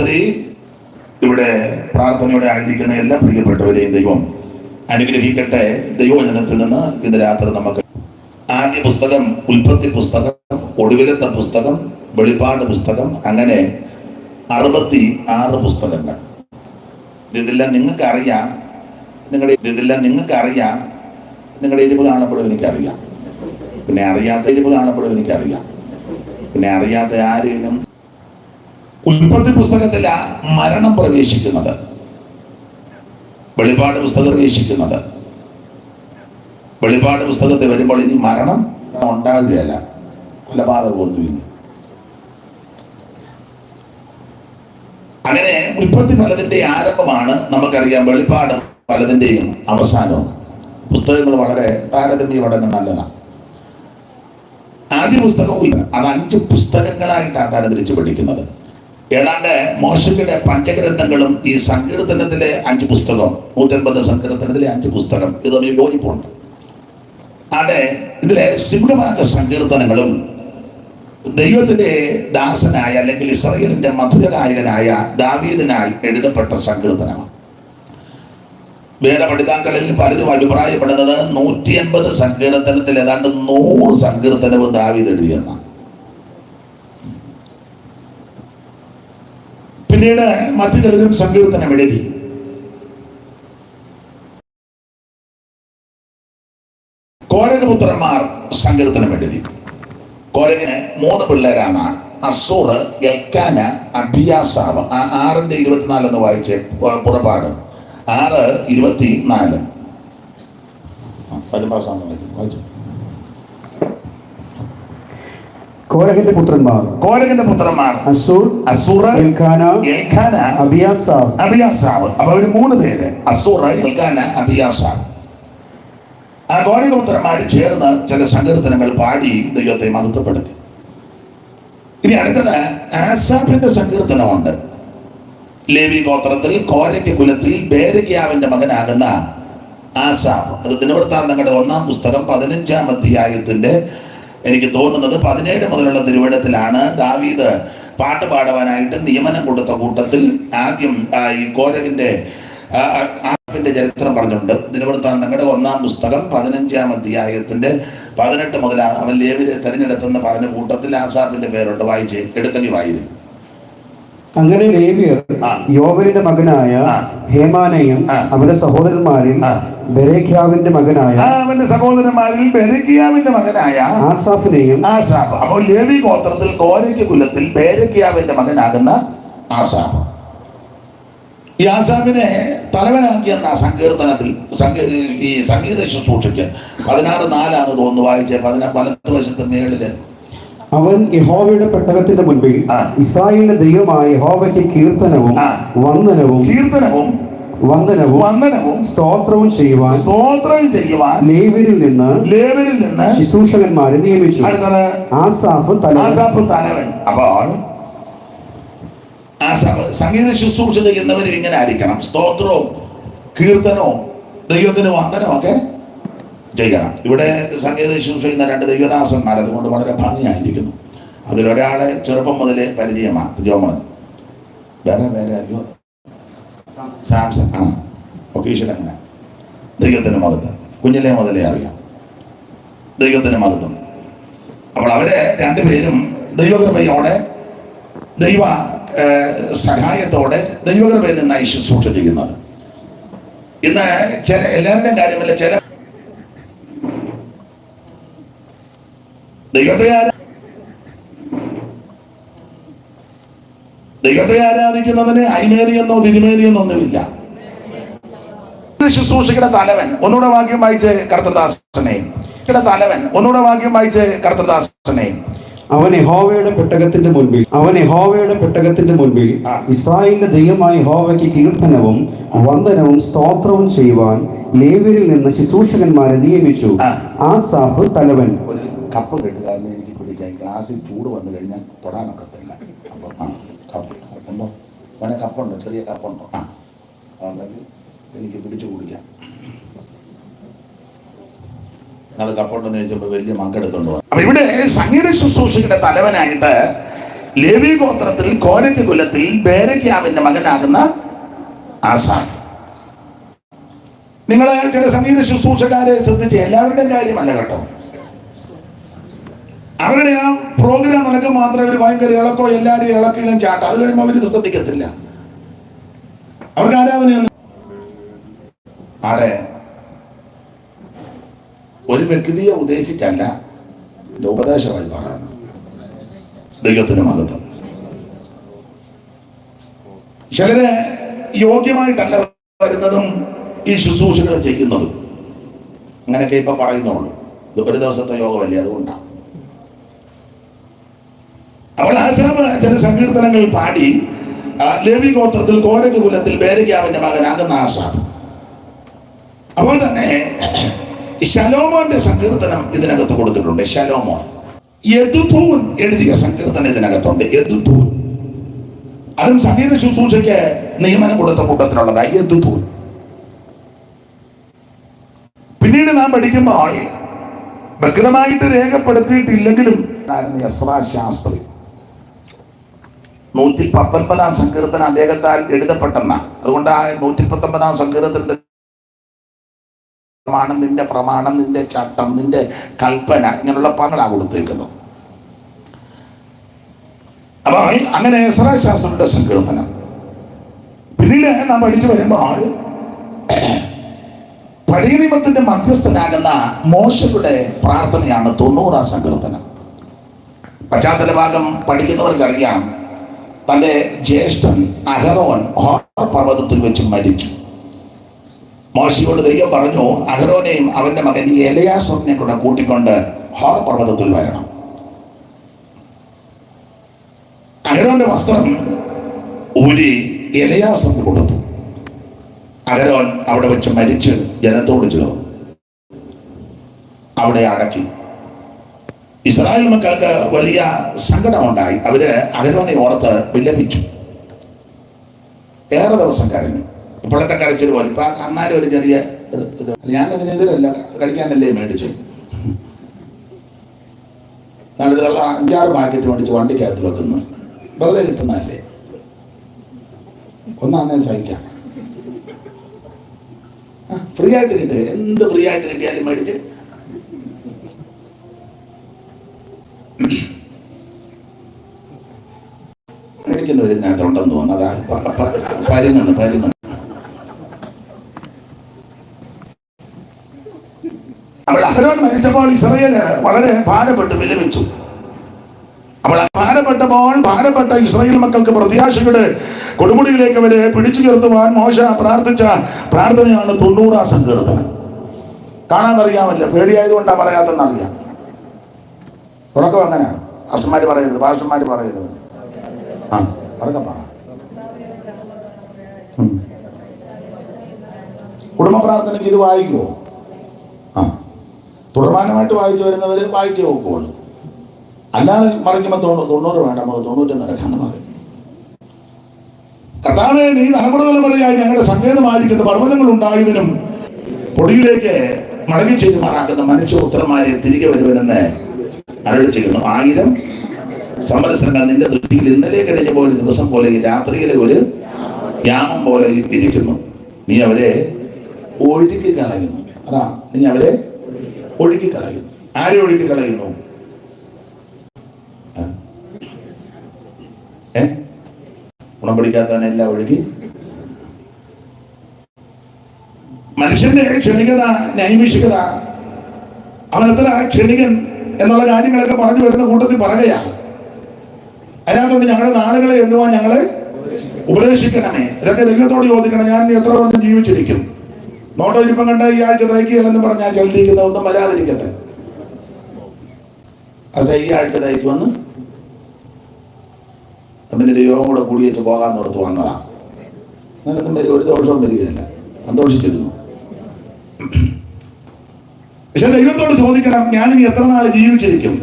രാത്രി ഇവിടെ പ്രാർത്ഥനയോടെ ആയിരിക്കുന്ന എല്ലാ പ്രിയപ്പെട്ടവരെയും ദൈവം അനുഗ്രഹിക്കട്ടെ. ദൈവവചനത്തിൽ നിന്ന് ഇന്ന് രാത്രി നമുക്ക് ആദ്യ പുസ്തകം, ഉൽപ്പത്തി പുസ്തകം, ഒടുവിലത്തെ പുസ്തകം, വെളിപ്പാട് പുസ്തകം, അങ്ങനെ 66 പുസ്തകങ്ങൾ. ഇതെല്ലാം നിങ്ങൾക്ക് അറിയാം. നിങ്ങളുടെ എരിവ് കാണപ്പെടും എനിക്കറിയാം. പിന്നെ അറിയാത്ത ആരെയും. ഉൽപ്പത്തി പുസ്തകത്തിലാ മരണം പ്രവേശിക്കുന്നത്, വെളിപ്പാട് പുസ്തകം പ്രവേശിക്കുന്നത്. വെളിപ്പാട് പുസ്തകത്തിൽ വരുമ്പോൾ ഇനി മരണം ഉണ്ടാകുകയല്ല, കൊലപാതകമൊന്നുമില്ല. അങ്ങനെ ഉൽപ്പത്തി പലതിന്റെ ആരംഭമാണ് നമുക്കറിയാം, വെളിപ്പാട് പലതിന്റെയും അവസാനവും. പുസ്തകങ്ങൾ വളരെ താരതമ്യം വളരെ നല്ലതാണ്. ആദ്യ പുസ്തകവും അത് 5 പുസ്തകങ്ങളായിട്ടാണ് തരംതിരിച്ച് പഠിക്കുന്നത്. ഏതാണ്ട് മോശയുടെ പഞ്ചഗ്രന്ഥങ്ങളും ഈ സങ്കീർത്തനത്തിലെ 5 പുസ്തകം, 150 സങ്കീർത്തനത്തിലെ 5 പുസ്തകം ഇത് തമ്മിൽ യോജിപ്പുണ്ട്. അവിടെ ഇതിലെ സിംഹഭാഗ സങ്കീർത്തനങ്ങളും ദൈവത്തിന്റെ ദാസനായ അല്ലെങ്കിൽ ഇസ്രായേലിന്റെ മധുരഗായകനായ ദാവീദിനാൽ എഴുതപ്പെട്ട സങ്കീർത്തനമാണ്. വേദപഠിതാക്കളിൽ പലരും അഭിപ്രായപ്പെടുന്നത് 150 സങ്കീർത്തനത്തിൽ ഏതാണ്ട് 100 സങ്കീർത്തനവും ദാവീദ് എഴുതിയെന്നാണ്. പിന്നീട് മറ്റു ചിലരും സങ്കീർത്തനം എഴുതി. കോരഹപുത്രന്മാർ സങ്കീർത്തനം എഴുതി. കോരഹിന് 3 പിള്ളേരാണ്, അസൂർ, എൽക്കാന, അബിയാസാവ്. 6:24 എന്ന് വായിച്ച് പുറപ്പാട് 6:24. കോരഹിന്റെ പുത്രന്മാർ അസൂർ, എൽക്കാന, അബിയാസാവ്. അപ്പൊ അവര് 3 പേര്, അസൂർ, എൽക്കാന, അബിയാസാവ്. ആ കോരഹപുത്രന്മാർ ചേർന്ന് ചില സങ്കീർത്തനങ്ങൾ പാടി ദൈവത്തെ മഹത്വപ്പെടുത്തി. ഇനി അടുത്തത് ആസാഫിന്റെ സങ്കീർത്തനമുണ്ട്. ലേവി ഗോത്രത്തിൽ കോരഹ് കുലത്തിൽ ബേരഖ്യാവിന്റെ മകനാകുന്ന ആസാഫ്. അത് ദിനവൃത്താന്തങ്ങളുടെ 1-ാം പുസ്തകം 15-ാം അധ്യായത്തിന്റെ എനിക്ക് തോന്നുന്നത് 17 മുതലുള്ള തിരുവചനത്തിലാണ് ദാവീദ് പാട്ട് പാടുവാനായിട്ട് നിയമനം കൊടുത്ത കൂട്ടത്തിൽ ആദ്യം ഈ കോരഹിന്റെ ചരിത്രം പറഞ്ഞിട്ടുണ്ട്. ദിനവൃത്താന്തങ്ങളുടെ 1-ാം പുസ്തകം 15-ാം അധ്യായത്തിന്റെ 18 മുതൽ അവൻ ലേവിയെ തെരഞ്ഞെടുത്തെന്ന് പറഞ്ഞ കൂട്ടത്തിൽ ആസാഫിന്റെ പേരുണ്ട്. വായിച്ചേ, എടുത്തെങ്കിൽ വായിരും. അങ്ങനെ ലേവ്യർ യോവരിന്റെ മകനായ ഹേമാനെയും അവന്റെ സഹോദരന്മാരിൽ ബെരഖ്യാവിന്റെ മകനായ ആസാഫിനെയും. അപ്പോൾ ലേവി ഗോത്രത്തിൽ കോരഹ് കുലത്തിൽ ബേരഖ്യാവിന്റെ മകനാകുന്ന ആസാഫ്. ഈ ആസാഫിനെ തലവനാക്കിയെന്ന സങ്കീർത്തനത്തിൽ ഈ സംഗീത ശുശ്രൂഷയ്ക്ക് 16:4 തോന്നുന്നു വായിച്ചേ. 15 വശത്തെ മേളില് അവൻ യഹോവയുടെ പെട്ടകത്തിന്റെ മുൻപിൽ ഇസ്രായേലിന്റെ ദൈവമായ യഹോവയ്ക്ക് കീർത്തനവും വന്ദനവും സ്തോത്രവും ചെയ്യുവാൻ ലേവ്യരിൽ നിന്ന് ശുശ്രൂഷകന്മാരെ നിയമിച്ചു. ആസാഫ് തലവൻ. അപ്പോൾ സംഗീത ശുശ്രൂഷ ചെയ്യുന്നവരും ഇങ്ങനെ ആയിരിക്കണം. സ്തോത്രവും കീർത്തനവും ദൈവത്തിന് വന്ദനവും ഒക്കെ ചെയ്യണം. ഇവിടെ സംഗീത ശുശ്രൂഷ ചെയ്യുന്ന 2 ദൈവദാസന്മാർ, അതുകൊണ്ട് വളരെ ഭംഗിയായിരിക്കുന്നു. അതിലൊരാളെ ചെറുപ്പം മുതലേ പരിചയമാണ്, ജോമോൻ. വേറെ സാംസൺ ആണ്. ഒക്കേഷൻ അങ്ങനെ ദൈവത്തിന് മഹത്വം കുഞ്ഞിലെ മുതലേ അറിയാം, ദൈവത്തിന് മഹത്വം. അപ്പോൾ അവരെ 2 പേരും ദൈവകൃപയോടെ, ദൈവ സഹായത്തോടെ ദൈവകൃപയിൽ നിന്നായി ശുശ്രൂഷ ചെയ്യുന്നത്. ഇന്ന് എല്ലാവരുടെയും കാര്യമല്ല, ചില ദൈവത്തെ ആരാധിക്കുന്നതിന് ഐമേനിയെന്നോ തിരുമേനിയെന്നൊന്നുമില്ല. ശുശ്രൂഷയുടെ തലവൻ ഒന്നുകൂടെ വാക്യം വായിച്ച് കർത്തദാസനെ. അവൻ യഹോവയുടെ പെട്ടകത്തിന്റെ മുൻപിൽ ഇസ്രായേലിന്റെ ദൈവമായ യഹോവയ്ക്ക് കീർത്തനവും വന്ദനവും സ്തോത്രവും ചെയ്യുവാൻ ലേവ്യരിൽ നിന്ന് ശുശ്രൂഷകന്മാരെ നിയമിച്ചു. ആസാഫ് തലവൻ. ഒരു കപ്പ് കെട്ടുകാരനെ എനിക്ക് പിടിക്കാൻ ഗ്ലാസ്സിൽ ചൂട് വന്നു കഴിഞ്ഞാൽ തൊടാനൊക്കത്തില്ല. അപ്പം കപ്പുണ്ടോ? അവനെ കപ്പുണ്ടോ? ചെറിയ കപ്പുണ്ടോ? ഉണ്ടെങ്കിൽ എനിക്ക് പിടിച്ചു കുടിക്കാം. നാളെ കപ്പുണ്ടെന്ന് ചോദിച്ചപ്പോൾ വലിയ മങ്കെടുത്തോണ്ട് പോകും. അപ്പൊ ഇവിടെ സംഗീത ശുശ്രൂഷയുടെ തലവനായിട്ട് ലേവി ഗോത്രത്തിൽ കോരഹ് കുലത്തിൽ ബേരെഖ്യാവിന്റെ മകനാകുന്ന ആസാഫ്. നിങ്ങൾ ചില സംഗീത ശുശ്രൂഷക്കാരെ ശ്രദ്ധിച്ച്, എല്ലാവരുടെയും കാര്യമല്ല കേട്ടോ, അവരുടെ ആ പ്രോഗ്രാം നടക്കും മാത്രമേ അവർ ഭയങ്കര ഇളക്കോ എല്ലാവരെയും ഇളക്കുകയും ചാട്ടം, അത് കഴിയുമ്പോൾ അവരിത് ശ്രദ്ധിക്കത്തില്ല. അവർക്ക് ആരാധനയൊന്നും ആടെ ഒരു വ്യക്തിയെ ഉദ്ദേശിച്ചല്ല, ഉപദേശമായി പറയുന്നു. ദൈവത്തിന് മഹത്വം. ചിലര് യോഗ്യമായിട്ടല്ല വരുന്നതും ഈ ശുശ്രൂഷകൾ ചെയ്യുന്നതും. അങ്ങനെയൊക്കെ ഇപ്പൊ പറയുന്നുള്ളൂ. ഇത് ഒരു ദിവസത്തെ യോഗമല്ലേ, അതുകൊണ്ടാണ്. അവൾ ആസാഫ് ചില സങ്കീർത്തനങ്ങൾ പാടി. ലേവി ഗോത്രത്തിൽ കോരഹ് കുലത്തിൽ ബേരെഖ്യാവിന്റെ മകനാകുന്ന ആസാഫ്. അപ്പോൾ തന്നെ ശലോമോന്റെ സങ്കീർത്തനം ഇതിനകത്ത് കൊടുത്തിട്ടുണ്ട്. ശലോമോൻ യെദുഥൂൻ എഴുതിയ സങ്കീർത്തനം ഇതിനകത്തുണ്ട്. യെദുഥൂൻ അതും സംഗീത ശുശ്രൂഷയ്ക്ക് നിയമനം കൊടുത്ത കൂട്ടത്തിലുള്ളതായി യെദുഥൂൻ. പിന്നീട് നാം പഠിക്കുമ്പോൾ വ്യക്തമായിട്ട് രേഖപ്പെടുത്തിയിട്ടില്ലെങ്കിലും എസ്രാ ശാസ്ത്രി 119 സങ്കീർത്തനം അദ്ദേഹത്താൽ എഴുതപ്പെട്ടെന്ന. അതുകൊണ്ട് ആ 119 സങ്കീർത്തനത്തിന്റെ നിന്റെ പ്രമാണം, നിന്റെ ചട്ടം, നിന്റെ കൽപ്പന, ഇങ്ങനെയുള്ള പദങ്ങളാണ് കൊടുത്തിരിക്കുന്നത്. അപ്പോൾ അങ്ങനെ എസ്രാ ശാസ്ത്രിയുടെ സങ്കീർത്തനം. പിന്നീട് നാം പഠിച്ചു വരുമ്പോൾ പഴയ നിയമത്തിന്റെ മധ്യസ്ഥനാകുന്ന മോശയുടെ പ്രാർത്ഥനയാണ് 90 സങ്കീർത്തനം. പശ്ചാത്തല ഭാഗം പഠിക്കുന്നവർക്കറിയാം, തന്റെ ജ്യേഷ്ഠൻ അഹരോൻ ഹോർ പർവ്വതത്തിൽ വെച്ച് മരിച്ചു. മോശയോട് ദൈവം പറഞ്ഞു, അഹരോനെയും അവന്റെ മകൻ എലയാസറിനെ കൂടെ കൂട്ടിക്കൊണ്ട് ഹോർ പർവ്വതത്തിൽ വരണം. അഹരോന്റെ വസ്ത്രം ഊരി എലയാസറിന് കൊടുത്തു. അഹരോൻ അവിടെ വെച്ച് മരിച്ച് ജനത്തോട് ചേർന്നു, അവിടെ അടക്കി. ഇസ്രായേൽ മക്കൾക്ക് വലിയ സങ്കടമുണ്ടായി. അവര് അഹരോനെ ഓർത്ത് വിലപിച്ചു. ഏറെ ദിവസം കഴിഞ്ഞു. ഇപ്പോഴത്തെ കരച്ചിൽ പോലെ. ഇപ്പൊ അന്നാലും ഒരു ചെറിയ ഇത്, ഞാനതിനെതിരല്ല, കഴിക്കാനല്ലേ മേടിച്ചു. നല്ലൊരു 5-6 പാക്കറ്റ് മേടിച്ച് വണ്ടിക്കകത്ത് വെക്കുന്നു. വെറുതെ കിട്ടുന്നതല്ലേ, ഒന്നാന്നേ സഹിക്കാം. ഫ്രീ ആയിട്ട് കിട്ടുക, എന്ത് ഫ്രീ ആയിട്ട് കിട്ടിയാലും മേടിച്ച് മേടിക്കുന്നവർ ഇതിനകത്തുണ്ടെന്ന് തോന്നുന്നു. അതാ പരുങ്ങുന്നു. അവൾ അഹരോൻ മരിച്ചപ്പോൾ ഇസ്രായേല് വളരെ ഭാരപ്പെട്ട് വിലപിച്ചു. അവൾ ഭാരപ്പെട്ട ഇസ്രായേൽ മക്കൾക്ക് പ്രത്യാശയുടെ കൊടുമുടിയിലേക്ക് അവരെ പിടിച്ചു ചേർത്തുവാൻ മോശ പ്രാർത്ഥിച്ച പ്രാർത്ഥനയാണ് 90 സങ്കീർത്തനം. കാണാൻ അറിയാമല്ലോ, പേടിയായതുകൊണ്ടാ പറയാത്തെന്നറിയാം. തുടക്കം അങ്ങനെ പാസ്റ്റർമാര് പറയരുത്. ആ പറക്കാം. കുടുംബ പ്രാർത്ഥനയ്ക്ക് ഇത് വായിക്കുമോ? ആ, തുടർമാനമായിട്ട് വായിച്ചു വരുന്നവര് വായിച്ചു നോക്കുള്ളൂ. അല്ലാതെ മറിക്കുമ്പോൾ 90 വേണ്ട, നമുക്ക് 90 നടക്കാന്ന് പറയും. കർത്താവേ, നീ തലമുറയായി ഞങ്ങളുടെ സങ്കേതമായിരിക്കുന്ന പർവ്വതങ്ങൾ ഉണ്ടായതിനും പൊടിയിലേക്ക് മടങ്ങി ചെയ്തുമാറാക്കുന്ന മനുഷ്യ ഉത്തരന്മാരെ തിരികെ വരുവനെന്ന് അരുളി ചെയ്യുന്നു. 1000 സംവത്സരങ്ങൾ നിന്റെ ദൃഷ്ടിയിൽ ഇന്നലെ കഴിഞ്ഞ പോലെ ദിവസം പോലെ രാത്രിയിലെ ഒരു യാമം പോലെ ഇരിക്കുന്നു. നീ അവരെ ഒഴുക്കി കളയുന്നു. അതാ, നീ അവരെ ഒഴുക്കി കളയുന്നു. ആരെ ഒഴുക്കി കളയുന്നു? ഗുണം പിടിക്കാത്തവനെ എല്ലാം ഒഴുകി. മനുഷ്യന്റെ ക്ഷണികത, നൈമിഷികത, അവൻ എത്ര ക്ഷണികൻ എന്നുള്ള കാര്യങ്ങളൊക്കെ പറഞ്ഞു വരുന്ന കൂട്ടത്തിൽ പറയുകയാണ്. അതിനകത്തോണ്ട് ഞങ്ങളുടെ നാളുകളെ എണ്ണുവാൻ ഞങ്ങളെ ഉപദേശിക്കണമേ. ഇതൊക്കെ ദൈവത്തോട് ചോദിക്കണം. ഞാൻ എത്ര കൊല്ലം ജീവിച്ചിരിക്കും? നോട്ടൊരിപ്പം കണ്ട ഈ ആഴ്ച തയ്ക്കുകയല്ലെന്ന് പറഞ്ഞാൽ ചെല്ലിരിക്കുന്ന ഒന്നും വരാതിരിക്കട്ടെ. പക്ഷെ ഈ ആഴ്ച തയ്ക്കുമെന്ന് തമ്മിലൊരു യോഗം കൂടെ കൂടി വെച്ച് പോകാൻ ഓർത്ത് വന്നതാണ്. അങ്ങനൊന്നും വരും, ഒരു ദോഷവും വരികയില്ല. സന്തോഷിച്ചിരുന്നു. പക്ഷെ ദൈവത്തോട് ചോദിക്കണം, ഞാനിനി എത്ര നാൾ ജീവിച്ചിരിക്കും?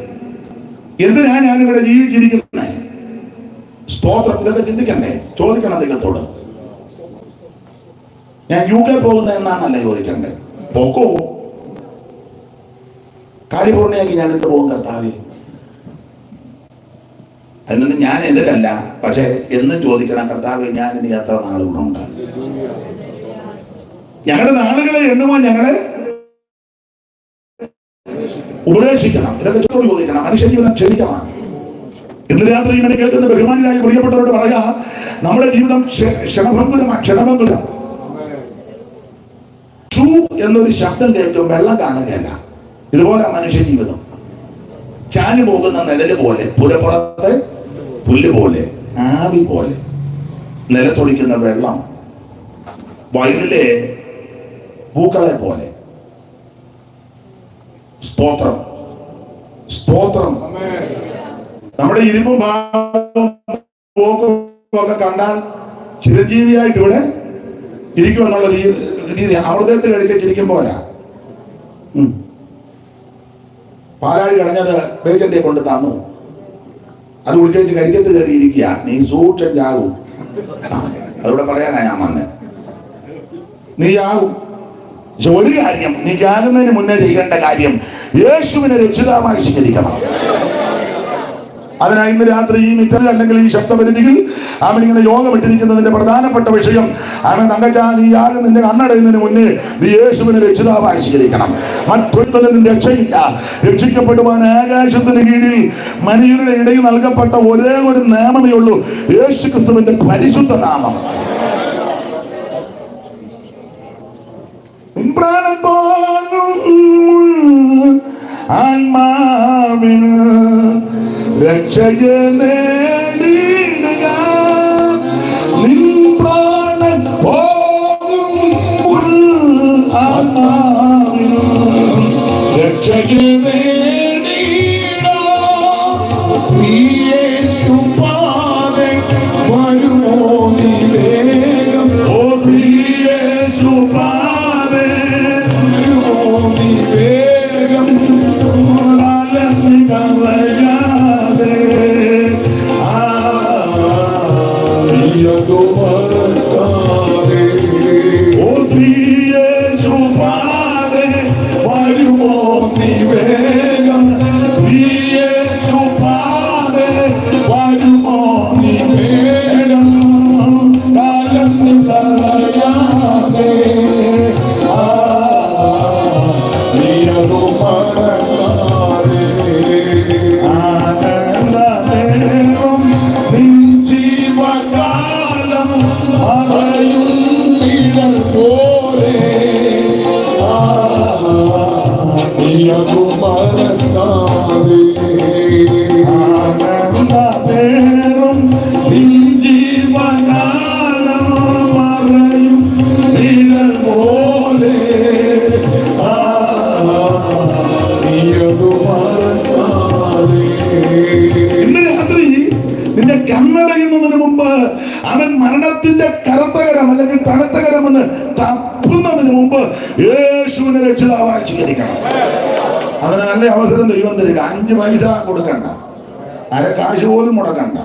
എന്തിനാ ഞാനിവിടെ ജീവിച്ചിരിക്കുന്നേ? സ്തോത്രം. ഇതൊക്കെ ചിന്തിക്കണ്ടേ? ചോദിക്കണം ദൈവത്തോട്. ഞാൻ UK പോകുന്ന എന്നാണല്ലേ ചോദിക്കണ്ടേ? പോക്കോ, കാലിഫോർണിയക്ക് ഞാൻ എന്ത് പോകും കർത്താവേ? അതിനൊന്നും ഞാൻ എതിരല്ല. പക്ഷെ എന്നും ചോദിക്കണം, കർത്താവ് ഞാൻ ഇനി എത്ര നാളുകളുണ്ട്? ഞങ്ങളുടെ നാളുകളെ എണ്ണുവാൻ ഞങ്ങളെ ഉപദേശിക്കണം. ഇതൊക്കെ ചോദിക്കണം. മനുഷ്യ ജീവിതം ക്ഷണിക്കണം. ഇന്ന് രാത്രി ഇങ്ങനെ കേൾക്കുന്ന ബഹുമാനിയായി പ്രിയപ്പെട്ടവരോട് പറയാ, നമ്മുടെ ജീവിതം ക്ഷണഭംഗുരം. ഷൂ എന്നൊരു ശബ്ദം കേൾക്കും, വെള്ളം കാണുകയല്ല. ഇതുപോലെ മനുഷ്യ ജീവിതം. ചാഞ്ഞു പോകുന്ന നിഴല് പോലെ, പുരപ്പുറത്തെ പുല്ല് പോലെ, ആവി പോലെ, നിലത്തൊളിക്കുന്ന വെള്ളം, വയലിലെ പൂക്കളെ പോലെ. സ്തോത്രം, സ്തോത്രം. നമ്മുടെ ഇരുമ്പും ഒക്കെ കണ്ടാൽ ചിരഞ്ജീവിയായിട്ട് ഇവിടെ ഇരിക്കുമെന്നുള്ള രീതി അമൃതത്തിൽ കഴിച്ച് ചിരിക്കും പോലെ. പാലാഴി കടഞ്ഞത് പേച്ചന്റെ കൊണ്ട് തന്നു, അത് കുടിച്ചു കരിക്കത്ത് കയറി ഇരിക്കുക, നീ സൂക്ഷം ചാകും. അതിവിടെ പറയാനാ ഞാൻ വന്നെ. നീ ചാകും. പക്ഷെ ഒരു കാര്യം, നീ ചാകുന്നതിന് മുന്നേ ചെയ്യേണ്ട കാര്യം യേശുവിനെ രക്ഷിതാവായി സ്വീകരിക്കണം. അതിനായി ഇന്ന് രാത്രി ഈ മിറ്റൽ അല്ലെങ്കിൽ ഈ ശബ്ദപരിധിയിൽ അവനിങ്ങനെ യോഗമിട്ടിരിക്കുന്നതിന്റെ പ്രധാനപ്പെട്ട വിഷയം, അവൻ തങ്കച്ചാ, നീ ആരും നിന്റെ കണ്ണടയുന്നതിന് മുന്നേ നീ യേശുവിനെ രക്ഷിതാവായി സ്വീകരിക്കണം. മറ്റൊരുത്തനും രക്ഷയില്ല. രക്ഷിക്കപ്പെടുവാൻ ആകാശത്തിന് കീഴിൽ മനുഷ്യരുടെ ഇടയിൽ നൽകപ്പെട്ട ഒരേ ഒരു നാമമേ ഉള്ളൂ, യേശു ക്രിസ്തുവിന്റെ പരിശുദ്ധ നാമം. ആത്മാവിന് രക്ഷയെ നേടിയിടുക, നിൻ പ്രാണൻ പോകും ആത്മാവിന് രക്ഷയെ നേടിയിടാം. ശ്രീയേശുപാദേ വരുമോ നീ വേഗം, ഓ ശ്രീയേശുപാദേ വരുമോ നീ വേഗം, ഓ ശ്രീയേശുപാദേ വരുമോ നീ വേഗം, ശ്രീയേശുപാദേ വരുമോ നീ വേഗം, കാലം കളയാതെ നീയതു മറക്കാതെ. ആനന്ദമേറും നിൻ ജീവകാലം മറയും നിഴൽ പോലെ, നീയതു മറക്കാതെ. ആനന്ദമേറും നിൻ ജീവകാലം മറയും നിഴൽ പോലെ, നീയതു മറക്കാതെ. ഇന്ന് രാത്രി നിന്റെ കണ്ണടയുന്നതിന് മുമ്പ് അവൻ മരണത്തിന്റെ കറുത്തകരം അല്ലെങ്കിൽ തണുത്തകരമെന്ന് തപ്പുന്നതിന് മുമ്പ് യേശുവിനെ രക്ഷിതാവായി സ്വീകരിക്കണം. അതിന് നല്ല അവസരം ദൈവം തരിക. 5 പൈസ കൊടുക്കണ്ട, അര കാശ് പോലും മുടക്കണ്ട.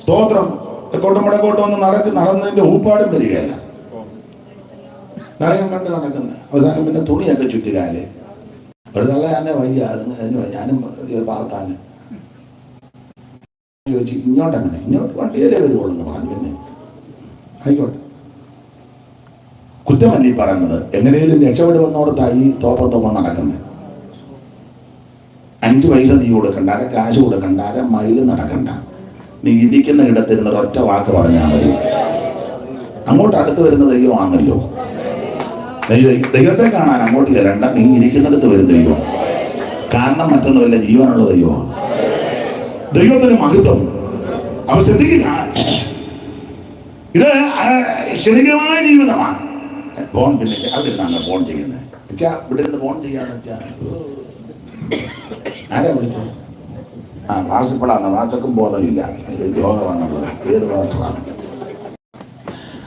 സ്തോത്രം. തെക്കോട്ടും വടക്കോട്ടും വന്ന് നടന്നതിന്റെ ഊപ്പാടും വരികയല്ല. നടക്കാൻ കണ്ട് നടക്കുന്ന അവസാനം പിന്നെ തുണിയൊക്കെ ചുറ്റുകാല് ഒരു തള്ള തന്നെ വയ്യ. ഞാനും ഭാഗത്താണ് ചോദിച്ചു, ഇങ്ങോട്ടങ്ങനെ ഇങ്ങോട്ട് വണ്ടിയിലേ വരുവോളെന്ന് പറഞ്ഞു. പിന്നെ ആയിക്കോട്ടെ, കുറ്റമല്ലി പറയുന്നത്. എങ്ങനെയും രക്ഷപ്പെടുവന്നോടത്തായി തോപ്പം നടക്കുന്നത്. 5 പൈസ നീ കൊടുക്കണ്ട, അര കാശ് കൊടുക്കണ്ട, അര മൈല് നടക്കണ്ട. നീ ഇരിക്കുന്ന ഇടത്തിരുന്ന് ഒറ്റ വാക്ക് പറഞ്ഞാൽ മതി. അങ്ങോട്ട് അടുത്ത് വരുന്ന ദൈവമാണല്ലോ. ദൈവത്തെ കാണാൻ അങ്ങോട്ട് ചെല്ലണ്ട, നീ ഇരിക്കുന്നിടത്ത് വരും ദൈവം. കാരണം മറ്റൊന്നുമല്ല, ജീവനുള്ള ദൈവമാണ്. ദൈവത്തിന് മഹത്വം. അപ്പൊ ശ്രദ്ധിക്കുക, ഇത് ക്ഷണികമായ ജീവിതമാണ്. ഫോൺ പിന്നെ അവിടെ ഇരുന്നാണ് ഫോൺ ചെയ്യുന്നത്. ഇവിടെ ഇരുന്ന് ഫോൺ ചെയ്യാന്ന് വെച്ചാൽ ആരാ വിളിച്ചത്? വാട്സപ്പിളാണ്. വാട്സപ്പും ബോധമില്ല, യോഗമാണുള്ളത്. ഏത് വാട്സപ്പാണ്?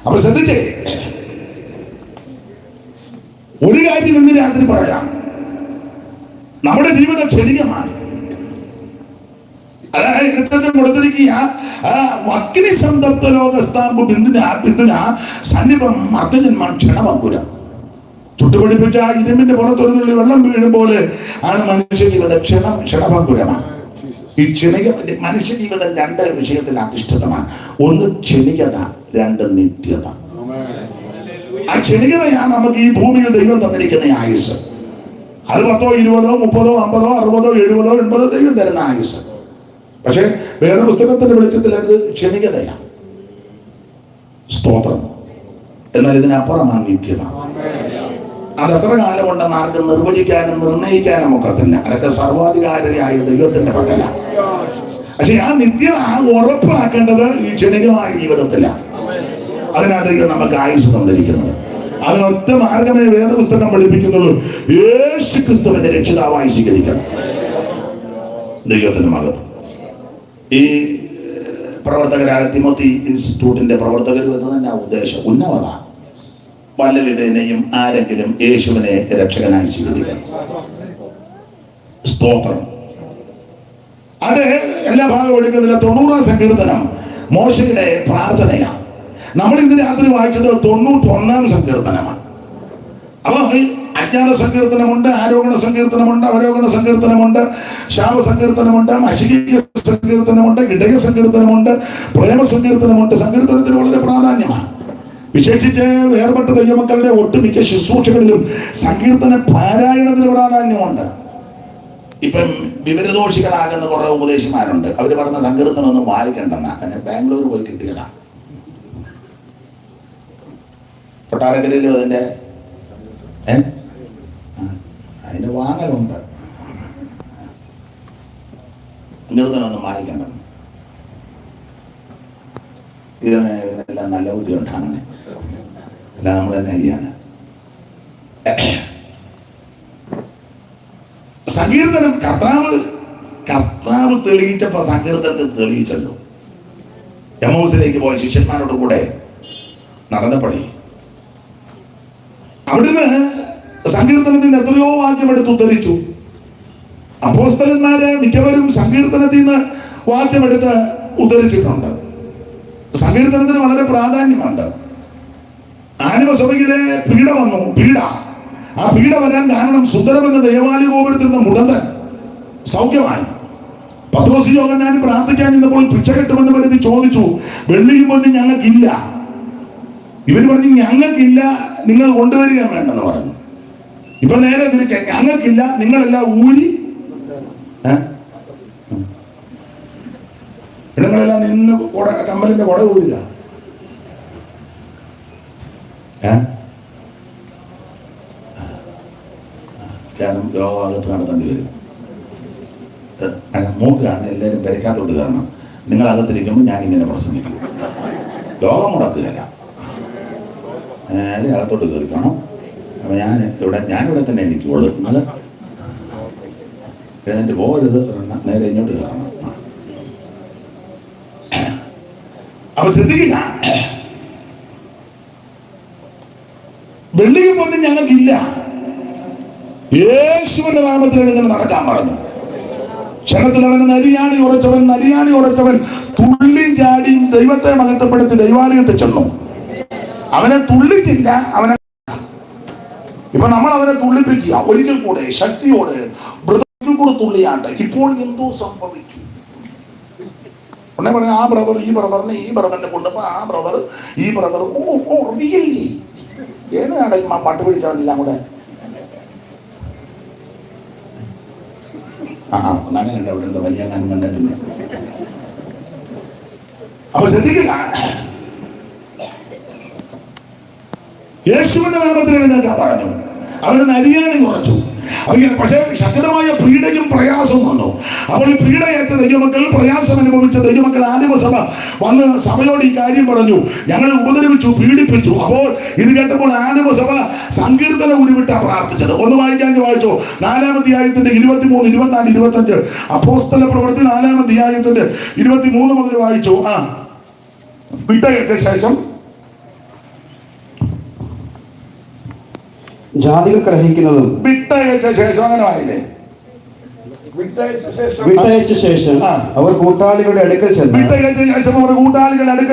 അപ്പൊ ശ്രദ്ധിച്ചേ, ഒരു കാര്യം ഇന്ന് രാത്രി പറയാം, നമ്മുടെ ജീവിതം ക്ഷണികമാണ്. അതായത് കൊടുത്തിരിക്കുക അഗ്നി സംതപ്ത ലോകസ്ഥാപു ബിന്ദുന സന്നിപം അർത്ഥജന്മം ക്ഷണമങ്കുരം. ചുട്ടുപിടിപ്പിച്ച ഇരുമ്പിന്റെ പുറത്തൊരു തുള്ളി വെള്ളം വീഴും പോലെ ആണ് മനുഷ്യ ജീവിതം. ക്ഷണഭങ്കുരമാണ്. ഈ ക്ഷണിക മനുഷ്യ ജീവിതം രണ്ട് വിഷയത്തിൽ അധിഷ്ഠിതമാണ്. ഒന്ന് ക്ഷണികത, രണ്ട് നിത്യത. ആ ക്ഷണികതയാണ് നമുക്ക് ഈ ഭൂമിയിൽ ദൈവം തന്നിരിക്കുന്ന ആയുസ്. അത് 10, 20, 30, 50, 60, 70, 80 ദൈവം തരുന്ന ആയുസ്. പക്ഷെ വേറെ പുസ്തകത്തിന്റെ വെളിച്ചത്തിൽ അത് ക്ഷണികതയാണ്. സ്തോത്രം. എന്നാൽ ഇതിനപ്പുറമാണ് നിത്യത. അത് എത്ര കാലം ഉണ്ടെന്ന് ആർക്കും നിർവചിക്കാനും നിർണയിക്കാനും ഒക്കത്തില്ല. അതൊക്കെ സർവാധികാരിയായ ദൈവത്തിന്റെ പക്കലാണ്. പക്ഷെ ആ നിത്യത ഉറപ്പാക്കേണ്ടത് ഈ ക്ഷണികമായ ജീവിതത്തിലാണ്. അതിനാ ദൈവം നമുക്ക് ആയുസ് തന്നിരിക്കുന്നത്. അതിനൊറ്റ മാർഗമേ വേദപുസ്തകം പഠിപ്പിക്കുന്നുള്ളൂ. യേശു ക്രിസ്തുവിന്റെ രക്ഷിതാവായി സ്വീകരിക്കണം. ദൈവത്തിന് മഹത്വം. ഈ പ്രവർത്തകരായ തിമോത്തി ഇൻസ്റ്റിറ്റ്യൂട്ടിന്റെ പ്രവർത്തകർ എന്ന് തന്നെ ഉദ്ദേശം ഉന്നതമാണ്. പല വിധേനയും ആരെങ്കിലും യേശുവിനെ രക്ഷകനായി സ്വീകരിക്കണം. സ്തോത്രം. അത് എല്ലാ ഭാഗവും എടുക്കുന്നില്ല. 90-ാം സങ്കീർത്തനം മോശയുടെ പ്രാർത്ഥനയാണ്. നമ്മൾ ഇന്ന് രാത്രി വായിച്ചത് 91-ാം സങ്കീർത്തനമാണ്. അപ്പൊ അജ്ഞാന സങ്കീർത്തനമുണ്ട്, ആരോഹണ സങ്കീർത്തനമുണ്ട്, അവരോഹണ സങ്കീർത്തനമുണ്ട്, ശാപ സങ്കീർത്തനമുണ്ട്, അശിക സങ്കീർത്തനമുണ്ട്, ഇടയ സങ്കീർത്തനമുണ്ട്, പ്രേമ സങ്കീർത്തനമുണ്ട്. സങ്കീർത്തനത്തിന് വളരെ പ്രാധാന്യമാണ്. വിശേഷിച്ച് വേർപെട്ട ദൈവമക്കളുടെ ഒട്ടുമിക്ക ശുശ്രൂഷകളിലും സങ്കീർത്തന പാരായണത്തിന് പ്രാധാന്യമുണ്ട്. ഇപ്പം വിവരദോഷികളാകുന്ന കുറെ ഉപദേശിമാരുണ്ട്. അവർ പറഞ്ഞ സങ്കീർത്തനം ഒന്നും വായിക്കണ്ടെന്നാ. അങ്ങനെ ബാംഗ്ലൂർ പോയി കിട്ടിയതാണ്. കൊട്ടാരക്കരയിലും അതിന്റെ അതിന് വാങ്ങലുണ്ട്. സങ്കീർത്തനമൊന്നും വായിക്കണ്ടെന്ന്. ഇതിനെല്ലാം നല്ല ബുദ്ധിയുണ്ട്. അങ്ങനെ അല്ല നമ്മൾ തന്നെ ചെയ്യാന്. സങ്കീർത്തനം കർത്താവ് തെളിയിച്ചപ്പോ സങ്കീർത്തനത്തിൽ തെളിയിച്ചല്ലോ. എമ്മൗസിലേക്ക് പോയ ശിഷ്യന്മാരോട് കൂടെ നടന്നപ്പോഴേ അവിടുന്ന് സങ്കീർത്തനത്തിൽ നിന്ന് എത്രയോ വാക്യം എടുത്ത് ഉദ്ധരിച്ചു. അപ്പോസ്തലന്മാരെ മിക്കവരും സങ്കീർത്തനത്തിൽ നിന്ന് വാക്യമെടുത്ത് ഉദ്ധരിച്ചിട്ടുണ്ട്. സങ്കീർത്തനത്തിന് വളരെ പ്രാധാന്യമുണ്ട്. ആനിമസഭയിലെ പീഡ വന്നു. ആ പീഡ വരാൻ കാരണം സുന്ദരം എന്ന ദേവാലയ ഗോപുരത്തിരുന്ന മുടന്തൻ സൗഖ്യമായി. പത്രോസ് യോഹന്നാൻ പ്രാർത്ഥിക്കാൻ നിന്നപ്പോൾ ഭിക്ഷ കിട്ടുമെന്ന് കരുതി ചോദിച്ചു. വെള്ളിയും പൊന്നും ഞങ്ങൾക്കില്ല. ഇവർ പറഞ്ഞു ഞങ്ങൾക്കില്ല, നിങ്ങൾ കൊണ്ടുവരിക വേണ്ടെന്ന് പറഞ്ഞു. ഇപ്പൊ നേരെ തിരിച്ച ഞങ്ങൾക്കില്ല, നിങ്ങളെല്ലാം ഊരി നിങ്ങളെല്ലാം നിന്ന് കമ്മലിന്റെ കുട ഊരുക. കാരണം രോഗാകത്ത് നടത്തേണ്ടി വരും. മൂക്കാണ് എല്ലാവരും പെരക്കാത്തോട്ട് കാരണം. നിങ്ങൾ അകത്തിരിക്കുമ്പോൾ ഞാൻ ഇങ്ങനെ പ്രസംഗിക്കും. രോഗം മുടക്കുകയല്ല, നേരെ അകത്തോട്ട് കയറിക്കണം. അപ്പൊ ഞാനിവിടെ തന്നെ ഇരിക്കുള്ളൂ. നിങ്ങൾ എഴുന്നേറ്റ് പോകരുത്, നേരെ ഇങ്ങോട്ട് കയറണം. അപ്പൊ ശ്രദ്ധിക്കുക, വെള്ളിയും പൊന്നും ഞങ്ങൾക്കില്ല. യേശുവിന്റെ നാമത്തിൽ എഴുന്നേറ്റ് നടക്കാൻ പറഞ്ഞു. ക്ഷണത്തിൽ അവന് നരിയാണി ഉറച്ചവൻ തുള്ളിയും ചാടിയും ദൈവത്തെ മഹത്വപ്പെടുത്തി ദൈവാലയത്തിൽ ചെന്നു. അവനെ തുള്ളിച്ചില്ല, അവനെ ഇപ്പൊ നമ്മൾ അവനെ തുള്ളിപ്പിക്കുക. ഒരിക്കൽ കൂടെ ശക്തിയോട് ബ്രദറിൽ കൂടെ തുള്ളിയാട്ടെ. ഇപ്പോൾ എന്തോ സംഭവിച്ചു. ഉടനെ പറയാം, ആ ബ്രദർ ഈ ബ്രദറിനെ ഈ ബ്രദറിനെ കൊണ്ടപ്പോ ആ ബ്രദർ ഈ ബ്രദർ റിയലി ഏതാണ് ഈ പാട്ട് പിടിച്ചവനെല്ലാം കൂടെ. നനയുണ്ട് അവിടെ ഉണ്ട്, വലിയ നന്മ തന്നെ. അപ്പൊ ശ്രദ്ധിക്കില്ല, യേശുവിന്റെ നാമത്തിൽ എഴുന്നേൽക്കാൻ പറഞ്ഞു. അവന് നരിയാണി ഉറച്ചു. പക്ഷേ ശക്തമായ പീഡയും പ്രയാസവും വന്നു. അപ്പോൾ ഈ പീഡയേറ്റ ദൈവമക്കൾ, പ്രയാസം അനുഭവിച്ച ദൈവമക്കൾ ആദിമസഭ വന്ന് സഭയോട് ഈ കാര്യം പറഞ്ഞു. ഞങ്ങളെ ഉപദ്രവിച്ചു, പീഡിപ്പിച്ചു. അപ്പോൾ ഇത് കേട്ടപ്പോൾ ആദിമസഭ സങ്കീർത്തനം ഉരുവിട്ടാ പ്രാർത്ഥിച്ചത്. ഒന്ന് വായിച്ചോ. 4-ാം അധ്യായത്തിന്റെ 23, 24, 25. അപ്പോസ്തല പ്രവൃത്തി 4-ാം അധ്യായത്തിന്റെ 23 മുതൽ വായിച്ചു. വിട്ടയച്ച ശേഷം ജാതികൾ കലഹിക്കുന്നതും വിട്ടയച്ച ശേഷം അങ്ങനെ വായില്ലേ. വിട്ടയച്ച ശേഷം അവർ കൂട്ടാളികളുടെ അടുക്കൽ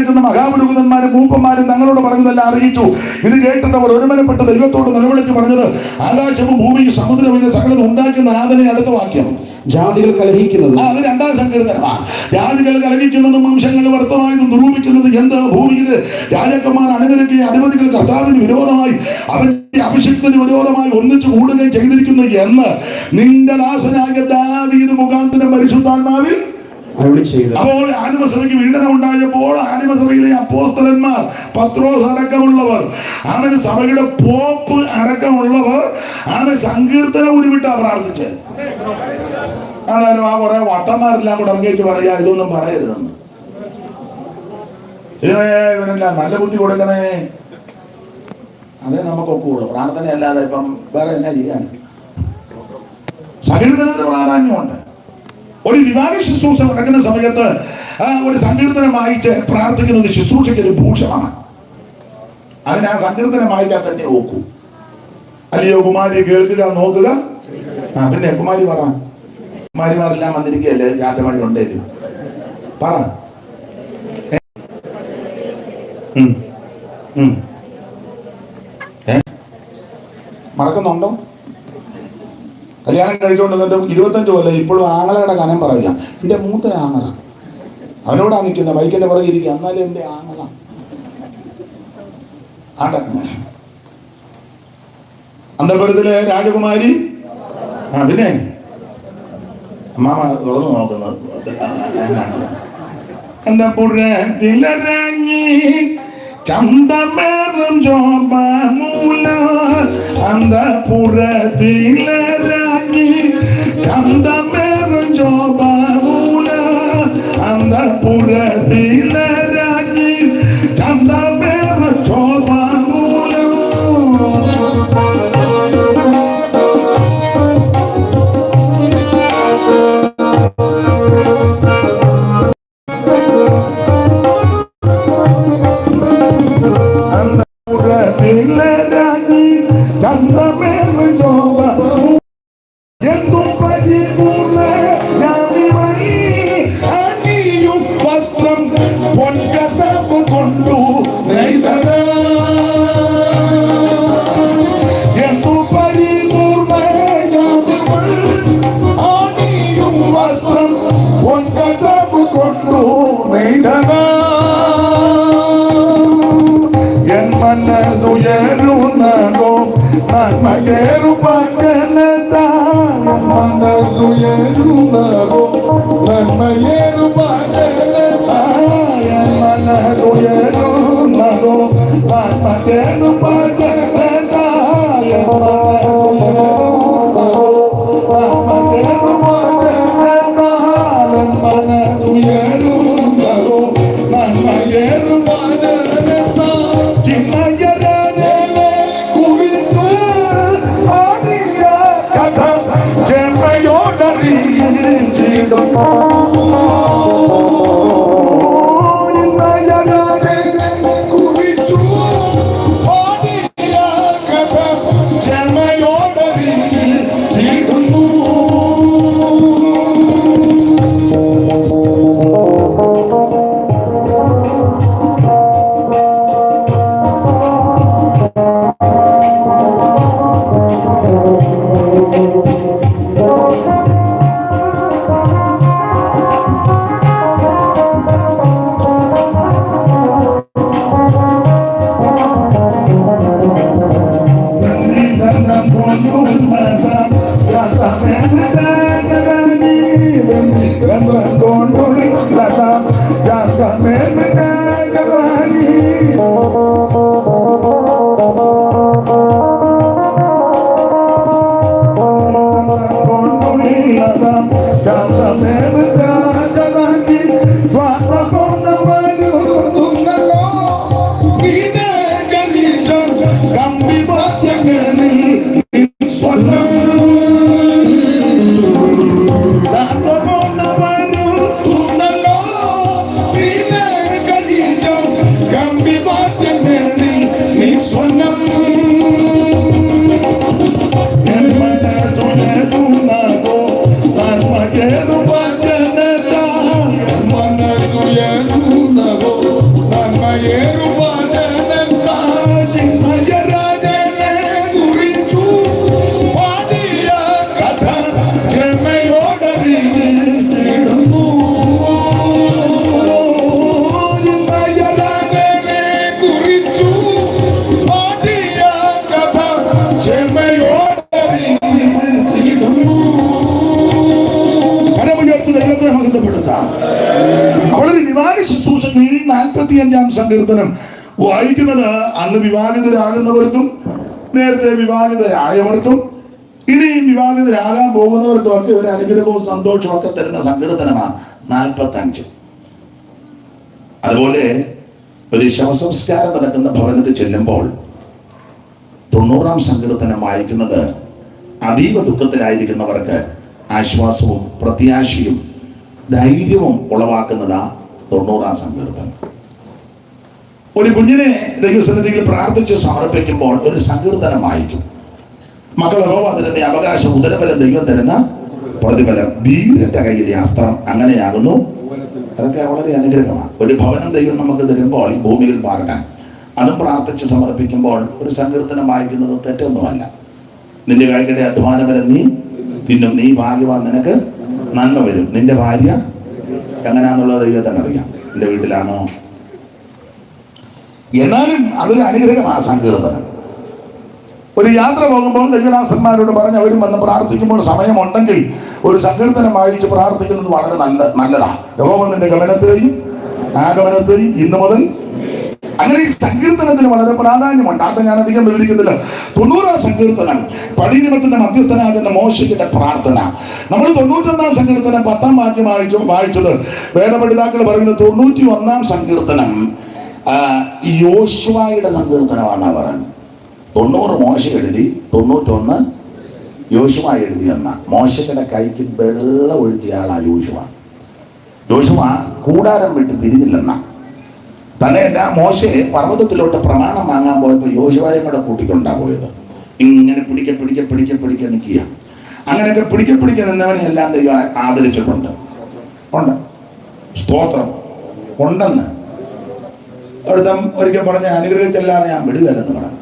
ചെന്ന് മഹാപുരോഹിതന്മാരും മൂപ്പന്മാരും തങ്ങളോട് പറഞ്ഞതെല്ലാം അറിയിച്ചു. ഇത് കേട്ടിട്ട് അവർ ഒരുമനപ്പെട്ട് ദൈവത്തോട് നിലവിളിച്ച് പറഞ്ഞത്, ആകാശവും ഭൂമിയും സമുദ്രവും സകലതും ഉണ്ടാക്കുന്ന നാഥനെ. അടുത്ത വാക്യം, ജാതികൾ കലഹിക്കുന്നത്. അത് രണ്ടാം സങ്കീർത്തനമാണ്. ജാതികൾ കലഹിക്കുന്നതും വംശങ്ങൾ വ്യർത്ഥമായി നിരൂപിക്കുന്നത് എന്ത്? ഭൂമിയിൽ രാജാക്കന്മാർ അണിനിരക്കുകയും അധിപതികൾ കർത്താവിന് വിരോധമായി അവന്റെ അഭിഷേകത്തിന് വിരോധമായി ഒന്നിച്ചു കൂടുകയും ചെയ്തിരിക്കുന്നു എന്ന് നിന്റെ ദാസനായ ദാവീദ് മുഖാന്തരം പരിശുദ്ധാത്മാവിൽ അരുളി ചെയ്തു. അപ്പോൾ ആദിമസഭയ്ക്ക് പീഡനം ഉണ്ടായപ്പോൾ ആദിമസഭയിലെ അപ്പോസ്തലന്മാർ, പത്രോസ് അടക്കമുള്ളവർ, അവന് സഭയുടെ പോപ്പ് അടക്കമുള്ളവർ അവന് സങ്കീർത്തനം ഉരുവിട്ടാ പ്രാർത്ഥിച്ചത്. അതായത് ആ കുറെ വട്ടന്മാരെല്ലാം കൂടെ ഇറങ്ങിച്ച് പറയാ ഇതൊന്നും പറയരുതെന്ന്. ഇവനെല്ലാം നല്ല ബുദ്ധി കൊടുക്കണേ, അതേ നമുക്കൊക്കെ ഉള്ളു. പ്രാർത്ഥന അല്ലാതെ ഇപ്പം വേറെ എന്നാ ചെയ്യാൻ? സങ്കീർത്തനത്തിന് പ്രാധാന്യമുണ്ട്. ഒരു വിവാഹ ശുശ്രൂഷ നടക്കുന്ന സമയത്ത് ഒരു സങ്കീർത്തനം വായിച്ച് പ്രാർത്ഥിക്കുന്നത് ശുശ്രൂഷയ്ക്ക് ഒരു ഭൂഷണമാണ്. അതിന് ആ സങ്കീർത്തനം വായിച്ചാൽ തന്നെ നോക്കൂ. അല്ലയോ കുമാരി, കേൾക്കുക, നോക്കുക. പിന്നെ കുമാരി പറ. കുമാരിമാരെല്ലാം വന്നിരിക്കുകയല്ലേ, ജാറ്റമഴ ഉണ്ടേലും പറ. മറക്കുന്നുണ്ടോ? കല്യാണം കഴിച്ചുകൊണ്ട് എന്നിട്ട് 25 കൊല്ലം ഇപ്പോഴും ആങ്ങളയുടെ കനം പറയുക. എൻ്റെ മൂത്ത ആങ്ങള അവനോടാ നിൽക്കുന്ന, ബൈക്കിന്റെ പുറകെ ഇരിക്കുക. എന്നാലും എൻ്റെ ആങ്ങള അന്തപുരത്തിലെ രാജകുമാരി. പിന്നെ അമ്മാമ തുറന്നു നോക്കുന്നത്. അന്തപുരത്തിലറങ്ങി ചന്തമേറും ജോബമൂല, അന്തപുരത്തിലറങ്ങി ചന്തമേറും ജോബമൂല, അന്തപുരത്തിലറങ്ങി ചന്തമേറും ജോബമൂല. വസ്ത്രം പൊൻകസവ് കൊണ്ടു എന്തു പരിപൂർണയും വസ്ത്രം പൊൻകസവ് കൊണ്ടു എൻ മനസ്സുയരുന്നതോ നന്മയേറുപകനതാ, മനസ്സുയരുന്നതോ നന്മയേറുപകനതാ, മനസ്സുയരുന്നതോ നന്മയേറുപകനതാ, മനസ്സുയരുന്നതോ മനസ്സുയരുന്നതോ നന്മയേറുപകനതാ. ചിന്മയരാജനെ കുറിച്ച് ആദിയ കഥ ചെമ്മയോടറിയിച്ചിടും. ചിന്മയരാജനെ കുറിച്ചു ആദിയ 45-ാം സങ്കീർത്തനം വായിക്കുന്നത് അന്ന് വിവാഹിതരാകുന്നവർക്കും നേരത്തെ വിവാഹിതരായവർക്കും ഇനിയും വിവാഹിതരാകാൻ പോകുന്നവർക്കും ഒക്കെ ഒരു അനുഗ്രഹവും സന്തോഷവും ഒക്കെ തരുന്ന സങ്കീർത്തനമാണ് 45. അതുപോലെ ഒരു ശവസംസ്കാരം നടക്കുന്ന ഭവനത്തിൽ ചെല്ലുമ്പോൾ 90-ാം സങ്കീർത്തനം വായിക്കുന്നത് അതീവ ദുഃഖത്തിലായിരിക്കുന്നവർക്ക് ആശ്വാസവും പ്രത്യാശയും ധൈര്യവും ഉളവാക്കുന്നതാ 90-ാം സങ്കീർത്തനം. ഒരു കുഞ്ഞിനെ ദൈവസന്നിധിയിൽ പ്രാർത്ഥിച്ച് സമർപ്പിക്കുമ്പോൾ ഒരു സങ്കീർത്തനം വായിക്കും. മക്കൾ യഹോവ തരുന്ന അവകാശം, ഉദരബലം ദൈവം തരുന്ന പ്രതിഫലം, വീരന്റെ കയ്യിലെ അസ്ത്രം അങ്ങനെയാകുന്നു. അതൊക്കെ വളരെ അനുഗ്രഹമാണ്. ഒരു ഭവനം ദൈവം നമുക്ക് തരുമ്പോൾ ഈ ഭൂമിയിൽ പാർക്കാൻ അതും പ്രാർത്ഥിച്ച് സമർപ്പിക്കുമ്പോൾ ഒരു സങ്കീർത്തനം വായിക്കുന്നത് തെറ്റൊന്നുമല്ല. നിന്റെ കൈകളുടെ അധ്വാനബലം നീ തിന്നും, നീ ഭാഗ്യവാൻ, നിനക്ക് നന്മ വരും, നിന്റെ ഭാര്യ എങ്ങനെയാണെന്നുള്ളത് ദൈവത്തിന് അറിയാം. എൻ്റെ വീട്ടിലാണോ? എന്നാലും അതൊരു അനുഗ്രഹമാണ് സങ്കീർത്തനം. ഒരു യാത്ര പോകുമ്പോൾ ദൈവദാസന്മാരോട് പറഞ്ഞ് അവരും വന്ന് പ്രാർത്ഥിക്കുമ്പോൾ സമയമുണ്ടെങ്കിൽ ഒരു സങ്കീർത്തനം വായിച്ച് പ്രാർത്ഥിക്കുന്നത് വളരെ നല്ലതാണ്. യഹോവ നിന്റെ ഗമനത്തെയും ആഗമനത്തെയും ഇന്നു മുതൽ, അങ്ങനെ ഈ സങ്കീർത്തനത്തിന് വളരെ പ്രാധാന്യമുണ്ട്. അത് ഞാൻ അധികം വിവരിക്കുന്നില്ല. 90-ാം സങ്കീർത്തനം പടിനിമിത്തത്തിന്റെ മധ്യസ്ഥനാകുന്ന മോശയുടെ പ്രാർത്ഥന. നമ്മൾ 91-ാം സങ്കീർത്തനം 10-ാം വാക്യം വായിച്ചത് വേദപഠിതാക്കൾ പറയുന്നത് 91-ാം സങ്കീർത്തനം യോശുവയുടെ സങ്കീർത്തനമാണ് പറയുന്നത്. 90 മോശ എഴുതി, 91 യോശുവ എഴുതിയെന്ന. മോശയുടെ കൈക്ക് വെള്ളം ഒഴിച്ചയാളാ യോശുവ. യോശുവ കൂടാരം വിട്ട് പിരിഞ്ഞില്ലെന്ന. തന്നെയല്ല, മോശയെ പർവ്വതത്തിലോട്ട് പ്രമാണം വാങ്ങാൻ പോയപ്പോൾ യോശുവയും കൂടെ കൂട്ടിക്കൊണ്ടാ പോയത്. ഇങ്ങനെ പിടിക്ക നിൽക്കുക. അങ്ങനെയൊക്കെ പിടിക്ക നിന്നവനെ എല്ലാം ദൈവം ആദരിച്ചിട്ടുണ്ട്. ഉണ്ട്, സ്തോത്രം ഉണ്ടെന്ന് ഒരുത്തം ഒരിക്കൽ പറഞ്ഞ അനുഗ്രഹിച്ചല്ലാതെ ഞാൻ വിടുകയല്ലെന്ന് പറഞ്ഞു.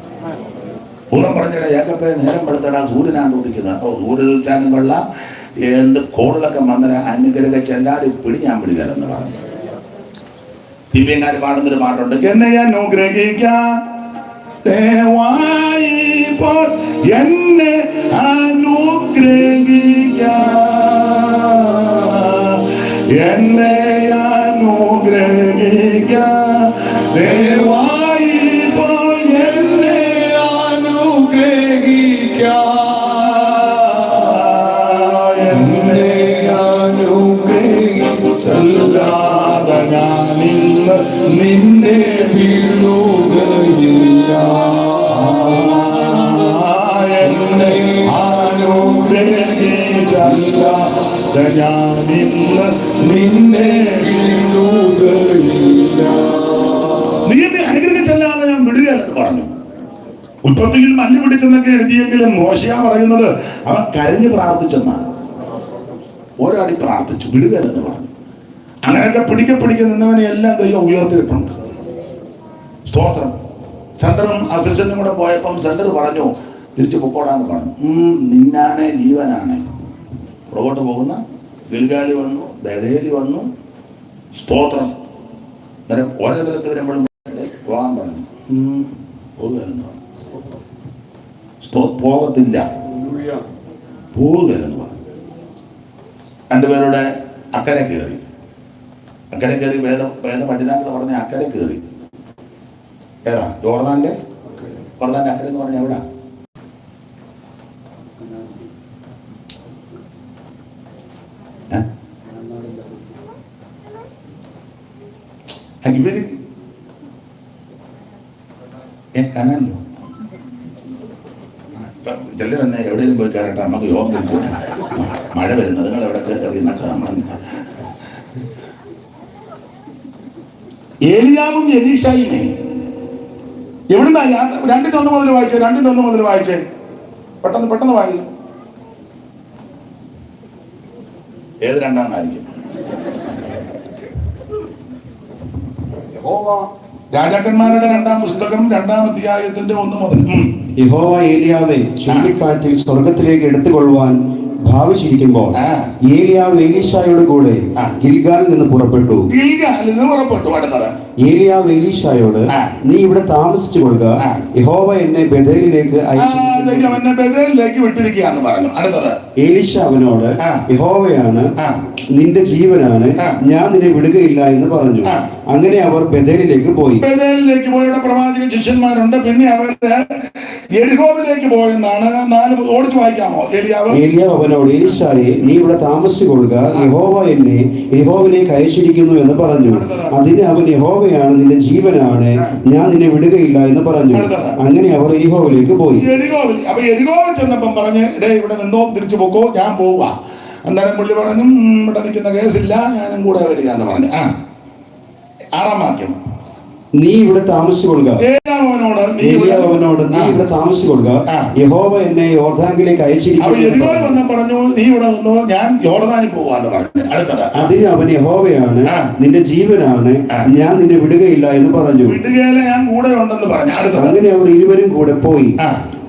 പൂർണ്ണം പറഞ്ഞിട ഏക്കപ്പേ നേരം പെടുത്തടാ, സൂര്യനാണ് ഉദിക്കുന്നത്. സൂര്യ ഉദിച്ചാലും കൊള്ളാം, എന്ത് കോളിലൊക്കെ വന്നതിനെ അനുഗ്രഹിച്ചല്ലാതെ പിടി ഞാൻ വിടുകയല്ലെന്ന് പറഞ്ഞു. ദിവ്യങ്കാര് പാടുന്നൊരു പാട്ടുണ്ട്, എന്നെ അനുഗ്രഹിക്കാൻ ദയവായി ഇപ്പോൾ എന്നെ അനുഗ്രഹിക്കാൻ, എന്നെ അനുഗ്രഹിക്കാൻ ദയവായി ഇപ്പോൾ എന്നെ അനുഗ്രഹിക്കാൻ, എന്നെ അനുഗ്രഹിച്ചല്ലാതെ ഞാൻ ഇന്ന് നിന്നെ വീഴുകയില്ല, എന്നെ അനുഗ്രഹിച്ചല്ലാതെ ഞാൻ ഇന്ന് നിന്നെ വീഴുകയില്ല. നീ എന്നെ അനുഗ്രഹിച്ചല്ലാതെ ഞാൻ വിടുകയല്ലെന്ന് പറഞ്ഞു. ഉൽപ്പത്തിയിൽ മഞ്ഞ് പിടിച്ചെന്നൊക്കെ എഴുതിയെങ്കിലും മോശയാ പറയുന്നത് അവൻ കരഞ്ഞ് പ്രാർത്ഥിച്ചെന്നാണ്. ഒരാടി പ്രാർത്ഥിച്ചു, വിടുകയല്ലെന്ന് പറഞ്ഞു. അങ്ങനെയൊക്കെ പിടിക്ക നിന്നവനെ എല്ലാം ദൈവം ഉയർത്തിയിട്ടുണ്ട്. സ്തോത്രം. സെന്ററും അസിസ്റ്റന്റും കൂടെ പോയപ്പം സെന്റർ പറഞ്ഞു തിരിച്ചു പൊക്കോടാന്ന് പറഞ്ഞു. നിന്നാണ് ജീവനാണ്. പുറകോട്ട് പോകുന്ന ഗിൽഗാലി വന്നു, ബഥേലി വന്നു. സ്തോത്രം. അന്നേരം ഓരോ തലത്തിൽ വരുമ്പോഴും പോകാൻ പറഞ്ഞു. പോകുകയെന്ന് പറഞ്ഞു. പോകത്തില്ല, പോവുകയെന്ന് പറഞ്ഞു. രണ്ടുപേരുടെ അക്കരെ കയറി വേദ പഠിതാക്കൾ പറഞ്ഞ അക്കരെ കയറി. ഏതാ? ജോർദാന്റെ അക്കരെ എന്ന് പറഞ്ഞ എവിടാ? ഇവര് കനാലോ ചിലർ തന്നെ എവിടെയും പോയി കയറട്ടെ, നമുക്ക് യോഗം കഴിക്കട്ടെ, മഴ വരുന്നത് നിങ്ങൾ എവിടെ കയറിയെന്നൊക്കെ നമ്മൾ. ഏലിയാവും എലീശായുമേ എവിടുന്നാ? 2:1 മുതൽ വായിച്ചേ. പെട്ടെന്ന് വായി. ഏത് രണ്ടാന്നായിരിക്കും? രാജാക്കന്മാരുടെ 2-ാം പുസ്തകം 2-ാം അധ്യായത്തിന്റെ 1 മുതൽ. യഹോവ ഏലിയാവെ ചുഴലിക്കാറ്റിൽ സ്വർഗത്തിലേക്ക് എടുത്തുകൊള്ളുവാൻ ഭാവിച്ചിരിക്കുമ്പോൾ ഏലിയാവ് എലീശായോട് കൂടെ ഗിൽഗാലിൽ നിന്ന് പുറപ്പെട്ടു. അടുത്തത് ഏലിയാവ് എലീശായോട്, ആ. നീ ഇവിടെ താമസിച്ചു കൊള്ളുക, ആ. യഹോവ എന്നെ ബഥേലിലേക്ക് അയച്ചിരിക്കുന്നു. ദൈവം എന്നെ ബഥേലിലേക്ക് വിട്ടിരിക്കുകയെന്ന് പറഞ്ഞു. അടുത്തത് എലീശ അവനോട്, ആ. യഹോവയാണ്, ആ. നിന്റെ ജീവനാണ്, ആ. ഞാൻ നിന്നെ വിടുകയില്ല എന്ന് പറഞ്ഞു. ആ. അങ്ങനെ അവർ ബഥേലിലേക്ക് പോയി. ബഥേലിലേക്ക് പോയുടെ പ്രവാചക ശിഷ്യന്മാരുണ്ട്. പിന്നെ അവര് യെരിഹോവിലേക്ക് പോയെന്നാണ് 4 ഓടിച്ചു വായിക്കാമോ? ഏലിയാവ് അവനോട്, എലീശായെ, നീ ഇവിടെ താമസിച്ചു കൊള്ളുക, യഹോവ എന്നെ യെരിഹോവിലേക്ക് അയച്ചിരിക്കുന്നു എന്ന് പറഞ്ഞു. അതിന് അവൻ, യഹോവയാണ്, നിന്റെ ജീവനാണ്, ഞാൻ നിന്നെ വിടുകയില്ല എന്ന് പറഞ്ഞു. അങ്ങനെ അവർ യെരിഹോവിലേക്ക് പോയി. അപ്പൊ യെരിഹോവിൽ ചെന്നപ്പം പറഞ്ഞ്, ഇവിടെ നിന്നോ, തിരിച്ചു പോക്കോ, ഞാൻ പോവാ. അന്നേരം പുള്ളി പറഞ്ഞു, ഇവിടെ നിൽക്കുന്ന കേസില്ല, ഞാനും കൂടെ വരിക എന്ന് പറഞ്ഞു. 6-ാം വാക്യം, നീ ഇവിടെ താമസിച്ചു കൊള്ളുക. ഏലിയാവ് അവനോട്, നീ ഇവിടെ താമസിച്ചു കൊള്ളുക, യഹോവ എന്നെ യോർദാനിലേക്ക് അയച്ചിരിക്കുന്നു. പറഞ്ഞു, നീ ഇവിടെ നിന്നോ, ഞാൻ യോർദാനിൽ പോവാന്ന് പറഞ്ഞു. അടുത്തത്, അതിന് അവൻ, യഹോവയാണ്, നിന്റെ ജീവനാണ്, ഞാൻ നിന്നെ വിടുകയില്ല എന്ന് പറഞ്ഞു. വിടുകയില്ല, ഞാൻ കൂടെ ഉണ്ടെന്ന് പറഞ്ഞു. അടുത്തത്, അങ്ങനെ അവർ ഇരുവരും കൂടെ പോയി.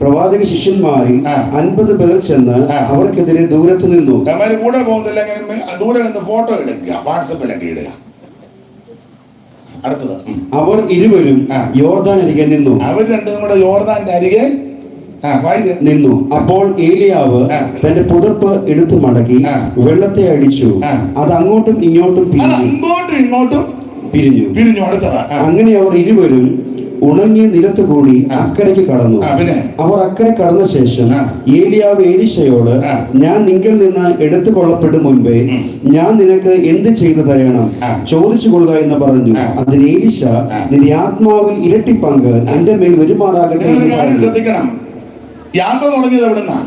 പ്രവാചക ശിഷ്യന്മാരിൽ 50 പേർ ചെന്ന് അവർക്കെതിരെ ദൂരത്ത് നിന്നു. കൂടെ പോകുന്നില്ല, ദൂരെ നിന്ന് ഫോട്ടോ എടുക്കുക, വാട്സപ്പിലൊക്കെ ഇടുക. അടുത്തത്, അവർ ഇരുവരും യോർദാൻ അരികെ നിന്നു. അവർ രണ്ടും കൂടെ യോർദാന്റെ അരികെ നിന്നു. അപ്പോൾ ഏലിയാവ് തന്റെ പുതപ്പ് എടുത്തു മടക്കി വെള്ളത്തെ അടിച്ചു. അത് അങ്ങോട്ടും ഇങ്ങോട്ടും പിരിഞ്ഞു. അടുത്തത്, അങ്ങനെ അവർ ഇരുവരും ഉണങ്ങിയ നിലത്ത് കൂടി അക്കരയ്ക്ക് കടന്നു. അവർ അക്കരെ കടന്ന ശേഷം ഏലിയാവ് എലീശയോട്, ഞാൻ നിങ്കിൽ നിന്ന് എടുത്തു കൊള്ളപ്പെടും മുൻപേ ഞാൻ നിനക്ക് എന്ത് ചെയ്തു തരണം, ചോദിച്ചു കൊള്ളുക എന്ന് പറഞ്ഞു. അതിന് എലീശ, നിന്റെ ആത്മാവിൽ ഇരട്ടി പങ്ക് എന്റെ മേൽ വരുമാറാകട്ടെ. ശ്രദ്ധിക്കണം, യാത്ര തുടങ്ങിയത് എവിടുന്നാ?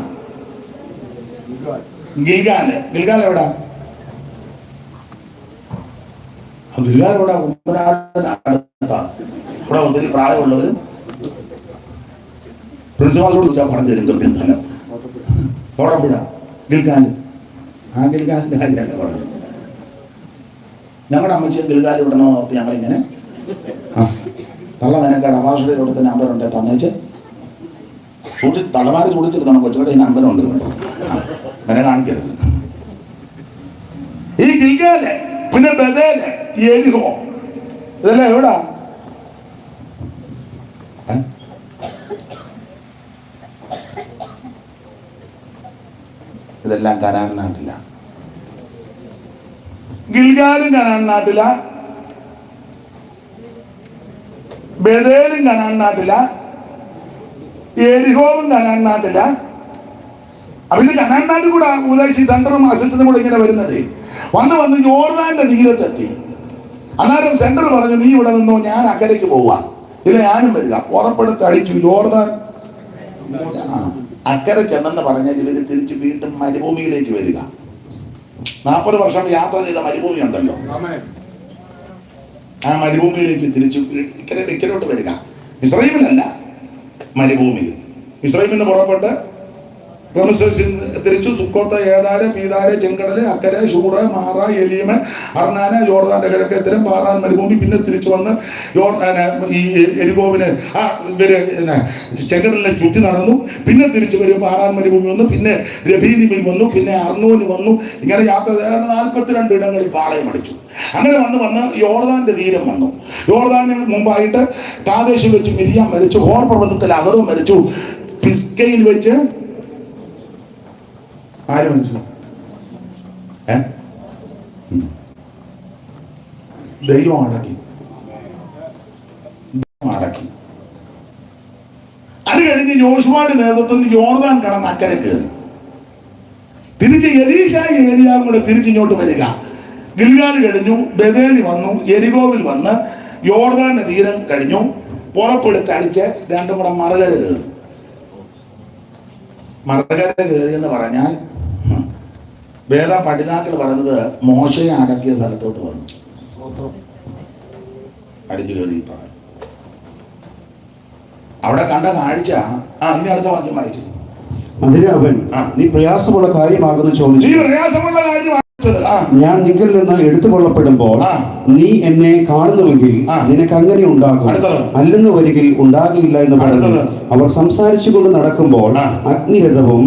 ഗിൽഗാൽ എവിടാ? ഗിൽഗാൽ എവിടാ? ഇവിടെ ഒത്തിരി പ്രായമുള്ളവരും പ്രിൻസിപ്പാളിനോട് ചോദിച്ചാൽ പറഞ്ഞു തരും കൃത്യം തന്നെ. തോടപ്പുഴ ഗിൽഗാൽ, ഗിൽഗാലിന്റെ കാര്യമല്ല പറഞ്ഞത്. ഞങ്ങളുടെ അമ്മച്ചിയും ഗിൽഗാൽ വിടണമെന്ന് ഓർത്ത് ഞങ്ങളിങ്ങനെ തള്ള മെനക്കാട് അവാസുടെ കൊടുത്ത നമ്പറുണ്ട്, തന്നേച്ച് തള്ളമാര് ചൂടിച്ചിരുത്തണം. കൊച്ചുകൂടെ ഈ നമ്പറുണ്ട്, മെന കാണിക്കരുത്. ഈ ഗിൽഗാല്, പിന്നെ ബഥേല്, യെരിഹോ, ഇതെല്ലാം എവിടാ? ഇതെല്ലാം കനാൻ നാട്ടില. ഗിൽഗാലും കനാൻ നാട്ടില, ബഥേലും കനാൻ നാട്ടില, യെരിഹോവും കനാൻ നാട്ടില. അപ്പൊ ഇത് കനാൻ നാട്ടിൽ കൂടെ ഉദാശി സെന്ററും അസിസ്റ്റന്റും കൂടെ ഇങ്ങനെ വരുന്നത്. വന്ന് യോർദാന്റെ തീരത്തെത്തി. അന്നേരം സെന്റർ പറഞ്ഞു, നീ ഇവിടെ നിന്നോ, ഞാൻ അക്കരയ്ക്ക് പോവാ, ഇല്ല ഞാനും വരിക. ഉറപ്പെടുത്ത് അടിച്ചു. യോർദാൻ അക്കരെ ചെന്നെന്ന് പറഞ്ഞാൽ ഇവര് തിരിച്ച് വീണ്ടും മരുഭൂമിയിലേക്ക് വരിക. 40 വർഷം യാത്ര ചെയ്ത മരുഭൂമി ഉണ്ടല്ലോ, ആ മരുഭൂമിയിലേക്ക് തിരിച്ചു ഇക്കരോട്ട് വരിക. മിസ്രൈമിലല്ല, മരുഭൂമിയിൽ. മിസ്രൈമിൽ നിന്ന് പുറപ്പെട്ട് തിരിച്ചു സുക്കോത്ത്, ഏതാര്, പീതാര്, ചെങ്കടല്, അക്കരെ, ഷൂറ, മാറ, എലീമ്, അർണാന, യോർദാന്റെ കിഴക്ക് എത്തരം, പാറാൻ മരുഭൂമി. പിന്നെ തിരിച്ചു വന്ന് ഈ യെരിഹോവിന് ഇവര് ചെങ്കടലിനെ ചുറ്റി നടന്നു. പിന്നെ തിരിച്ചു വരും, പാറാൻ മരുഭൂമി വന്നു, പിന്നെ രബീദിമിൽ വന്നു, പിന്നെ അർണോന് വന്നു. ഇങ്ങനെ യാത്ര 42 ഇടങ്ങളിൽ പാളയം അടിച്ചു. അങ്ങനെ വന്ന് യോർദാന്റെ തീരം വന്നു. യോർദാന് മുമ്പായിട്ട് കാദേശിൽ വെച്ച് മിരിയാം മരിച്ചു, ഹോർ പർവ്വതത്തിൽ അഹറും മരിച്ചു, പിസ്കയിൽ വെച്ച് ആര് മരിച്ചു? ദൈവം അടക്കി. അത് കഴിഞ്ഞ് യോശുവയുടെ നേതൃത്വത്തിൽ യോർദാൻ കടന്ന് അക്കരെ കയറി. തിരിച്ച് എലീശായും ഏലിയാവും കൂടെ തിരിച്ചിങ്ങോട്ട് വരിക. ഗിൽഗാൽ കഴിഞ്ഞു, ബഥേലി വന്നു, യെരിഹോവിൽ വന്ന് യോർദാന്റെ തീരം കഴിഞ്ഞു. പുറപ്പെടുത്ത് അടിച്ച് രണ്ടും കൂടെ മറുകര കയറി. മറുകര കയറി എന്ന് പറഞ്ഞാൽ വേദ പഠിതാക്കൾ പറയുന്നത് മോശയെ അടക്കിയ സ്ഥലത്തോട്ട് വന്നു അടിച്ചു കയറി. അവിടെ കണ്ട കാഴ്ച. ഇനി അടുത്ത വാക്യം വായിച്ചു. അതിന് അവൻ, നീ പ്രയാസമുള്ള കാര്യമാകുന്നു ചോദിച്ചു. ഞാൻ നിങ്കിൽ നിന്ന് എടുത്തുകൊള്ളപ്പെടുമ്പോൾ നീ എന്നെ കാണുന്നുവെങ്കിൽ നിനക്ക് അങ്ങനെ ഉണ്ടാകും, അല്ലെന്ന് വരികിൽ ഉണ്ടാകില്ല എന്ന് പറഞ്ഞു. അവർ സംസാരിച്ചു കൊണ്ട് നടക്കുമ്പോൾ അഗ്നിരഥവും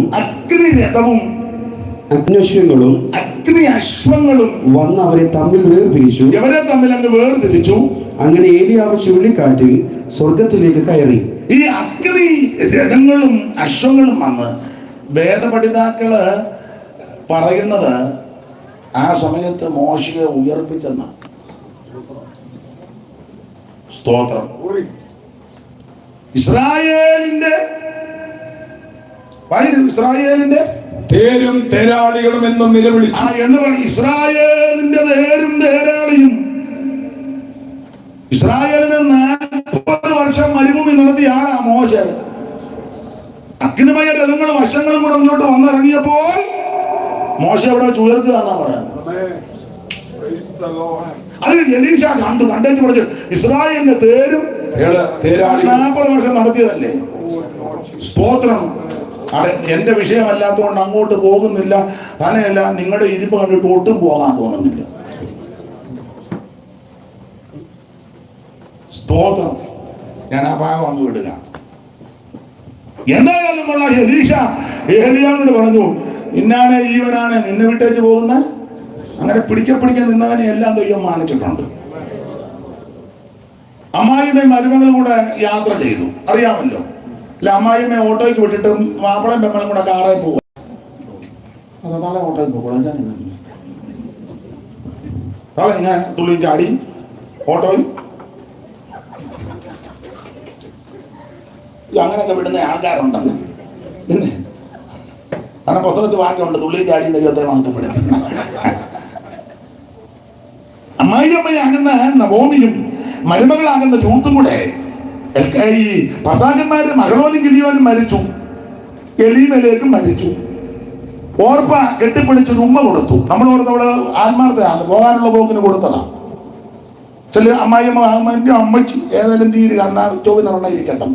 അഗ്നശ്വങ്ങളും അഗ്നി അശ്വങ്ങളും വന്ന് അവരെ തമ്മിൽ വേർപിരിച്ചു. ഇവരെ തമ്മിൽ അങ്ങ് വേർതിരിച്ചു. അങ്ങനെ ഏലിയാവ് ചുഴലിക്കാറ്റിൽ സ്വർഗത്തിലേക്ക് കയറി. ഈ അഗ്നി രഥങ്ങളും അശ്വങ്ങളും വന്ന് വേദപഠിതാക്കള് പറയുന്നത് ആ സമയത്ത് മോശയെ ഉയർപ്പിച്ചെന്ന. സ്തോത്രം. ഇസ്രായേലിന്റെ തേരും തേരാളികളും എന്നും നിലവിളിച്ചു എന്ന് പറയും. ഇസ്രായേലിന്റെ തേരും തേരാളിയും. ഇസ്രായേലിന് 40 വർഷം മരുഭൂമി നടത്തിയാണ് ആ മോശ. അഗ്നിമയ രഥങ്ങളും വശങ്ങളും കൂടെ മുന്നോട്ട് വന്നിറങ്ങിയപ്പോൾ മോശ അവിടെ വെച്ച് ഉയർത്തുക എന്നാ പറയുന്നത്. അത് എലീശ കണ്ടേച്ച് പഠിച്ചു. ഇസ്രായേലിന്റെ തേരും തേരാളി 40 വർഷം നടത്തിയതല്ലേ. സ്തോത്രം. അവിടെ എന്റെ വിഷയമല്ലാത്തതുകൊണ്ട് അങ്ങോട്ട് പോകുന്നില്ല. തന്നെയല്ല, നിങ്ങളുടെ ഇരിപ്പ് കണ്ടിട്ട് ഒട്ടും പോകാൻ തോന്നുന്നില്ല. സ്തോത്രം. ഞാൻ ആ ഭാഗം അങ്ങ് വിടുക. എന്തായാലും കൊള്ളാം. എലീശ ഏലിയാവിനോട് പറഞ്ഞു, നിന്നാണ് ജീവനാണ്, നിന്നെ വിട്ടേച്ച് പോകുന്ന. അങ്ങനെ പിടിക്കാൻ നിന്നവനെ എല്ലാം ദൈവം മാനിച്ചിട്ടുണ്ട്. അമ്മായിമ്മയും മരുമകളും കൂടെ യാത്ര ചെയ്തു, അറിയാമല്ലോ. അല്ല, അമ്മായിമ്മയെ ഓട്ടോയ്ക്ക് വിട്ടിട്ട് മാപ്പിളയും പെമ്മളും കൂടെ കാറായി പോകും. അത് നാളെ ഓട്ടോയിൽ പോകണം. നാളെ ഇങ്ങനെ തുള്ളിയും ചാടി ഓട്ടോയിൽ അങ്ങനെയൊക്കെ വിടുന്ന ആൾക്കാരുണ്ടെന്ന്. പിന്നെ കാരണം പുസ്തകത്തിൽ വാക്യമുണ്ട്, തുള്ളിയും ചാടിയും ദൈവത്തെ വാങ്ങപ്പെടുത്തി. അമ്മായിയമ്മയാകുന്ന നവോമിയും മരുമകളാകുന്ന രൂത്തും കൂടെ ഈ ഭർത്താക്കന്മാര് മകളോനും ഗിലിയോനും മരിച്ചു, എലീമേലേക്കും മരിച്ചു. ഓർപ്പ കെട്ടിപ്പിടിച്ചൊരു ഉമ്മ കൊടുത്തു. നമ്മൾ ഓർത്തവള് ആത്മാർത്ഥയാണ്, പോകാനുള്ള പോക്കിന് കൊടുത്തതാണ്. ചില അമ്മായിയമ്മ അമ്മച്ചി ഏതായാലും തീരുക, എന്നാൽ ചോവിനെണ്ണ ഇരിക്കട്ടെ.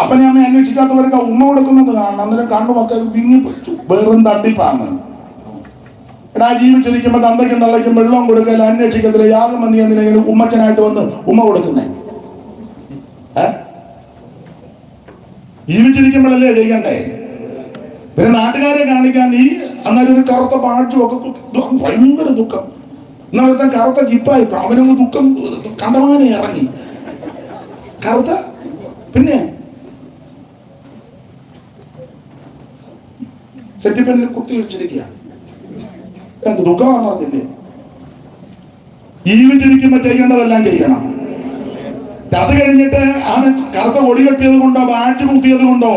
അപ്പനെ അമ്മയെ അന്വേഷിക്കാത്തവർക്ക് ഉമ്മ കൊടുക്കുന്നത് കാണണം. അന്നേരം കണ്ണുമൊക്കെ വിങ്ങി പിടിച്ചു. വെറും തട്ടിപ്പാന്ന്. എടാ, ജീവിച്ചിരിക്കുമ്പോ തന്തയ്ക്കും തള്ളയ്ക്കും വെള്ളം കൊടുക്കല, അന്വേഷിക്കത്തില്ല. യാതൊരു മന്തി എന്തിനെങ്കിലും ഉമ്മച്ചനായിട്ട് വന്ന് ഉമ്മ കൊടുക്കുന്നേ. ജീവിച്ചിരിക്കുമ്പോഴല്ലേ ചെയ്യണ്ടേ? പിന്നെ നാട്ടുകാരെ കാണിക്കാൻ നീ അന്നേരം ഒരു കറുത്ത പാഴ്ചും ഒക്കെ ഭയങ്കര ദുഃഖം. ഇന്നലത്തെ കറുത്ത ജിപ്പായി അവനൊന്ന് ദുഃഖം കണ്ടമാനെ ഇറങ്ങി കറുത്ത. പിന്നെ സെറ്റിപ്പനിൽ കുത്തി വെച്ചിരിക്കുക. എന്ത് ദുഃഖമാണെന്ന് പറഞ്ഞില്ലേ? ജീവിച്ചിരിക്കുമ്പോ ചെയ്യേണ്ടതെല്ലാം ചെയ്യണം. അത് കഴിഞ്ഞിട്ട് അവൻ കറുത്ത കൊടി കെട്ടിയത് കൊണ്ടോ വാറ്റ് കുത്തിയത് കൊണ്ടോ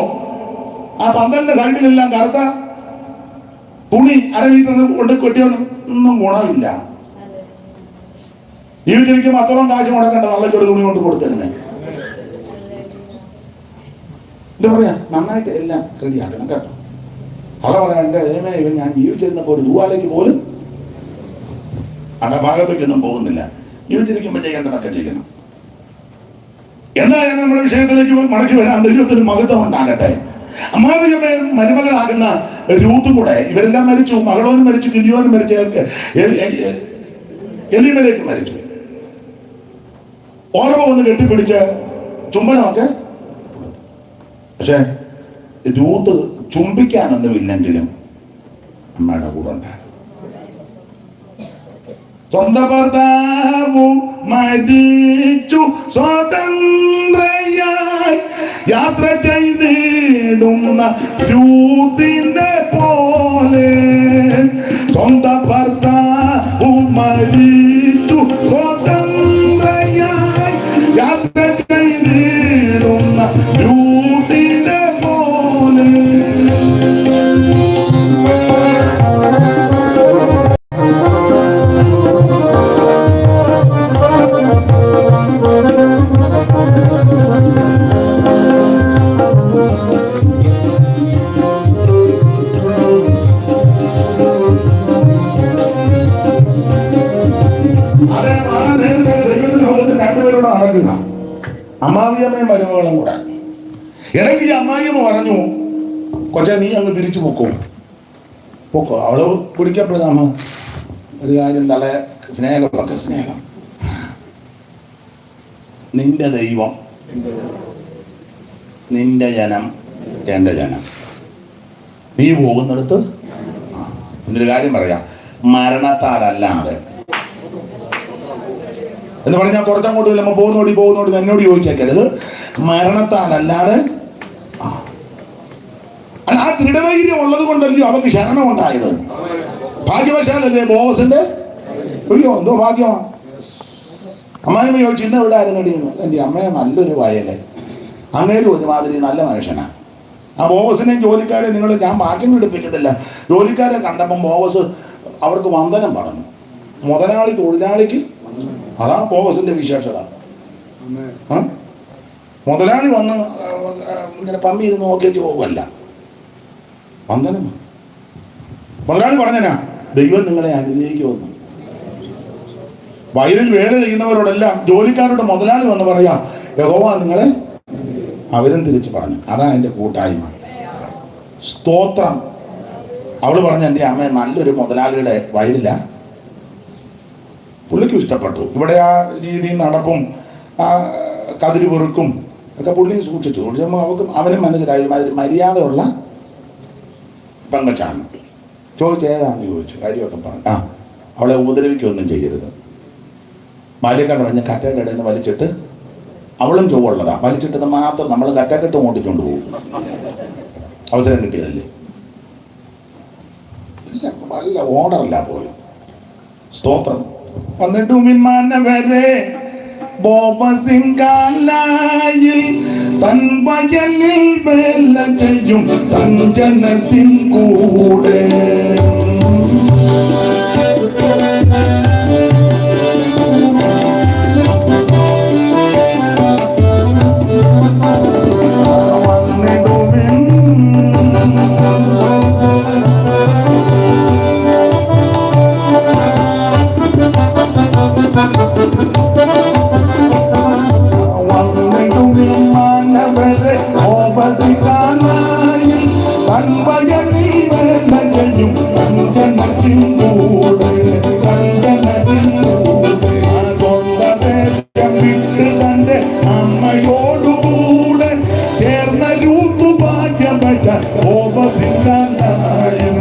ആ പന്തലിന്റെ സൈഡിലെല്ലാം കറുത്ത തുണി അരമീറ്റർ കൊണ്ട് കെട്ടിയൊന്നും ഗുണമില്ല. ജീവിച്ചിരിക്കുമ്പോ അത്രയും കാശ് മുടക്കേണ്ട നല്ലൊരു തുണി കൊണ്ട് കൊടുത്തിരുന്നേ. എന്താ പറയാ, നന്നായിട്ട് എല്ലാം റെഡിയാക്കണം കേട്ടോ. അവളെ പറയാം, എന്റെ ദൈവമേ, ഇവൻ ഞാൻ ജീവിച്ചിരുന്നപ്പോൾ ഒരു ദൂവാലേക്ക് പോലും അടഭാഗത്തേക്കൊന്നും പോകുന്നില്ല. ജീവിച്ചിരിക്കുമ്പോൾ ചെയ്യേണ്ടതൊക്കെ ചെയ്യണം. എന്തായാലും നമ്മുടെ വിഷയത്തിലേക്ക് മടക്കി വരാൻ ദൈവത്തിന് മഹത്വം ഉണ്ടാകട്ടെ. അമ്മാവിയമ്മ മരുമകളാകുന്ന രൂത്തും കൂടെ ഇവരെല്ലാം മരിച്ചു. മകളോനും മരിച്ചു, ഗിലിയോനും മരിച്ചു, എലീമേലേക്ക് മരിച്ചു. ഓർമ്മ വന്ന് കെട്ടിപ്പിടിച്ച് ചുംബനമൊക്കെ. പക്ഷെ രൂത്ത് ചുംബിക്കാനൊന്നും ഇല്ലെങ്കിലും അമ്മയുടെ കൂടെ ഉണ്ടായിരുന്നു. സ്വന്തം ഭർത്താവു മരിച്ചു സ്വതന്ത്രയായി യാത്ര ചെയ്തിടുന്ന രൂത്തിനെ പോലെ. സ്വന്തം ഭർത്താവു മരിച്ചു സ്വതന്ത്രയായി യാത്ര ചെയ്തിടുന്ന രൂത്തിനെ പോലെ. അമ്മാവിയമ്മയും മരുമകളും കൂടെ ഇടയ്ക്ക് അമ്മായിയമ്മ പറഞ്ഞു, കൊച്ചേ നീ അങ്ങ് തിരിച്ചു പൊക്കോ. അവള് പിടിക്കപ്പെടുന്ന ഒരു കാര്യം, തല സ്നേഹമൊക്കെ സ്നേഹം. നിന്റെ ദൈവം നിന്റെ ജനം എന്റെ ജനം. നീ പോകുന്നിടത്ത് എന്നൊരു കാര്യം പറയാം, മരണത്താലല്ലാതെ എന്ന് പറഞ്ഞാൽ കുറച്ചങ്ങോട്ട് ചെല്ലുമ്പോൾ പോകുന്നോടി എന്നോട് ചോദിച്ചേക്കരുത്. മരണത്താലല്ലാതെ ആ ദൃഢധൈര്യം ഉള്ളത് കൊണ്ടല്ലോ അവർക്ക് ശരണം ഉണ്ടായത്. ഭാഗ്യവശാലല്ലേ ബോവസിന്റെ അയ്യോ എന്തോ ഭാഗ്യമാണ്. അമ്മായിമ്മ ചോദിച്ചു ഇന്ന് എവിടെ ആയിരുന്നു അടിയുന്നു. എൻ്റെ അമ്മയെ നല്ലൊരു വയല്, അങ്ങേരും ഒരുമാതിരി നല്ല മനുഷ്യനാണ്. ആ ബോവസിനെയും ജോലിക്കാരെ ഞാൻ ബാക്കിയൊന്നും എടുപ്പിക്കുന്നില്ല. ജോലിക്കാരെ കണ്ടപ്പം ബോവസ് അവർക്ക് വന്ദനം പറഞ്ഞു. മുതലാളി തൊഴിലാളിക്ക്, അതാ ബോവസിന്റെ വിശേഷത. മുതലാളി വന്ന് ഇങ്ങനെ പമ്മി ഇരുന്ന് നോക്കിയിട്ട് പോകുമല്ല, വന്ദനം. മുതലാളി പറഞ്ഞനാ ദൈവം നിങ്ങളെ അനുഗ്രഹിക്കുമെന്ന്. വയലിൽ വേല ചെയ്യുന്നവരോടെല്ലാം ജോലിക്കാരോട് മുതലാളി വന്ന് പറയാ യഹോവ നിങ്ങളെ, അവരും തിരിച്ചു പറഞ്ഞു. അതാ എൻ്റെ കൂട്ടായ്മ. സ്തോത്രം. അവള് പറഞ്ഞ എൻ്റെ അമ്മ നല്ലൊരു മുതലാളിയുടെ വയലില്ല, പുള്ളിക്കും ഇഷ്ടപ്പെട്ടു. ഇവിടെ ആ രീതി നടപ്പും ആ കതിരി പൊറുക്കും ഒക്കെ പുള്ളി സൂക്ഷിച്ചു. അവർക്ക് അവനും മനസ്സിലായി മര്യാദയുള്ള പങ്കച്ചാണ്. ചോദിച്ചേതാന്ന് ചോദിച്ചു, കാര്യമൊക്കെ പറഞ്ഞു. അവളെ ഉപദ്രവിക്കൊന്നും ചെയ്യരുത്. ബാല്യക്കാട് പറഞ്ഞ് കറ്റയുടെ ഇടയിൽ നിന്ന് വലിച്ചിട്ട്, അവളും ചൊവ്വുള്ളതാ, വലിച്ചിട്ടത് മാത്രം നമ്മൾ കറ്റക്കെട്ട് ഓടിക്കൊണ്ട് പോകും. അവസരം കിട്ടിയതല്ലേ, നല്ല ഓർഡറല്ല പോയി. സ്തോത്രം. വന്നിട്ടു വിമാനവരെ ബോബസിംഗാലായിൽ തൻ വയലിൽ വേല ചെയ്യും തൻ ജനത്തിൻ കൂടെ. അമ്മയോടുകൂടെ ചേർന്ന രൂപ ഭാഗ്യം വെച്ച ഓപസിംഗാലയം.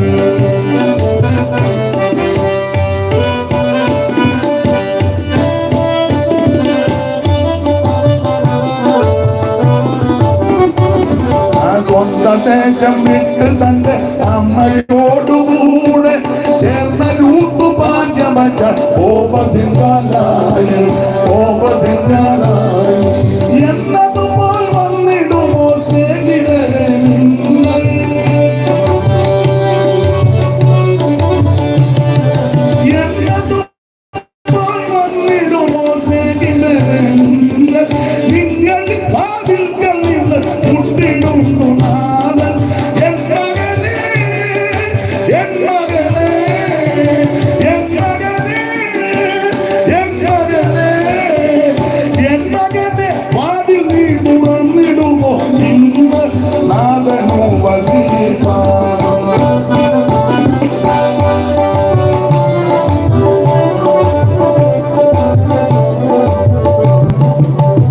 സ്വന്തദേശം വിട്ട് തന്റെ അമ്മയോടുകൂടെ ചേർന്ന രൂപ ഭാഗ്യം വെച്ച ഓപസിംഗാലയം. ഓപസിംഗാലയം എന്നതുപോൽ വന്നിടുമോ സ്നേഹിതരെ നിങ്ങൾ? എന്നതുപോൽ വന്നിടുമോ സ്നേഹിതരെ നിങ്ങൾ? നിങ്ങൾ വാതിൽക്കൽ നിന്ന് മുട്ടിടുന്നു നാഥൻ. എൻ മകനേ, എൻ മകനേ, എൻ മകനേ, എൻ മകനേ, എൻ മകനേ, വാതിൽ നീ തുറന്നിടുമോ ഇന്ന് നാഥനോ വസിപ്പാൻ.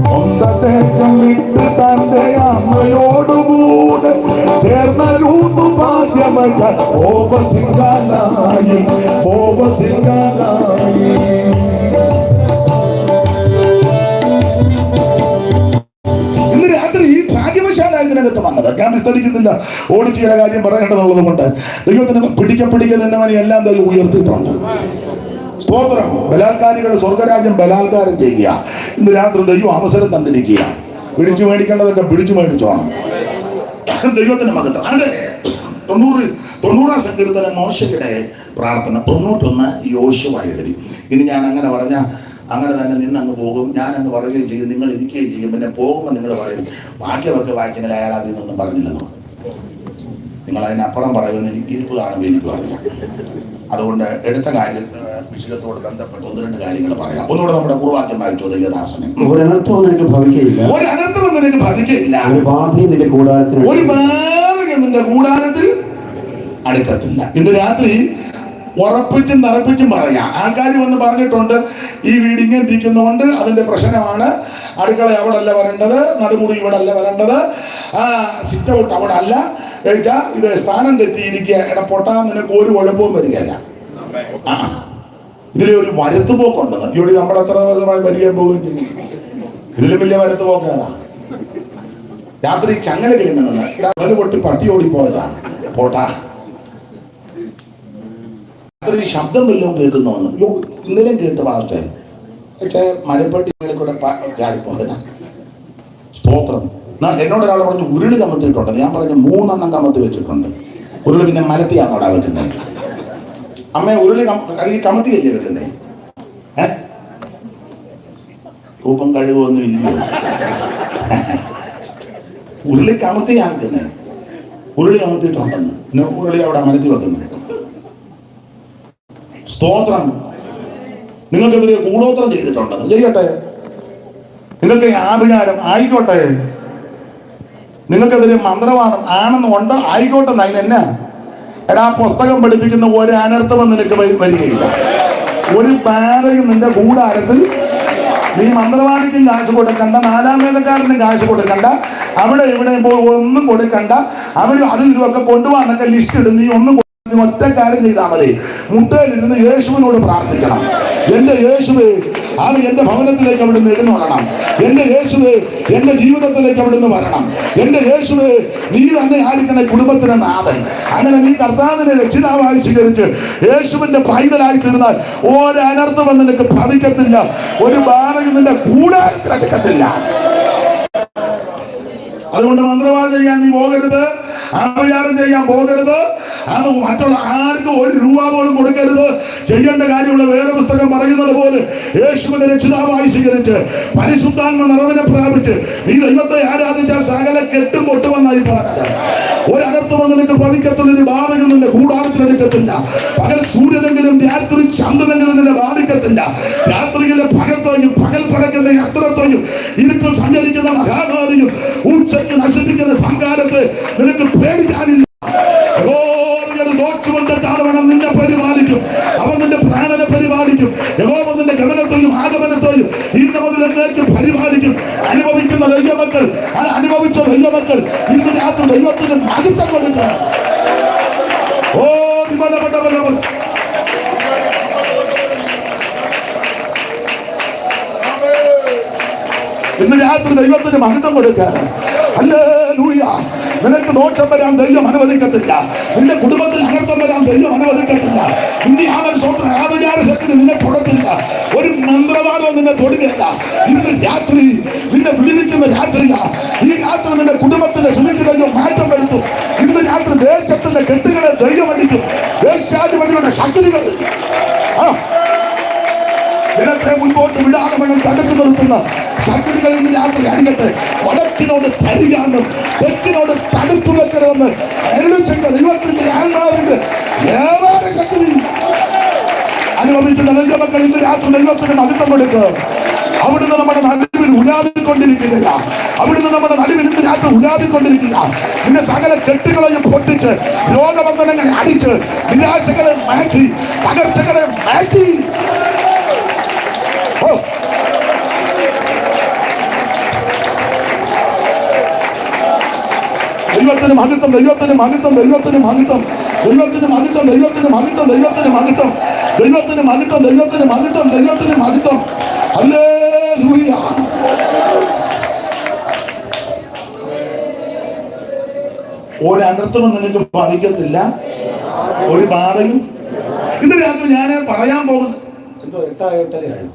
സ്വന്തദേശം വിട്ട് തന്റെ അമ്മയോടുകൂടെ ചേർന്ന രൂപ ഭാഗ്യം വെച്ച ഓപസിംഗാലയം. ഓപസിംഗാലയം ഇന്ന് രാത്രി ഈ ഭാഗ്യവശാലായ ഇതിനകത്ത് വന്നത്. ഞാൻ വിസ്തരിക്കുന്നില്ല, ഓടിച്ച് ചില കാര്യം പറയേണ്ടതുള്ളത് കൊണ്ട്. ദൈവത്തിന് പിടിക്കപ്പെടുന്നവനെ എല്ലാം ദൈവം ഉയർത്തിയിട്ടുണ്ട്. സ്തോത്രം. ബലാത്കാരികൾ സ്വർഗരാജ്യം ബലാത്കാരം ചെയ്യുക. ഇന്ന് രാത്രി ദൈവം അവസരം തന്നിരിക്കുക. പിടിച്ചു മേടിക്കേണ്ടതൊക്കെ പിടിച്ചു മേടിച്ചോണം. ദൈവത്തിന്റെ മഹത്വം. അതെ, 90 സങ്കീർത്തനം മോശയുടെ പ്രാർത്ഥന, 91 യോശുവ എഴുതി. ഇനി ഞാൻ അങ്ങനെ പറഞ്ഞ അങ്ങനെ തന്നെ നിന്നങ്ങ് പോകും. ഞാൻ അങ്ങ് പറയുകയും ചെയ്യും, നിങ്ങൾ ഇരിക്കുകയും ചെയ്യും. പിന്നെ പോകുമ്പോൾ നിങ്ങൾ പറയും വാക്യമൊക്കെ വായിച്ചെങ്കിൽ അയാൾ അതിൽ നിന്നൊന്നും പറഞ്ഞില്ലെന്നോ. നിങ്ങൾ അതിനപ്പുറം പറയുമെന്ന് ഇരിപ്പ് കാണുമ്പോൾ എനിക്ക് പറഞ്ഞു. അതുകൊണ്ട് എടുത്ത കാര്യം വിഷയത്തോട് ബന്ധപ്പെട്ട് 1-2 കാര്യങ്ങൾ പറയാം. ഒന്നുകൂടെ നമ്മുടെ പൂർവാക്യം വായിച്ചു. ദൈവദാസനെ, ഒരനർത്ഥവും നിനക്ക് ഭവിക്കയില്ല, ഒരനർത്ഥവും നിനക്ക് ഭവിക്കയില്ല, ഒരു ബാധയും നിന്റെ കൂടാരത്തിൽ, ഒരു ബാധയും നിന്റെ കൂടാരത്തിൽ അടുക്കത്തില്ല. ഇന്ന് രാത്രി ഉറപ്പിച്ചും തറപ്പിച്ചും പറയാം. ആൾക്കാർ വന്ന് പറഞ്ഞിട്ടുണ്ട്, ഈ വീട് ഇങ്ങനെ ഇരിക്കുന്നതുകൊണ്ട് അതിന്റെ പ്രശ്നമാണ്, അടുക്കള അവിടെ അല്ല വരേണ്ടത്, നടുമുറി ഇവിടെ അല്ല വരേണ്ടത്, സിറ്റ് ഔട്ട് അവിടെ അല്ല, ഇത് സ്ഥാനം തെറ്റിയിരിക്കുക, ഇടപൊട്ടാ, നിനക്ക് ഒരു കുഴപ്പവും വരികയല്ല. ഇതിലെ ഒരു വരത്തുപോക്കുണ്ടെന്ന് ഇവിടെ നമ്മൾ എത്ര ദിവസമായി വരികയും പോവുകയും ചെയ്യും. ഇതിലും വലിയ വരത്തുപോക്കാണ്. രാത്രി ചങ്ങലക്കിൽ നിന്ന് ഒരു പൊട്ടി പട്ടി ഓടിപ്പോയതാ പോട്ടാ. രാത്രി ശബ്ദം വല്ലതും കേൾക്കുന്നോന്ന് ഇന്നലെയും കേട്ട് വാർത്ത, പക്ഷേ മരപ്പട്ടികളിൽ കൂടെ ചാടിപ്പോയതാ. സ്തോത്രം. എന്നോട് ഒരാൾ പറഞ്ഞു ഉരുളി കമത്തിയിട്ടുണ്ട്. ഞാൻ പറഞ്ഞു 3 കമത്തി വെച്ചിട്ടുണ്ട്. ഉരുളി പിന്നെ മലത്തിയാണ് അവിടെ വെക്കുന്നത്. അമ്മ ഉരുളി കമത്തിയല്ലേ വെക്കുന്നേ? തൂപ്പം കഴിവൊന്നും ഇല്ലയോ? ഉരുളി കമത്തിയാണ് വെക്കുന്നത്. ഉരുളി കമത്തിയിട്ടുണ്ടെന്ന് പിന്നെ ഉരുളി അവിടെ മലത്തി വെക്കുന്നത്. സ്തോത്രം. നിങ്ങൾക്കെതിരെ കൂടോത്രം ചെയ്തിട്ടുണ്ടെന്ന് ചെയ്യട്ടെ. നിങ്ങൾക്ക് ആഭിചാരം ആയിക്കോട്ടെ. നിങ്ങൾക്കെതിരെ മന്ത്രവാദം ആണെന്ന് ഉണ്ട്, ആയിക്കോട്ടെ. അതിനെന്നാ എടാ, പുസ്തകം പഠിപ്പിക്കുന്ന ഒരു അനർത്ഥവും നിനക്ക് വരികയില്ല. ഒരു ബാരയും നിന്റെ കൂടാരത്തിൽ നീ മന്ത്രവാദിക്കും കാശ് കൊടുക്കണ്ട, 4ാം വേദക്കാരനും കാശ് കൊടുക്കണ്ട, അവിടെ ഇവിടെ ഒന്നും കൊടുക്കണ്ട. അവര് അതും ഇതുമൊക്കെ കൊണ്ടുപോകാനൊക്കെ ലിസ്റ്റ് ഇടും. നീ ഒന്നും ഒറ്റ കാര്യം ചെയ്താൽ മതി. മുട്ടയിലിരുന്ന് യേശുവിനോട് പ്രാർത്ഥിക്കണം. എന്റെ യേശുവേ, അവൻ എന്റെ ഭവനത്തിലേക്ക് അവിടുന്ന് എഴുന്നള്ളണം. എന്റെ യേശുവേ, എന്റെ ജീവിതത്തിലേക്ക് അവിടുന്ന് വരണം. എന്റെ യേശുവേ, നീ തന്നെ ആയിരിക്കണേ കുടുംബത്തിന് നാഥൻ. അങ്ങനെ നീ കർത്താവിനെ രക്ഷിതാവായി സ്വീകരിച്ച് യേശുവിന്റെ പൈതലായി തീർന്നാൽ ഒരനർത്ഥവും നിനക്ക് ഭവിക്കത്തില്ല. ഒരു ബാധയും നിന്റെ കൂടാരത്തിലടുക്കത്തില്ല. അതുകൊണ്ട് മന്ത്രവാദം ചെയ്യാൻ നീ പോകരുത്, ആഭിചാരം ചെയ്യാൻ പോകരുത്, അത് മറ്റുള്ള ആർക്കും 1 രൂപ പോലും കൊടുക്കരുത്. ചെയ്യേണ്ട കാര്യമുള്ള വേദപുസ്തകം പറയുന്നത് പോലെ യേശുവിനെ രക്ഷിതാവായി സ്വീകരിച്ച് പരിശുദ്ധാത്മ നിറവിനെ പ്രാപിച്ച് നീ ദൈവത്തെ ആരാധിച്ചാൽ സകല കെട്ടും പൊട്ടുമെന്നായി പറഞ്ഞത്. ഒരനർത്ഥവും നിനക്ക് ഭവിക്കത്തില്ല. ഒരു ബാധകം നിന്റെ കൂടാരത്തിലെടുക്കത്തില്ല. പകൽ സൂര്യനെങ്കിലും രാത്രി ചന്ദ്രനെങ്കിലും നിന്നെ ബാധിക്കത്തില്ല. രാത്രിയിലെ പകത്തോയും പകൽ പകക്കുന്ന അസ്ത്രത്തോയും ഇരുട്ടിൽ സഞ്ചരിക്കുന്ന മഹാമാരിയും ഉച്ചയ്ക്ക് നശിപ്പിക്കുന്ന സംഘാരത്തെ നിനക്ക് പേടിക്കാനില്ല. ോണം നിന്നെ പരിപാലിക്കും. അവൻ നിന്റെ പ്രാണനെ പരിപാലിക്കും. യഹോവ നിന്റെ ഗമനത്തെയും ആഗമനത്തെയും ഇന്ന് മുതൽ എന്നേക്കും പരിപാലിക്കും. അനുഭവിക്കുന്ന ദൈവമക്കൾ, അനുഭവിച്ച ദൈവമക്കൾ ഇന്ന് രാത്രി ദൈവത്തിന് മഹത്വം കൊടുക്കുക. ഓ വിമലപടവലവൻ ഇന്ന് രാത്രി ദൈവത്തിന് മഹത്വം കൊടുക്കുക. ഹല്ലേലൂയ. നിനക്ക് ദോഷം വരാൻ ദൈവം അനുവദിക്കത്തില്ല. നിന്റെ കുടുംബത്തിൽ അനർത്ഥം വരാൻ ദൈവം അനുവദിക്കത്തില്ല. നിന്റെ ആഭിചാര ശക്തി നിന്നെ തൊടത്തില്ല. ഒരു മന്ത്രവാദവും നിന്നെ തൊടുകയില്ല. ഇന്ന് രാത്രി നിന്നെ വിളിക്കുന്ന രാത്രിയാ. ഈ രാത്രി നിന്റെ കുടുംബത്തിന്റെ സ്ഥിതിക്ക് ദൈവം മാറ്റം വരുത്തും. ഇന്ന് രാത്രി ദേശത്തിന്റെ കെട്ടുകളെ ദൈവം അടിക്കും. ദേശാധിപതികളുടെ ശക്തികൾ ജനത്തെ മുൻപോട്ട് വിടാതെ വേണം തകച്ചു നിർത്തുന്ന ശക്തികൾ ഇന്ന് രാത്രി അടിക്കട്ടെ. വടക്കിനോട് തരികാന്നും തെക്കിനോട് തടുത്തു വെക്കണമെന്ന് അരുളി ചെയ്ത ദൈവത്തിന്റെ ആത്മാവിന്റെ വ്യാപാര ശക്തി അനുഭവിക്കുന്ന ദൈവമക്കൾ ഇന്ന് രാത്രി ദൈവത്തിന് മഹത്വം കൊടുക്കുക. അവിടുന്ന് നമ്മുടെ നടുവിൽ ഉലാവിക്കൊണ്ടിരിക്കുക. അവിടുന്ന് നമ്മുടെ നടുവിൽ ഇന്ന് രാത്രി ഉലാവിക്കൊണ്ടിരിക്കുക. നിന്റെ സകല കെട്ടുകളെയും പൊട്ടിച്ച് രോഗബന്ധനങ്ങളെ അടിച്ച് നിരാശകളെ മാറ്റി പകർച്ചകളെ മാറ്റി ദൈവത്തിന് മഹത്വം, ദൈവത്തിന് മഹത്വം, ദൈവത്തിന് മഹത്വം, ദൈവത്തിന് മഹത്വം, ദൈവത്തിന് മഹത്വം, ദൈവത്തിന് മഹത്വം, ദൈവത്തിന് മഹത്വം, ദൈവത്തിന് മഹത്വം, ദൈവത്തിന് മഹത്വം. ഹല്ലേലൂയ. ഒരനർത്ഥവും നിനക്ക് ബാധിക്കത്തില്ല. ഒരു ബാധയും. ഇന്ന് രാത്രി ഞാൻ പറയാൻ പോകുന്നത് എന്തോ 8:30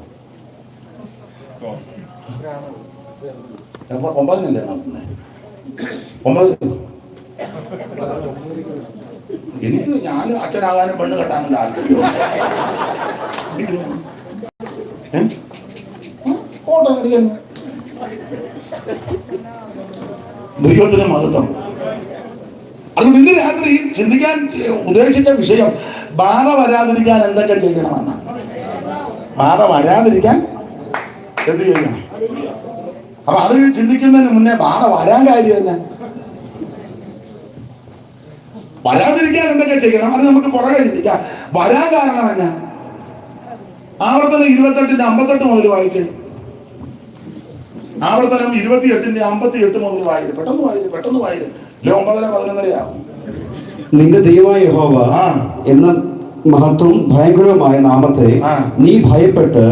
9-നല്ലേ നടത്തുന്നേ? 9 എനിക്ക് ഞാൻ അച്ഛനാകാനും പെണ്ണ് കെട്ടാനും താല്പര്യം. ദൈവത്തിന് മഹത്വം. അതുകൊണ്ട് ഇന്ന് രാത്രി ചിന്തിക്കാൻ ഉദ്ദേശിച്ച വിഷയം ബാധ വരാതിരിക്കാൻ എന്തൊക്കെ ചെയ്യണമെന്നാണ്. ബാധ വരാതിരിക്കാൻ എന്ത് ചെയ്യണം? അപ്പൊ അത് ചിന്തിക്കുന്നതിന് മുന്നേ ബാധ വരാൻ കാര്യം തന്നെ. വരാതിരിക്കാൻ അനുസരിക്കാൻ എന്തൊക്കെ ചെയ്യണം അത് നമുക്ക് പുറകെ ചിന്തിക്കാം. വരാൻ കാരണം എന്നാ? ആവർത്തനം 28:58 മുതൽ വായിച്ചേ. ആവർത്തനം 28:58 മുതൽ വായിച്ചു. പെട്ടെന്ന് വായിച്ചു. 9:11 നിന്റെ ദൈവമായ യഹോവ എന്ന മഹത്വവും ഭയങ്കരവുമായ നാമത്തെ നീ ഭയപ്പെട്ട്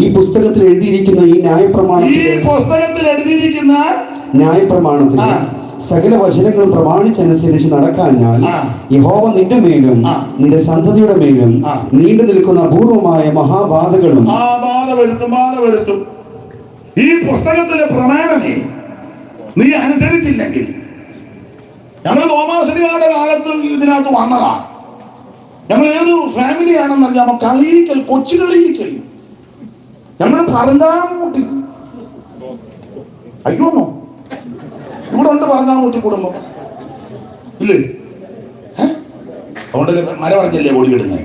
ഈ പുസ്തകത്തിൽ എഴുതിയിരിക്കുന്ന ഈ ന്യായപ്രമാണത്തിന് സകല വചനങ്ങളും പ്രമാണിച്ചനുസരിച്ച് നടക്കാഞ്ഞാൽ യഹോവ നിന്റെ മേലും നിന്റെ സന്തതിയുടെ മേലും നീണ്ടു നിൽക്കുന്ന അപൂർവമായ മഹാബാധകളും വരുത്തും. ഈ പുസ്തകത്തിലെ പ്രമാണമേ നീ അനുസരിച്ചില്ലെങ്കിൽ, ഞങ്ങൾ തോമാശ്രീയുടെ കാലത്ത് ഇതിനകത്ത് വന്നതാ. ഞങ്ങൾ ഏത് ഫാമിലിയാണെന്നറിയാമോ? കളിയിക്കൽ, കൊച്ചു കളിയിക്കൽ. ഞങ്ങൾ പറങ്കാമൂട്ടി. അയ്യോന്നോ ഇവിടെ ഉണ്ട് പറങ്കാമൂട്ടി കുടുംബം ഇല്ലേ? അതുകൊണ്ടല്ലേ മര പറഞ്ഞല്ലേ ഓടിയിടുന്നത്.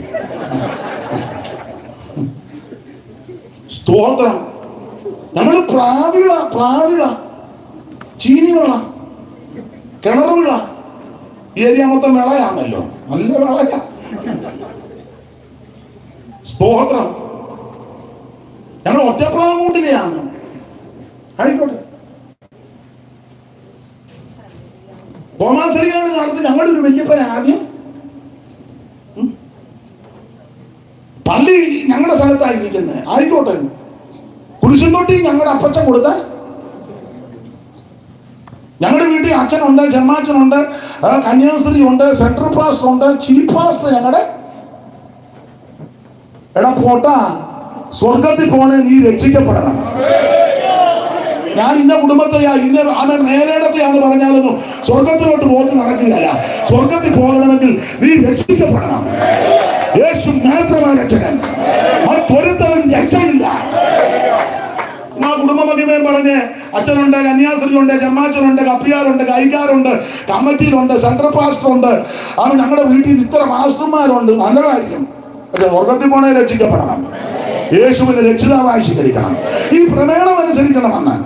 സ്തോത്രം. ഞങ്ങൾ പ്രാവിള, ചീനിവിള, കിണറുവിള. ഈ ഏരിയ മൊത്തം വിളയാണല്ലോ, നല്ല വിളയാ. സ്തോത്രം. ഞങ്ങൾ ഒറ്റപ്രാമൂട്ടിലെയാണ്. ആയിക്കോട്ടെ. തോമാശ്രീയുടെ കാലത്ത് ഞങ്ങളുടെ ഒരു വല്യപ്പൻ ആദ്യം പള്ളി ഞങ്ങളുടെ സ്ഥലത്തായിരിക്കുന്നത്. ആയിക്കോട്ടെ. കുരിശും തൊട്ടി ഞങ്ങളുടെ അപ്പച്ചൻ കൊടുത്ത. ഞങ്ങളുടെ വീട്ടിൽ അച്ഛനുണ്ട്, ജന്മാച്ചനുണ്ട്, കന്യാസ്ത്രീ ഉണ്ട്, സെൻട്രൽ പാസ്റ്റർ ഉണ്ട്, ചീഫ് പാസ്റ്റർ. ഞങ്ങളുടെ എടാ പോട്ട, സ്വർഗത്തിൽ പോണേ നീ രക്ഷിക്കപ്പെടണം. ഞാൻ ഇന്ന കുടുംബത്തെയാ, ഇന്ന അവൻ മേലേടത്തെയാന്ന് പറഞ്ഞാലൊന്നും സ്വർഗത്തിലോട്ട് പോക്ക് നടക്കുകയല്ല. സ്വർഗത്തിൽ പോകണമെങ്കിൽ നീ രക്ഷിക്കപ്പെടണം. യേശു മാത്രമാണ് രക്ഷകൻ. മറ്റൊരുത്തവൻ രക്ഷയില്ല. ആ കുടുംബ മഹിമയും പറഞ്ഞ് അച്ഛനുണ്ട്, കന്യാസ്ത്രീയുണ്ട്, ജമ്മാച്ചനുണ്ട്, കപ്പിയാറുണ്ട്, കൈക്കാരുണ്ട്, കമ്മിറ്റിയിലുണ്ട്, സെൻട്രൽ പാസ്റ്റർ ഉണ്ട്. അവൻ ഞങ്ങളുടെ വീട്ടിൽ ഇത്ര മാസ്റ്റർമാരുണ്ട്. നല്ല കാര്യം. പക്ഷെ സ്വർഗത്തിൽ പോണേ രക്ഷിക്കപ്പെടണം. യേശുവിനെ രക്ഷിതാവായി സ്വീകരിക്കണം. ഈ പ്രമേയം അനുസരിക്കണമെന്ന്.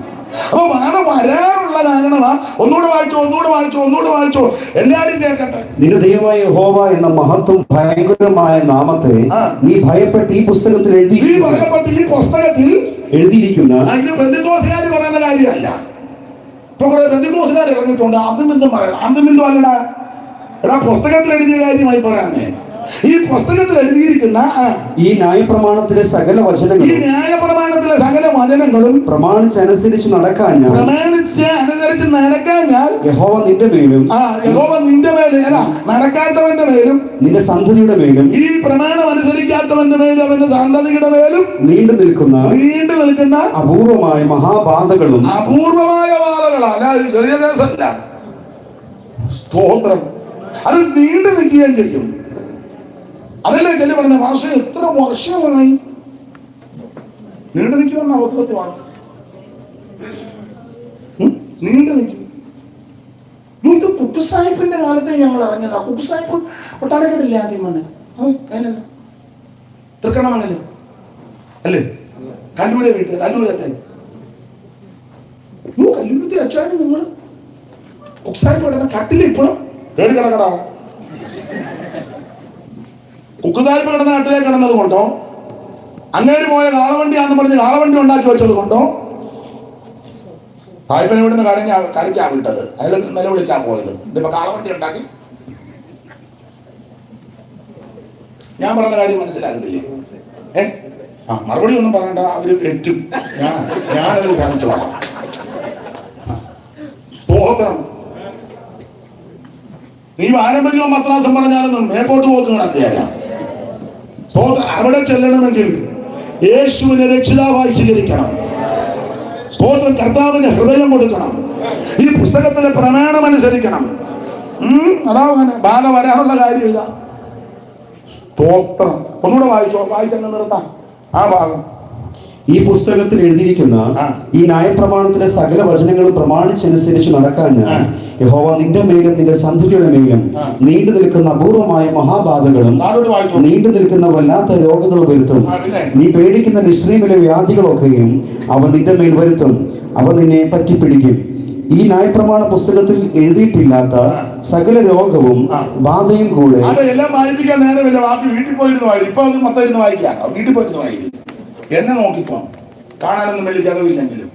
അപ്പൊ വരാനുള്ള കാരണമാ. ഒന്നുകൂടെ വായിച്ചോ. എല്ലാരും കേൾക്കട്ടെ. നിന്റെ ദൈവമായ യഹോവ എന്ന മഹത്വം ഭയങ്കരമായ നാമത്തെ നീ ഭയപ്പെട്ട് ഈ പുസ്തകത്തിൽ എഴുതിയിരിക്കുന്ന. ഇത് പെന്തിക്കോസുകാർ പറയുന്ന കാര്യമല്ല. ഇപ്പൊ കുറെ പെന്തിക്കോസുകാർ ഇറങ്ങിയിട്ടുണ്ട്. അന്നുമിന്നും അല്ലടാ. എടാ പുസ്തകത്തിൽ എഴുതിയ കാര്യമായി പറയാന്നേ. ഈ പുസ്തകത്തിൽ എഴുതിയിരിക്കുന്ന ഈ ന്യായപ്രമാണത്തിലെ സകല വചനങ്ങളും പ്രമാണിച്ചനുസരിച്ച് നടക്കാഞ്ഞാൽ യഹോവ നിന്റെ മേലും നടക്കാത്തവന്റെ മേലും നിന്റെ സന്തതിയുടെ മേലും ഈ പ്രമാണം അനുസരിക്കാത്തവന്റെ മേലും അവന്റെ സന്തതിയുടെ മേലും നീണ്ടു നിൽക്കുന്ന അപൂർവമായ മഹാബാധകളും. അപൂർവമായ ബാധകളാണ്, ചെറിയ കേസല്ല. സ്തോത്രം. അത് നീണ്ടു നിൽക്കുകയും ചെയ്യും. അതല്ലേ ചില പറഞ്ഞ ഭാഷ എത്ര വർഷമായി നീണ്ടു നിൽക്കുമെന്ന അവസരത്തിൽ നീണ്ടു നിൽക്കും. ഇത് കുട്ടുസാഹിബിന്റെ കാലത്ത് ഞങ്ങൾ ഇറങ്ങിയതാ. കുട്ടുസാഹിബ് ഒട്ടാളക്കല്ലേ ആദ്യം വന്ന്. തൃക്കണമംഗലം അല്ലേ? കല്ലൂരത്തെ അച്ഛനും നിങ്ങൾ കുട്ടുസാഹിബ് കിടന്ന കട്ടില് ഇപ്പോഴും കേട് കിടക്കടാ. കുക്കുതായ്പ കിടന്ന നാട്ടിലേക്ക് കിടന്നത് കൊണ്ടോ, അങ്ങേര് പോയ കാളവണ്ടിയാണെന്ന് പറഞ്ഞ് കാളവണ്ടി ഉണ്ടാക്കി വെച്ചത് കൊണ്ടോ, തായ്പനെ വിടുന്ന കരയ്ക്കാ വിട്ടത്. അയാൾ നിലവിളിച്ചാ പോയത്. ഇപ്പൊ കാളവണ്ടി ഉണ്ടാക്കി. ഞാൻ പറഞ്ഞ കാര്യം മനസ്സിലാകുന്നില്ലേ? മറുപടി ഒന്നും പറയണ്ട. അവര് എറ്റും. ഞാനത് സഹിച്ചോളാം. സ്തോത്രം. നീ പാരമ്പര്യവും പത്രാസം പറഞ്ഞാലൊന്നും മേപ്പോട്ട് പോക്ക് നടക്കുകയല്ല. അവിടെ ചെല്ലണമെങ്കിൽ യേശുവിനെ രക്ഷിതാവായി സ്വീകരിക്കണം. സ്തോത്രം. കർത്താവിന് ഹൃദയം കൊടുക്കണം. ഈ പുസ്തകത്തിലെ പ്രമാണം അനുസരിക്കണം. അതാ ബാധ വരാനുള്ള കാര്യമില്ല. സ്തോത്രം. ഒന്നുകൂടെ വായിച്ചങ്ങ് നിർത്താം ആ ഭാഗം. ഈ പുസ്തകത്തിൽ എഴുതിയിരിക്കുന്ന ഈ ന്യായപ്രമാണത്തിലെ സകല വചനങ്ങളും പ്രമാണിച്ചനുസരിച്ച് നടക്കാഞ്ഞാൽ യഹോവ നിന്റെ മേലും നിന്റെ സന്തതിയുടെ മേലും നീണ്ടു നിൽക്കുന്ന അപൂർവമായ മഹാബാധകളും നീണ്ടു നിൽക്കുന്ന വല്ലാത്ത രോഗങ്ങളും വരുത്തും. നീ പേടിക്കുന്ന മിസ്രയീമിലെ വ്യാധികളൊക്കെയും അവൻ നിന്റെ മേൽ വരുത്തും. അവ നിന്നെ പറ്റിപ്പിടിക്കും. ഈ ന്യായപ്രമാണ പുസ്തകത്തിൽ എഴുതിയിട്ടില്ലാത്ത സകല രോഗവും ബാധയും കൂടെ. അതെല്ലാം വായിപ്പിക്കാൻ നേരമില്ല, ബാക്കി വീട്ടിൽ പോയിരുന്നു വായിക്കും. ഇപ്പൊ അത് മൊത്തം ഇരുന്ന് വായിക്കാം, വീട്ടിൽ പോയിരുന്നു വായിക്കും. എന്നെ നോക്കിപ്പോ കാണാനൊന്നും വലിയ ചെലവില്ലെങ്കിലും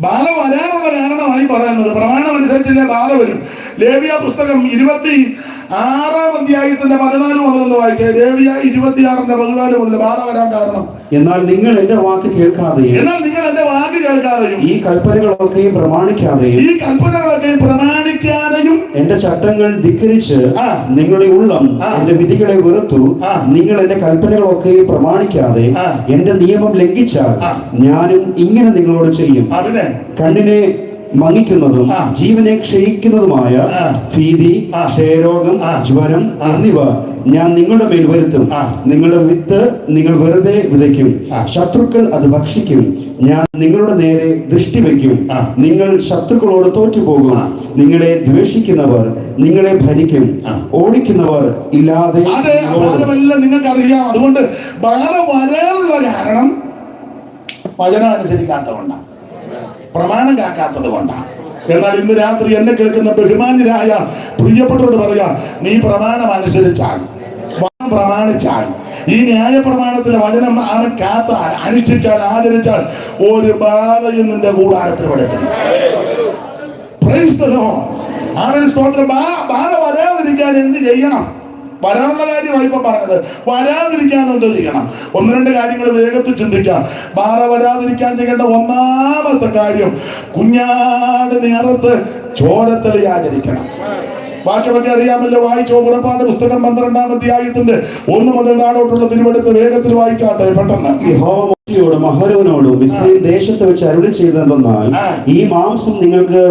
ബാധ വരാനുള്ള കാരണമായി പറയുന്നത് പ്രമാണം അനുസരിച്ചല്ലേ ബാധ വരും. ലേവ്യ പുസ്തകം 26-ാം അധ്യായത്തിന്റെ 14 മുതലൊന്ന് വായിച്ചേ. ലേവ്യ 26-ന്റെ 14 മുതൽ ബാധ വരാൻ കാരണം. എന്നാൽ നിങ്ങൾ എന്റെ വാക്ക് കേൾക്കാതെയും ഈ കൽപ്പനകളൊക്കെയും പ്രമാണിക്കാതെയും എന്റെ ചട്ടങ്ങൾ ധിക്കരിച്ച് നിങ്ങളുടെ ഉള്ളം എന്റെ വിധികളെ വെറുത്തു നിങ്ങൾ എന്റെ കൽപ്പനകളൊക്കെയും പ്രമാണിക്കാതെ എന്റെ നിയമം ലംഘിച്ചാൽ ഞാനും ഇങ്ങനെ നിങ്ങളോട് ചെയ്യും. കണ്ണിനെ മങ്ങിക്കുന്നതും ജീവനെ ക്ഷയിക്കുന്നതുമായ ഭീതി, ക്ഷയരോഗം, ജ്വരം എന്നിവ ഞാൻ നിങ്ങളുടെ മേൽ വരുത്തും. നിങ്ങളുടെ വിത്ത് നിങ്ങൾ വെറുതെ വിതയ്ക്കും, ശത്രുക്കൾ അത് ഭക്ഷിക്കും. ഞാൻ നിങ്ങളുടെ നേരെ ദൃഷ്ടി വയ്ക്കും, നിങ്ങൾ ശത്രുക്കളോട് തോറ്റുപോകും. നിങ്ങളെ ദ്വേഷിക്കുന്നവർ നിങ്ങളെ ഭരിക്കും, ഓടിക്കുന്നവർ ഇല്ലാതെ. നിങ്ങൾക്കറിയാം. അതുകൊണ്ട് വരാനുള്ള കാരണം വചനം അനുസരിക്കാത്തതുകൊണ്ടാണ്, പ്രമാണം കാക്കാത്തത് കൊണ്ടാണ്. എന്നാൽ ഇന്ന് രാത്രി എന്നെ കേൾക്കുന്ന ബഹുമാന്യരായ പ്രിയപ്പെട്ടവരോട് പറയാം, നീ പ്രമാണം അനുസരിച്ചാൽ, പ്രമാണിച്ചാൽ, ഈ ന്യായ പ്രമാണത്തിലെ വചനം അവൻ കാത്താൽ, അനുഷ്ഠിച്ചാൽ, ആചരിച്ചാൽ ഒരു ബാധയും നിന്റെ കൂടാരത്തിൽ പെടുത്തുന്നു. Praise the lord. ആമേൻ, സ്തോത്രം. ബാധ വരാതിരിക്കാൻ എന്ത് ചെയ്യണം? വരാനുള്ള കാര്യമാണ് ഇപ്പൊ പറഞ്ഞത്. വരാതിരിക്കാൻ എന്തോ ചെയ്യണം? 1-2 കാര്യങ്ങൾ വേഗത്തിൽ ചിന്തിക്കാം. ബാധ വരാതിരിക്കാൻ ചെയ്യേണ്ട ഒന്നാമത്തെ കാര്യം, കുഞ്ഞാടിനെ അറുത്ത് ചോരത്തളി ആചരിക്കണം. വാക്യമൊക്കെ അറിയാമല്ലോ, വായിച്ചോ. പുറപ്പാട് പുസ്തകം 12-ാം അധ്യായത്തിന്റെ 1 മുതൽ താഴോട്ടുള്ള തിരുവെടുത്ത് വേഗത്തിൽ വായിച്ചാട്ടെ പെട്ടെന്ന്. യോടും അഹരോനോടും ഇസ്രായേൽ ദേശത്ത് വെച്ച് അരുളി ചെയ്തതെന്നാൽ ഈ മാംസം നിങ്ങൾക്ക്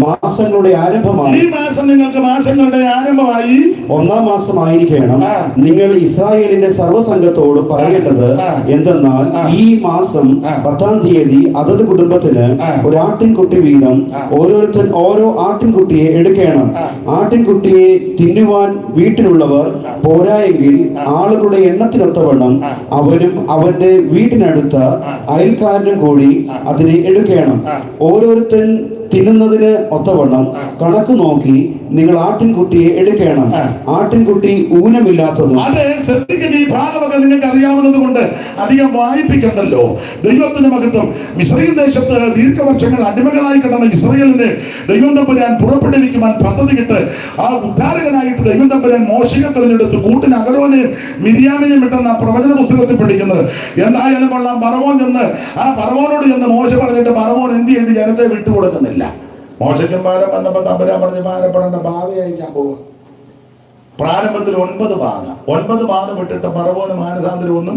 മാസങ്ങളുടെ ആരംഭമായി, ഈ മാസം നിങ്ങൾക്ക് മാസങ്ങളുടെ ആരംഭമായി 1-ാം മാസമായിരിക്കണം. നിങ്ങൾ ഇസ്രായേലിന്റെ സർവ്വസംഘത്തോട് പറയേണ്ടത് എന്തെന്നാൽ ഈ മാസം 10-ാം തീയതി അതത് കുടുംബത്തിന് ഒരു ആട്ടിൻകുട്ടി വീതം ഓരോരുത്തൻ ഓരോ ആട്ടിൻകുട്ടിയെ എടുക്കണം. ആട്ടിൻകുട്ടിയെ തിന്നുവാൻ വീട്ടിലുള്ളവർ പോരായെങ്കിൽ ആളുകളുടെ എണ്ണത്തിനൊത്തവണ്ണം അവനും അവന്റെ വീട്ടിനടുത്ത അയൽക്കാരനും കൂടി അതിനെ എടുക്കണം. ഓരോരുത്തൻ തിന്നുന്നതിന് ഒത്തവണ്ണം കണക്ക് നോക്കി നിങ്ങൾ ആട്ടിൻകുട്ടിയെ എടുക്കണം. ആട്ടിൻകുട്ടി ഊനമില്ലാത്തതും. അതെ, ശ്രദ്ധിക്കുന്ന ഈ ഭാഗമൊക്കെ നിങ്ങൾക്ക് അറിയാവുന്നത് കൊണ്ട് അധികം വായിപ്പിക്കണ്ടല്ലോ. ദൈവത്തിന്റെ മഹത്വം. മിസ്രയീം ദേശത്ത് ദീർഘവർഷങ്ങൾ അടിമകളായി കിടന്ന ഇസ്രായേലിനെ ദൈവം തമ്പുരാൻ പുറപ്പെടുവിക്കുവാൻ പദ്ധതിയിട്ട് ആ ഉദ്ധാരകനായിട്ട് ദൈവം തമ്പുരാൻ മോശയെ തിരഞ്ഞെടുത്ത് കൂട്ടിന് അഹരോനെയും മിര്യാമിനെയും ഇട്ടെന്ന പ്രവചന പുസ്തകത്തിൽ പഠിക്കുന്നത്. എന്തായാലും കൊള്ളാം, ഫറവോൻ ചെന്ന് ആ ഫറവോനോട് ചെന്ന് മോശ പറഞ്ഞിട്ട് ഫറവോൻ എന്ത് ചെയ്ത് ജനത്തെ വിട്ടുകൊടുക്കുന്നില്ല. മോശയ്ക്കും ഭാരം വന്നപ്പോ തമ്പുരാൻ പറഞ്ഞ് ഭാരപ്പെടേണ്ട, ബാധ അയക്കാൻ പോവുക. പ്രാരംഭത്തിൽ 9 ബാധ, 9 ബാധ വിട്ടിട്ട് ഫറവോന് മാനസാന്തരം ഒന്നും.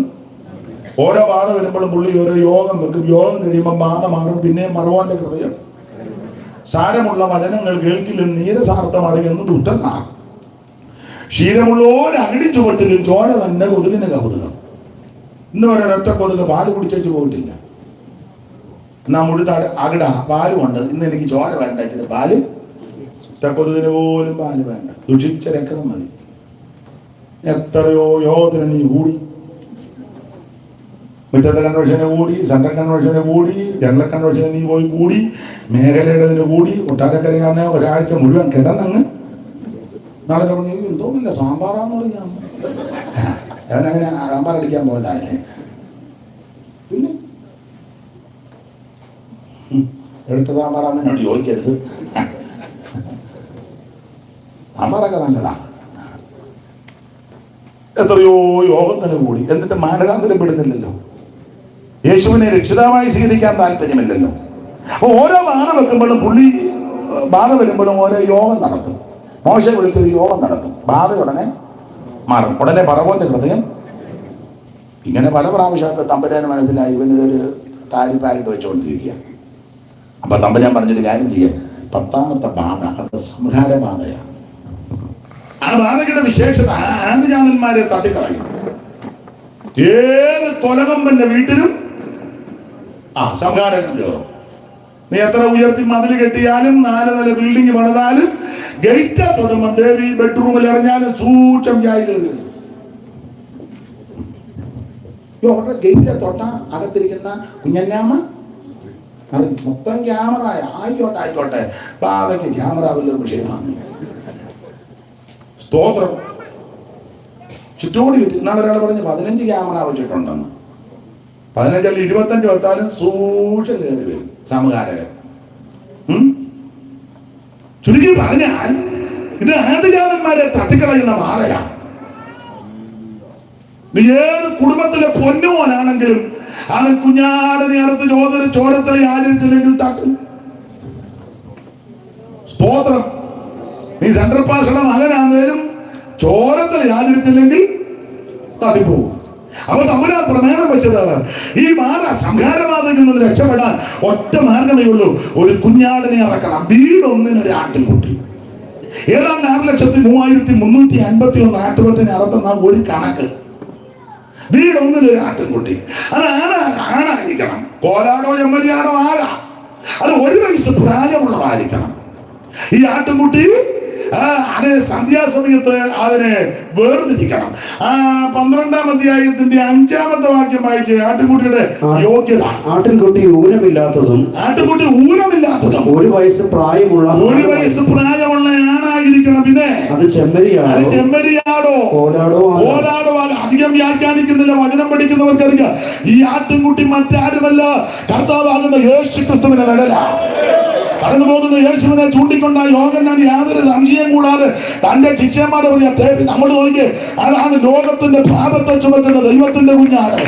ഓരോ ബാധ വരുമ്പോഴും പുള്ളി ഓരോ യോഗം വെക്കും. യോഗം കഴിയുമ്പോൾ ബാധ മാറും. പിന്നെയും ഫറവോന്റെ ഹൃദയം സാരമുള്ള വചനങ്ങൾ കേൾക്കിലും നീരസാർത്ഥമറിയുന്ന ദുഷ്ടന്മാർ. ക്ഷീരമുള്ളോര് അകിടി ചുവട്ടിലും ചോര തന്നെ കൊതുകിന് കൗതുകം. ഇന്ന് വരെ ഒരൊറ്റ കൊതുക് പാല് കുടിച്ചു പോയിട്ടില്ല. എന്നാ മുഴുത്താട് അകിട പാലുമുണ്ട്, ഇന്ന് എനിക്ക് ചോര വേണ്ട, ഇച്ചിരി പാല്. കൊതുകിന് പോലും പാല് വേണ്ട, ദുഷിച്ച രക്തം മതി. എത്രയോ യോഗത്തിന് നീ കൂടി, മുറ്റത്തെ കൺവെൻഷന് കൂടി, സെൻട്രൽ കൺവെൻഷന് കൂടി, ജനറൽ കൺവെൻഷന് നീ പോയി കൂടി, മേഖലയുടേതിന് കൂടി, കൊട്ടാരക്കരയാനെ ഒരാഴ്ച മുഴുവൻ കിടന്നങ്ങ് നാളെ പറഞ്ഞു തോന്നില്ല സാമ്പാറാന്ന് പറഞ്ഞാൽ അവനങ്ങനെ സാമ്പാർ അടിക്കാൻ പോയതായേ. പിന്നെ എടുത്ത സാമ്പാറാന്ന് എന്നോട് ചോദിക്കരുത്. സാമ്പാറൊക്കെ നല്ലതാണ്. എത്രയോ യോഗത്തിന് കൂടി, എന്നിട്ട് മാനസാന്തരം പെടുന്നില്ലല്ലോ. യേശുവിനെ രക്ഷിതാവായി സ്വീകരിക്കാൻ താല്പര്യമില്ലല്ലോ. അപ്പൊ ഓരോ ബാധ വെക്കുമ്പോഴും പുള്ളി ബാധ വരുമ്പോഴും ഓരോ യോഗം നടത്തും. മോശ വിളിച്ചൊരു യോഗം നടത്തും. ബാധ ഉടനെ മാറും. ഉടനെ ഫറവോന്റെ ഹൃദയം. ഇങ്ങനെ പല പ്രാവശ്യമൊക്കെ തമ്പുരാന് മനസ്സിലായി ഇവനിതൊരു താരിപ്പായിട്ട് വെച്ചുകൊണ്ടിരിക്കുക. അപ്പൊ തമ്പുരാൻ പറഞ്ഞൊരു കാര്യം ചെയ്യാം. 10ാമത്തെ ബാധ അത് സംഹാര ബാധയാണ്. ആ ബാധയുടെ വിശേഷത ആദ്യജാതന്മാരെ തട്ടിക്കളയും. ഏത് കൊലകൊമ്പന്റെ വീട്ടിലും സംഹാരം കയറും. നീ എത്ര ഉയർത്തി മതിൽ കെട്ടിയാലും 4 നില ബിൽഡിംഗ് പണിതാലും ഗേറ്റ തൊടുമ്പം ബേബി ബെഡ്റൂമിൽ ഇറങ്ങിയാലും സൂക്ഷം ചായ കയറി. ഗേറ്റ തൊട്ട അകത്തിരിക്കുന്ന കുഞ്ഞന്നാമ്മ മൊത്തം ക്യാമറ ആയിക്കോട്ടെ പാതയ്ക്ക് ക്യാമറ വലിയൊരു വിഷയമാണ്. സ്തോത്രം. ചുറ്റോടി കിട്ടി. ഇന്നാളെ ഒരാൾ പറഞ്ഞ് 15 ക്യാമറ വെച്ചിട്ടുണ്ടെന്ന്. 15 അല്ല 25 വെത്താലും സൂക്ഷിച്ച് കയറി വരും സമകാലകൻ. ചുരുക്കി പറഞ്ഞാൽ ഇത് ആദിജാതന്മാരെ തട്ടിക്കളയുന്ന മാറയാണ്. നീ ഏത് കുടുംബത്തിലെ പൊന്നുമോനാണെങ്കിലും അവൻ കുഞ്ഞാടിനെ അറുത്ത് ചോരത്തളി ആചരിച്ചില്ലെങ്കിൽ തട്ടും. സ്തോത്രം. നീ സെൻട്രൽ പാഷയുടെ മകനാന്നേലും ചോരത്തളി ആചരിച്ചില്ലെങ്കിൽ തട്ടിപ്പോകും. അവ തമ്പുരാൻ പ്രമേയം വെച്ചത് ഈ മാറ സംഹാരവാദത്തിൽ നിന്ന് രക്ഷപ്പെടാൻ ഒറ്റ മാർഗമേ ഉള്ളൂ. ഒരു കുഞ്ഞാടിനെ ഇറക്കണം. വീടൊന്നിനൊരു ആട്ടിൻകുട്ടി. ഏതാണ്ട് 6,3351 ആട്ടുകൊട്ടിനെ അറുത്തുന്ന ഒരു കണക്ക്. വീടൊന്നിനൊരു ആട്ടിൻകുട്ടി. അത് ആണായിരിക്കണം. കോലാടോ ചെമ്മരിയാടോ ആകാം. അത് 1 വയസ്സ് പ്രായമുള്ളതായിരിക്കണം. ഈ ആട്ടിൻകുട്ടി അതേ സന്ധ്യാസമയത്ത് അതിനെ വേർതിരിക്കണം. 12-ാം അധ്യായത്തിന്റെ 5-ാമത്തെ വാക്യം വായിച്ച് ആട്ടിൻകുട്ടിയുടെ യോഗ്യത. ആട്ടിൻകുട്ടി ഊനമില്ലാത്തതും 1 വയസ്സ് പ്രായമുള്ള ആണായിരിക്കണം. പിന്നെ അത് ചെമ്മരിയാടോ കോലാടോ. അധികം വ്യാഖ്യാനിക്കുന്നില്ല. വചനം പഠിക്കുന്നവർക്കറിയാം ഈ ആട്ടിൻകുട്ടി മറ്റാരുമല്ല, കർത്താവാകുന്ന യേശു ക്രിസ്തുവിന്റെ നിഴലാണ്. കടന്നു പോകുന്ന യേശുവിനെ ചൂണ്ടിക്കൊണ്ട യോഹന്നാൻ യാതൊരു സംശയം കൂടാതെ തന്റെ ശിഷ്യന്മാരെ പറയാ, നമ്മൾ നോക്കി, അതാണ് ലോകത്തിന്റെ പാപത്തെ ചുമക്കുന്ന ദൈവത്തിന്റെ കുഞ്ഞാട്.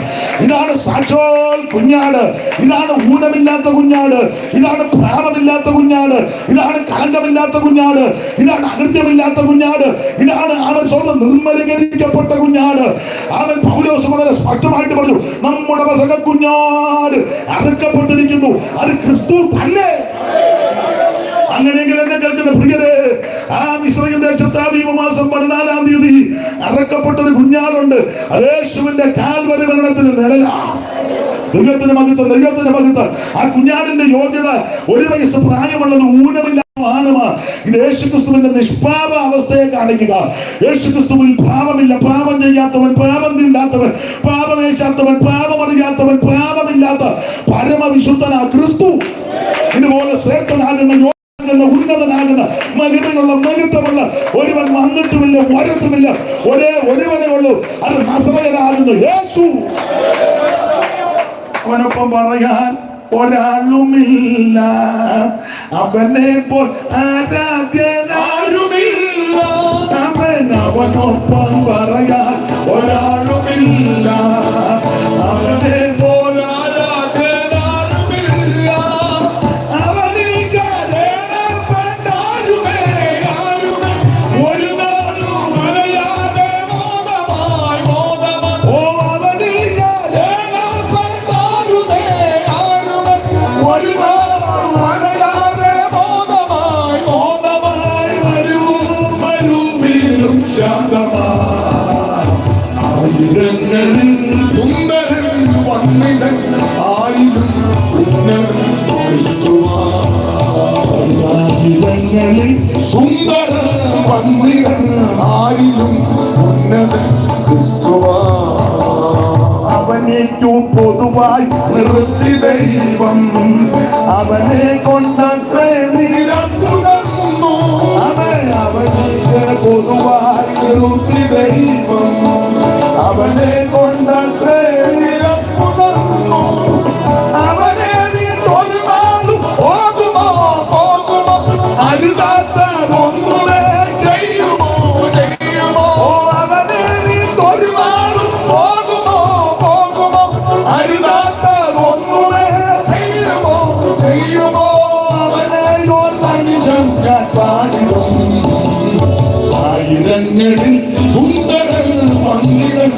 ഇതാണ് സാക്ഷാൽ കുഞ്ഞാട്. ഇതാണ് ഊനമില്ലാത്ത കുഞ്ഞാട്. ഇതാണ് പാപമില്ലാത്ത കുഞ്ഞാട്. ഇതാണ് കളങ്കമില്ലാത്ത കുഞ്ഞാട്. ഇതാണ് അകൃത്യമില്ലാത്ത കുഞ്ഞാട്. ഇതാണ് അവൻ സ്വന്തം നിർമ്മലീകരിക്കപ്പെട്ട കുഞ്ഞാട്. അവൻ പൗലോസ് വളരെ സ്പഷ്ടമായിട്ട് പറഞ്ഞു, നമ്മുടെ വസക കുഞ്ഞാട് അറുക്കപ്പെട്ടിരിക്കുന്നു. അത് ക്രിസ്തു തന്നെ. അങ്ങനെയെങ്കിൽ എന്നെ കേൾക്കുന്ന പ്രിയരെ, ഇസ്രായേൽ ദേശത്ത് ആബീബ് മാസം 14-ാം തീയതി അറക്കപ്പെട്ടൊരു കുഞ്ഞാടുണ്ട്. യേശുവിന്റെ കാൽവരി മരണത്തിന് നിഴലാണ്. ദൈവത്തിന്റെ മഹത്വം. ആ കുഞ്ഞാടിന്റെ യോഗ്യത 1 വയസ്സ് പ്രായമുള്ളത് ഊനമില്ല. ഇത് യേശുക്രിസ്തുവിന്റെ നിഷ്പാപ അവസ്ഥയെ കാണിക്കുക. യേശുക്രിസ്തുവിൽ പാപമില്ല. പാപം ചെയ്യാത്തവൻ, പാപം തീണ്ടാത്തവൻ, പാപമേശാത്തവൻ, പാപമറിയാത്തവൻ, പാപമില്ലാത്ത പരമവിശുദ്ധനാ ക്രിസ്തു. ഇതുപോലെ ശ്രേഷ്ഠനാകുന്ന ഉന്നതനാകുന്ന മഹിമയുള്ള മഹത്വമുള്ള ഒരുവൻ വന്നിട്ടുമില്ല, വരത്തുമില്ല. ഒരുവനേ ഉള്ളൂ. അത് നസറയനാകുന്ന യേശു. അവനൊപ്പം പറയാൻ ഒരാളുമില്ല, അവനെ പോൽ ആരാധ്യനാരുമില്ല. അവനൊപ്പം പറയാൻ ഒരാളുമില്ല, അവനെ പോൽ ആരാധ്യനാരുമില്ല. അവനിൽ ശരണപ്പെട്ടാരുമേ ഒരു നാളും മറയാതെ മോദമായി. ഓ അവനിൽ ശരണപ്പെട്ടാരുമേ ഒരു നാളും മറയാതെ മോദമായി വരും ശാന്തമായി. ആയിരങ്ങളിൽ സുന്ദരൻ വന്നിടൻ, ആയിരം ഉന്നതൻ ക്രിസ്തുവായിരങ്ങളിൽ സുന്ദരൻ വന്നിടൻ, ആയിരം ഉന്നതൻ ക്രിസ്തുവാ. അവനേക്കു പൊതുവായി നിർത്തി ദൈവം, അവനെ കൊണ്ടത്രേ നിരപ്പുതന്നു. അവനേക്ക് പൊതുവായി നിർത്തി ദൈവം, അവനെ കൊണ്ടത്രേ നിരപ്പുതന്നു. അവനെ വീട്ടൊരു നാളും പോകുമോ അരുതാത്തതൊന്നുമേ ചെയ്യുമോ. അവനെ വീട്ടൊരു നാളും പോകുമോ അരുതാത്തതൊന്നുമേ ചെയ്യുമോ. അവനെയോ തനിശം ഞാൻ പാടിടും. ആയിരങ്ങളിൽ സുന്ദരൻ വന്നിടൻ,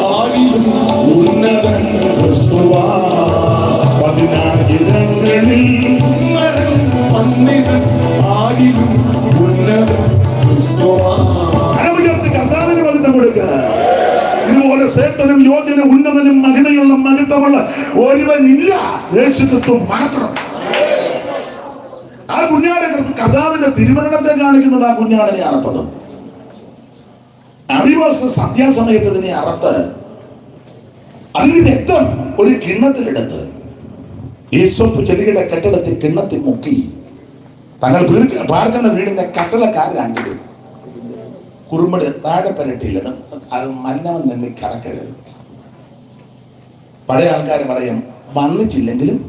ആയിരം ഉന്നതൻ ക്രിസ്തുവാ. 10,000ങ്ങളിൽ സുന്ദരൻ വന്നിടൻ, ആയിരം ഉന്നതൻ ക്രിസ്തുവാ. കർത്താവിന് മഹത്വം കൊടുക്കുക. ഇതുപോലെ ശ്രേഷ്ഠനും യോഗ്യനും ഉന്നതനും മഹിമയുള്ള മഹത്വമുള്ള ഒരുവനില്ല, യേശുക്രിസ്തു മാത്രം. ആ കുഞ്ഞാടെ കർത്താവിന്റെ തിരുമരണത്തെ കാണിക്കുന്നത് ആ കുഞ്ഞാടിനെ അറപ്പതും. അവിവാസ സന്ധ്യാസമയത്ത് ഇതിനെ അറത്ത് അതിന് രക്തം ഒരു കിണ്ണത്തിലെടുത്ത് ഈസോപ്പ് ചെടിയുടെ കെട്ടിടത്തിൽ കിണ്ണത്തിൽ മുക്കി തങ്ങൾ പാർക്കുന്ന വീടിന്റെ കട്ടളക്കാരാണെങ്കിലും കുറുമ്പടി താഴെ പരട്ടിയില്ല, അത് മന്നവൻ തന്നെ കടക്കരുത്. പഴയ ആൾക്കാർ പറയും വന്നിച്ചില്ലെങ്കിലും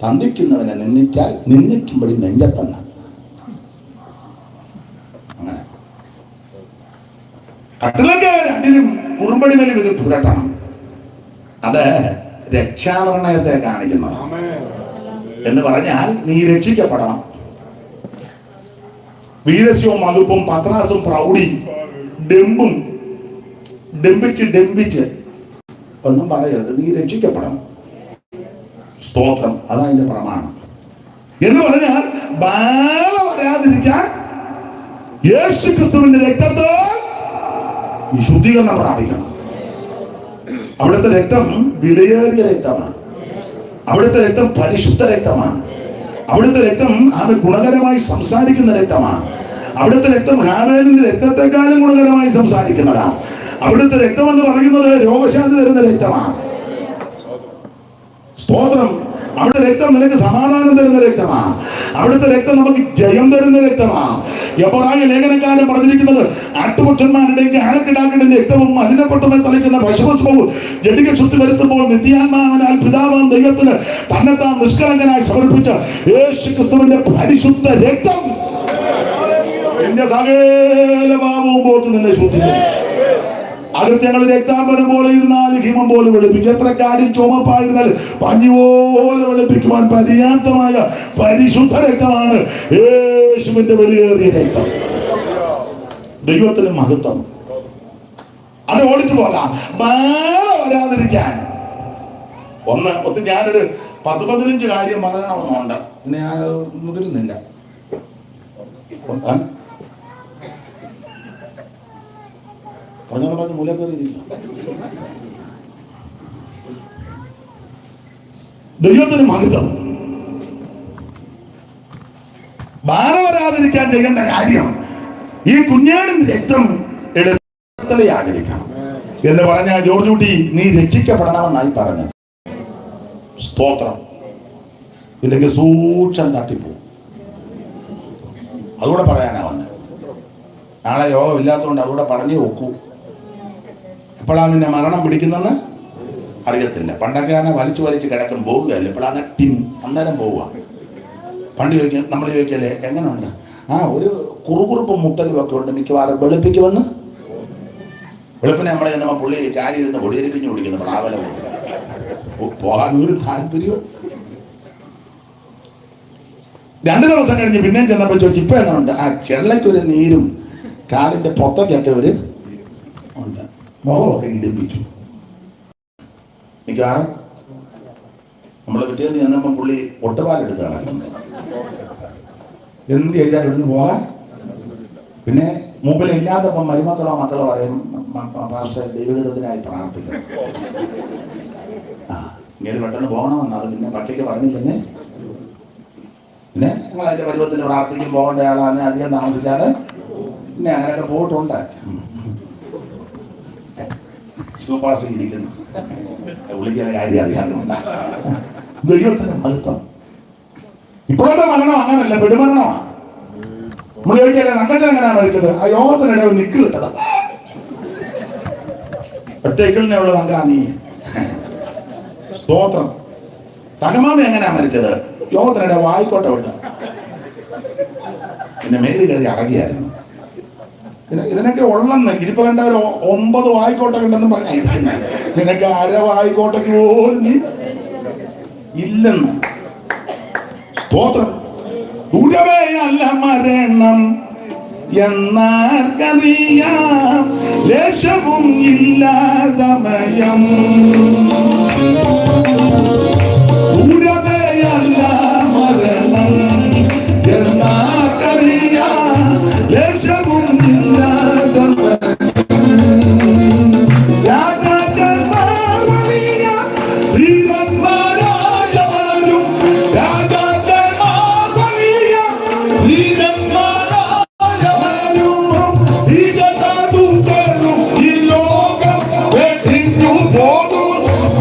തന്ദിക്കുന്നവനെ നിന്ദിച്ചാൽ നിന്ദിക്കുമ്പോഴും നെഞ്ചത്തന്ന. അങ്ങനെ കട്ടിലൊക്കെ രണ്ടിലും കുറുമ്പടി മേലും ഇത് പുരട്ടണം. അത് രക്ഷാനിർണയത്തെ കാണിക്കുന്നതാണ്. എന്ന് പറഞ്ഞാൽ നീ രക്ഷിക്കപ്പെടണം. വീരസ്യവും മകുപ്പും പത്രാസും പ്രൗഢിയും ഡെമ്പും ഡെമ്പിച്ച് ഒന്നും പറയരുത്. നീ രക്ഷിക്കപ്പെടണം. സ്തോത്രം. അതതിന്റെ പ്രമാണം. എന്ന് പറഞ്ഞാൽ ബാധ വരാതിരിക്കാൻ യേശു ക്രിസ്തുവിന്റെ രക്തത്താൽ ശുദ്ധീകരണം പ്രാപിക്കണം. അവിടുത്തെ രക്തം വിലയേറിയ രക്തമാണ്. അവിടുത്തെ രക്തം പരിശുദ്ധ രക്തമാണ്. അവിടുത്തെ രക്തം അവൻ ഗുണകരമായി സംസാരിക്കുന്ന രക്തമാണ്. അവിടുത്തെ രക്തം ഹാവേലിന്റെ രക്തത്തെക്കാളും ഗുണകരമായി സംസാരിക്കുന്നതാണ്. അവിടുത്തെ രക്തം എന്ന് പറയുന്നത് രോഗശാന്തി തരുന്ന രക്തമാണ്. സ്തോത്രം. അവിടുത്തെ രക്തം നിനക്ക് സമാധാനം തരുന്ന രക്തമാണ്. അവിടുത്തെ രക്തം നമുക്ക് ജയം തരുന്ന രക്തമാണ്. എബ്രായ ലേഖനക്കാരൻ പറഞ്ഞിരിക്കുന്നത് ആട്ടുകൊറ്റന്മാരുടെയും ആഴക്കിടാക്കളുടെ രക്തവും അതിനെപ്പെട്ടമേ തളിക്കുന്ന ഭസ്മവും ജഡിക ചുറ്റി വരുത്തുമ്പോൾ നിത്യാത്മാവിനാൽ പിതാവാം ദൈവത്തിന് തന്നെത്താൻ നിഷ്കളങ്കനായി സമർപ്പിച്ച യേശു ക്രിസ്തുവിന്റെ പരിശുദ്ധ രക്തം എന്റെ സകല പാപവും പോക്ക് നിന്നെ ശുദ്ധീകരിക്കും. അകൃത്യങ്ങൾ രക്താംബരം പോലെ ഇരുന്നാൽ ഹിമം പോലെ വെളുപ്പിക്കും. എത്ര കാടി ചുമപ്പായിരുന്നാൽ പഞ്ഞി പോലെ വെളുപ്പിക്കുവാൻ പര്യാപ്തമായ പരിശുദ്ധ രക്തമാണ് യേശുവിന്റെ വലിയേറിയ രക്തം. ദൈവത്തിന് മഹത്വം. അത് ഓടിച്ചു പോകാം. ബാധ വരാതിരിക്കാൻ ഞാനൊരു 10-15 കാര്യം പറയണമെന്നുണ്ട്. പിന്നെ ഞാനത് മുതിരുന്നില്ല. പറഞ്ഞ മൂലക്കറിയില്ല. ദൈവത്തിന് മഹത്വം. ബാധ വരാതിരിക്കാൻ ചെയ്യേണ്ട കാര്യം ഈ കുഞ്ഞാടിന്റെ രക്തം എടുത്തലയാതിരിക്കണം എന്ന് പറഞ്ഞ ജോർജ് കുട്ടി നീ രക്ഷിക്കപ്പെടണമെന്നായി പറഞ്ഞു. സ്തോത്രം. ഇല്ലെങ്കിൽ സൂക്ഷം തട്ടിപ്പോ. അതുകൂടെ പറയാനാ വന്നത്. നാളെ യോഗം ഇല്ലാത്തതുകൊണ്ട് അതുകൂടെ പറഞ്ഞു നോക്കൂ. എപ്പോഴാണ് നിന്നെ മരണം പിടിക്കുന്നെന്ന് അറിയത്തില്ല. പണ്ടൊക്കെ അങ്ങനെ വലിച്ചു കിടക്കും പോവുകയല്ല. എപ്പോഴാണ് അന്നേരം പോവുക. പണ്ട് നമ്മൾ ചോദിക്കല്ലേ എങ്ങനെ ഉണ്ട്? ഒരു കുറുകുറുപ്പും മുട്ടലും ഒക്കെ ഉണ്ട്. മിക്കവാറും വെളുപ്പിക്കുമെന്ന്. വെളുപ്പിനെ നമ്മളെ നമ്മൾ പുള്ളി ചാരി ഇരുന്ന് പൊടിയരിക്കഞ്ഞു കുടിക്കുന്നു. പ്രാവല പോകാൻ ഒരു താല്പര്യവും. 2 ദിവസം കഴിഞ്ഞ് പിന്നെയും ചെന്നപ്പോൾ ചോദിച്ചു ഇപ്പൊ എങ്ങനെ ഉണ്ട്? ചെള്ളയ്ക്കൊരു നീരും കാലിന്റെ പൊത്തൊക്കെ ഒരു ഉണ്ട്. മുഖമൊക്കെ ഇടിപ്പിച്ചു. മിക്കവാറും നമ്മളെ കിട്ടിയത് ചെന്നപ്പം പുള്ളി ഒട്ടുപാലെടുത്താണ്. എന്ത് എഴുതാൻ ഇവിടുന്ന് പോകാൻ. പിന്നെ മുമ്പിൽ ഇല്ലാത്തപ്പം മരുമക്കളോ മക്കളോ പറയും പാസ്റ്റർ ദൈവഹിതത്തിനായി പ്രാർത്ഥിക്കണം. ഇങ്ങനെ പെട്ടെന്ന് പോകണമെന്ന്. അത് പിന്നെ പച്ചയ്ക്ക് പറഞ്ഞില്ലെങ്കിൽ പിന്നെ നിങ്ങൾ അതിന്റെ പരുവത്തിന് പ്രാർത്ഥിക്കും പോകേണ്ട ആളാണ്. അധികം താമസിക്കാതെ പിന്നെ അങ്ങനെയൊക്കെ പോയിട്ടുണ്ട്. ശുപാസിരിക്കുന്നു വിളിക്കുന്ന കാര്യം അറിയാതുകൊണ്ട് ദൈവത്തിന്റെ മഹത്വം. ഇപ്പോഴത്തെ മരണം അങ്ങനല്ല, പെടുമരണമാണ്. നമ്മൾ ചോദിക്കല്ലേ നങ്കച്ച എങ്ങനെയാണ് മരിച്ചത്? ആ യോഗത്തിനിടെ ഒരു നിക്ക് കിട്ടതാ. ഒറ്റയ്ക്കലിനെ ഉള്ള നങ്ക നീ. സ്തോത്രം. തകമാമി എങ്ങനെയാ മരിച്ചത്? യോഗത്തിനിടെ വായിക്കോട്ടെ വിട്ട. പിന്നെ മേല് കയറി അടങ്ങിയായിരുന്നു. ഇതിനൊക്കെ ഉള്ളെന്ന് 29 വായിക്കോട്ടൊക്കെ ഉണ്ടെന്ന് പറഞ്ഞാൽ നിനക്ക് അര വായിക്കോട്ടയ്ക്ക് പോലും നീ ഇല്ലെന്ന്. സ്തോത്രം. ദൂരമേ അല്ല മരണം എന്നാർക്കറിയാം, ലേശവും ഇല്ല സമയം. ദൂരമേ അല്ല മരണം എന്നാർക്കറിയാം, ലേശവും ഇല്ല സമയം. രാജാക്കന്മാർ വലിയ ധീരന്മാരായവരും ഈ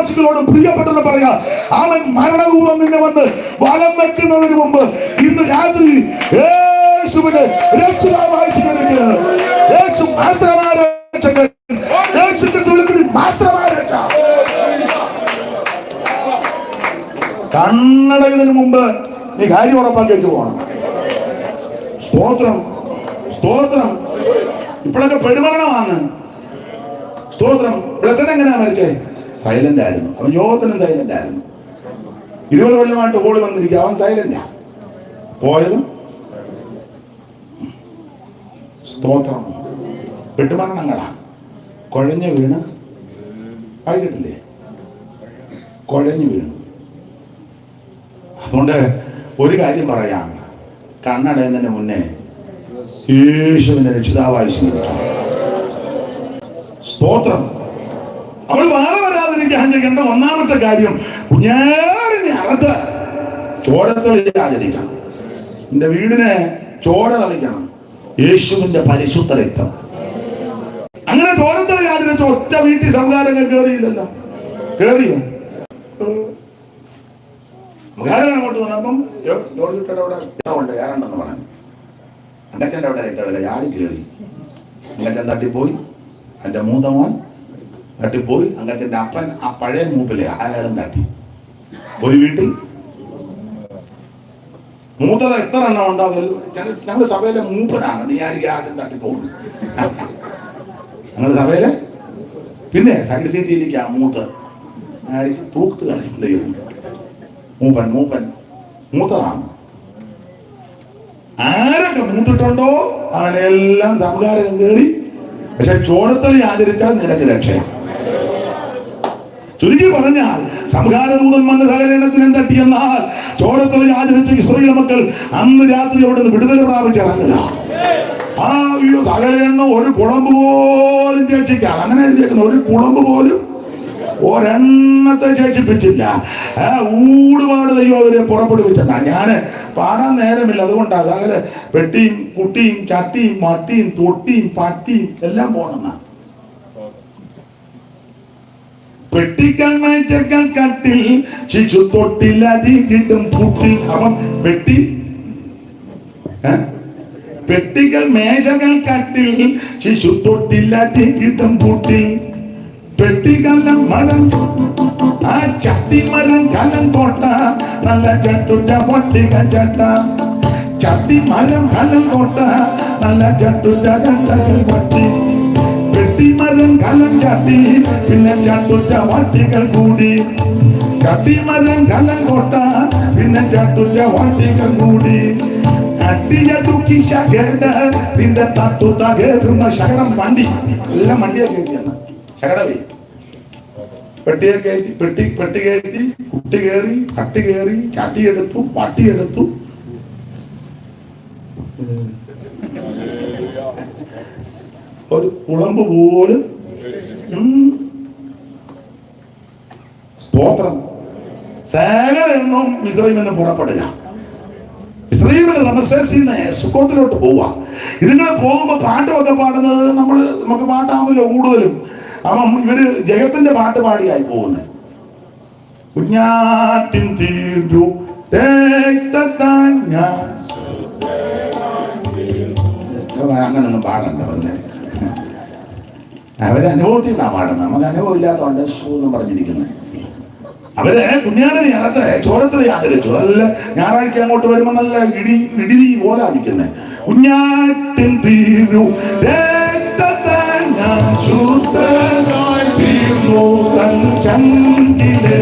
വിശ്വാസികളോട് പ്രിയപ്പെട്ടെന്ന് പറയാ, അവൻ മരണദൂതൻ നിന്നെ വന്ന് വലം വെക്കുന്നതിന് മുമ്പ് ഇന്ന് രാത്രി യേശുവിനെ രക്ഷിതാവായി സ്വീകരിക്കുക. യേശു മാത്രമായ രക്ഷകൻ, യേശു ക്രിസ്തുവിൽ മാത്രമായ രക്ഷ. കണ്ണടയുന്നതിന് മുമ്പ് നീ കാര്യം ഉറപ്പാക്കി വെച്ച് പോകണം. സ്തോത്രം, സ്തോത്രം. ഇപ്പോഴൊക്കെ പെരുമരണമാണ്. സ്തോത്രം. ബ്ലസൻ എങ്ങനെയാ മരിച്ചേ? സൈലന്റ് ആയിരുന്നു. അവൻ യോഗത്തിനും സൈലന്റ് ആയിരുന്നു. 20 കൊല്ലമായിട്ട് ഓടി വന്നിരിക്കുക, അവൻ സൈലന്റാ. പോയതും സ്തോത്രം. പെട്ടുമരണങ്ങളാ. കുഴഞ്ഞു വീണ് വായിച്ചിട്ടില്ലേ? കുഴഞ്ഞു വീണ്. അതുകൊണ്ട് ഒരു കാര്യം പറയാം, കണ്ണടയുന്നതിന് മുന്നേ യേശുവിനെ രക്ഷിതാവായി സ്വീകരിച്ചു. സ്തോത്രം. അവൾ വേറെ വരാതിരിക്കാൻ ചെയ്യേണ്ട ഒന്നാമത്തെ കാര്യം, കുഞ്ഞാടിനെ അറുത്ത് ചോരത്തളി ആചരിക്കണം. നിന്റെ വീടിനെ ചോര തളിക്കണം. യേശുവിന്റെ പരിശുദ്ധ രക്തം. അങ്ങനെ ചോരത്തളി ആചരിച്ച ഒറ്റ വീട്ടിൽ സംഹാരങ്ങൾ കയറിയില്ലല്ലോ. കയറിയോ? അങ്ങോട്ട് വന്നപ്പം ജോർജിയുടെ അവിടെ ഉണ്ട്, ഏറണ്ടെന്ന് പറഞ്ഞു. അങ്കച്ചൻ്റെ അവിടെ ഇട്ടവരെ ആര് കയറി. അങ്കച്ചൻ തട്ടിപ്പോയി, എൻ്റെ മൂത്ത മോൻ തട്ടിപ്പോയി. അങ്കച്ചൻ്റെ അപ്പൻ ആ പഴയ മൂപ്പിലെ അയാളും തട്ടി. ഒരു വീട്ടിൽ മൂത്തത് എത്ര എണ്ണം ഉണ്ടോ? അതിൽ ഞങ്ങളുടെ സഭയിലെ മൂപ്പനാണ്. നീ ആയിരിക്കും ആദ്യം തട്ടിപ്പോകുന്നു ഞങ്ങളുടെ സഭയിലെ. പിന്നെ സൈഡ് സീറ്റിലിരിക്കുക മൂത്ത് അടിച്ച് തൂത്ത് കളയും. മൂപ്പൻ മൂത്തതാണ്. ആരൊക്കെ മൂത്തിട്ടുണ്ടോ അവനെല്ലാം സംഹാരം കയറി. പക്ഷെ ചോരത്തളി ആചരിച്ചാൽ നിനക്ക് രക്ഷയാണ്. ചുരുക്കി പറഞ്ഞാൽ സംഹാരദൂതൻ വന്ന് സകലയിടത്തിനും തട്ടിയെന്നാൽ ചോരത്തളി ആചരിച്ച ഇസ്രായേൽ മക്കൾ അന്ന് രാത്രി അവിടെ നിന്ന് വിടുതല പ്രാപിച്ചിറങ്ങുക. ആ അയ്യോ, സകല എണ്ണം ഒരു കുളമ്പ് പോലും ശേഷിക്കാണ്. അങ്ങനെ എഴുതിയേക്കുന്ന ഒരു കുളമ്പ് പോലും ഒരെണ്ണത്തെ ശേഷിപ്പിച്ചില്ല. ഊടുപാട് ദൈവം അവരെ പുറപ്പെടുവിച്ചെന്നാ. ഞാൻ പാടാൻ നേരമില്ല, അതുകൊണ്ടാ സകല പെട്ടിയും കുട്ടിയും ചട്ടിയും മട്ടിയും തൊട്ടിയും പട്ടിയും എല്ലാം പോണെന്നാ. പെട്ടികൾ മേച്ചകൾ കട്ടിൽ ശിശു തൊട്ടിൽ അതി കിട്ടും പൂട്ടിൽ. അപ്പം പെട്ടികൾ മേശകൾ കട്ടിൽ ശിശു തൊട്ടിൽ അതി കിട്ടും പൂട്ടിൽ. പെട്ടികലം മരം ആ ചട്ടി മരം കലം കോട്ട നല്ല ചട്ടുറ്റ പൊട്ടിക ചട്ട. ചട്ടി മരം കലം കോട്ട നല്ല ചട്ടുറ്റ ചട്ടകൾ പട്ടി. പെട്ടിമരം കലം ചട്ടി പിന്നെ ചട്ടുറ്റ വട്ടികൾ കൂടി. ചട്ടിമരം കലം കോട്ട പിന്നെ ചട്ടുറ്റ വട്ടികൾ കൂടി. അട്ടിയടുക്കി ശകട നിന്റെ തട്ടു തകരുന്ന ശകടം വണ്ടി. എല്ലാം വണ്ടിയെ കയറ്റിയെന്ന് ശകടവേ. പെട്ടിയെ കയറ്റി പെട്ടി കയറ്റി കുട്ടി കയറി കട്ടി കയറി ചട്ടിയെടുത്തു പട്ടിയെടുത്തു. ഒരു കുളമ്പ് പോലും. സ്തോത്രം. സകല എണ്ണവും മിസ്രയീമിൽ നിന്ന് പുറപ്പെടുക. മിസ്രയീമിലെ റമസേസിന്ന് സുക്കോത്തിലോട്ട് പോവാ. ഇതിങ്ങനെ പോകുമ്പോ പാട്ടുമൊക്കെ പാടുന്നത് നമുക്ക് പാട്ടാവുമല്ലോ കൂടുതലും. അപ്പം ഇവര് ജഗത്തിന്റെ പാട്ട് പാടിയായി പോകുന്നത്. കുഞ്ഞാട്ടിൻ തീരു അങ്ങനൊന്നും പാടണ്ട വെറുതെ. അവര് അനുഭവത്തിൽ നിന്നാ പാടുന്നത്, നമുക്ക് അനുഭവം ഇല്ലാത്തതുകൊണ്ട് ഷൂ എന്നും പറഞ്ഞിരിക്കുന്നത്. അവര് കുഞ്ഞാടിനെ അകത്ത് ചോരത്തിൽ ആചരിച്ചു. നല്ല ഞായറാഴ്ച അങ്ങോട്ട് വരുമ്പോ നല്ല ഇടിലി പോലെ ആയിരിക്കുന്നത്. കുഞ്ഞാട്ടിൻ തീരു ചങ്കിലെ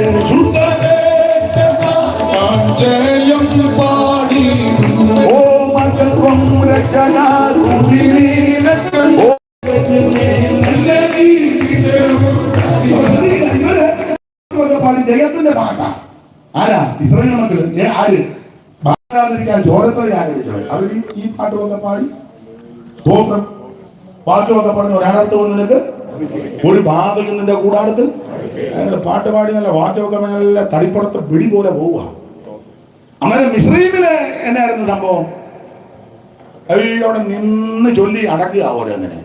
ഓ മകൾക്കും രചനാ ജയത്തിന്റെ പാട്ടാ. ആരാ? ഇസ്രായേൽ മക്കള്. ആര് പാടാതിരിക്കാൻ ചോരത്തളി ആചരിച്ചവർ. അവർ ഈ പാട്ടുമൊക്കെ പാടി സ്തോത്രം പാട്ടുമൊക്കെ പറഞ്ഞ ഒരാളത്ത് വന്നിട്ട് ഒരു ബാധകം നിന്റെ കൂടാരത്തിൽ പാട്ട് പാടി നല്ല വാദ്യമൊക്കെ നല്ല തടിപ്പുറത്ത് പിടി പോലെ പോവുക. അങ്ങനെ മിസ്രയീമില് എന്നായിരുന്നു സംഭവം? അവിടെ നിന്ന് ചൊല്ലി അടക്കുക. ഓരോന്നിനെ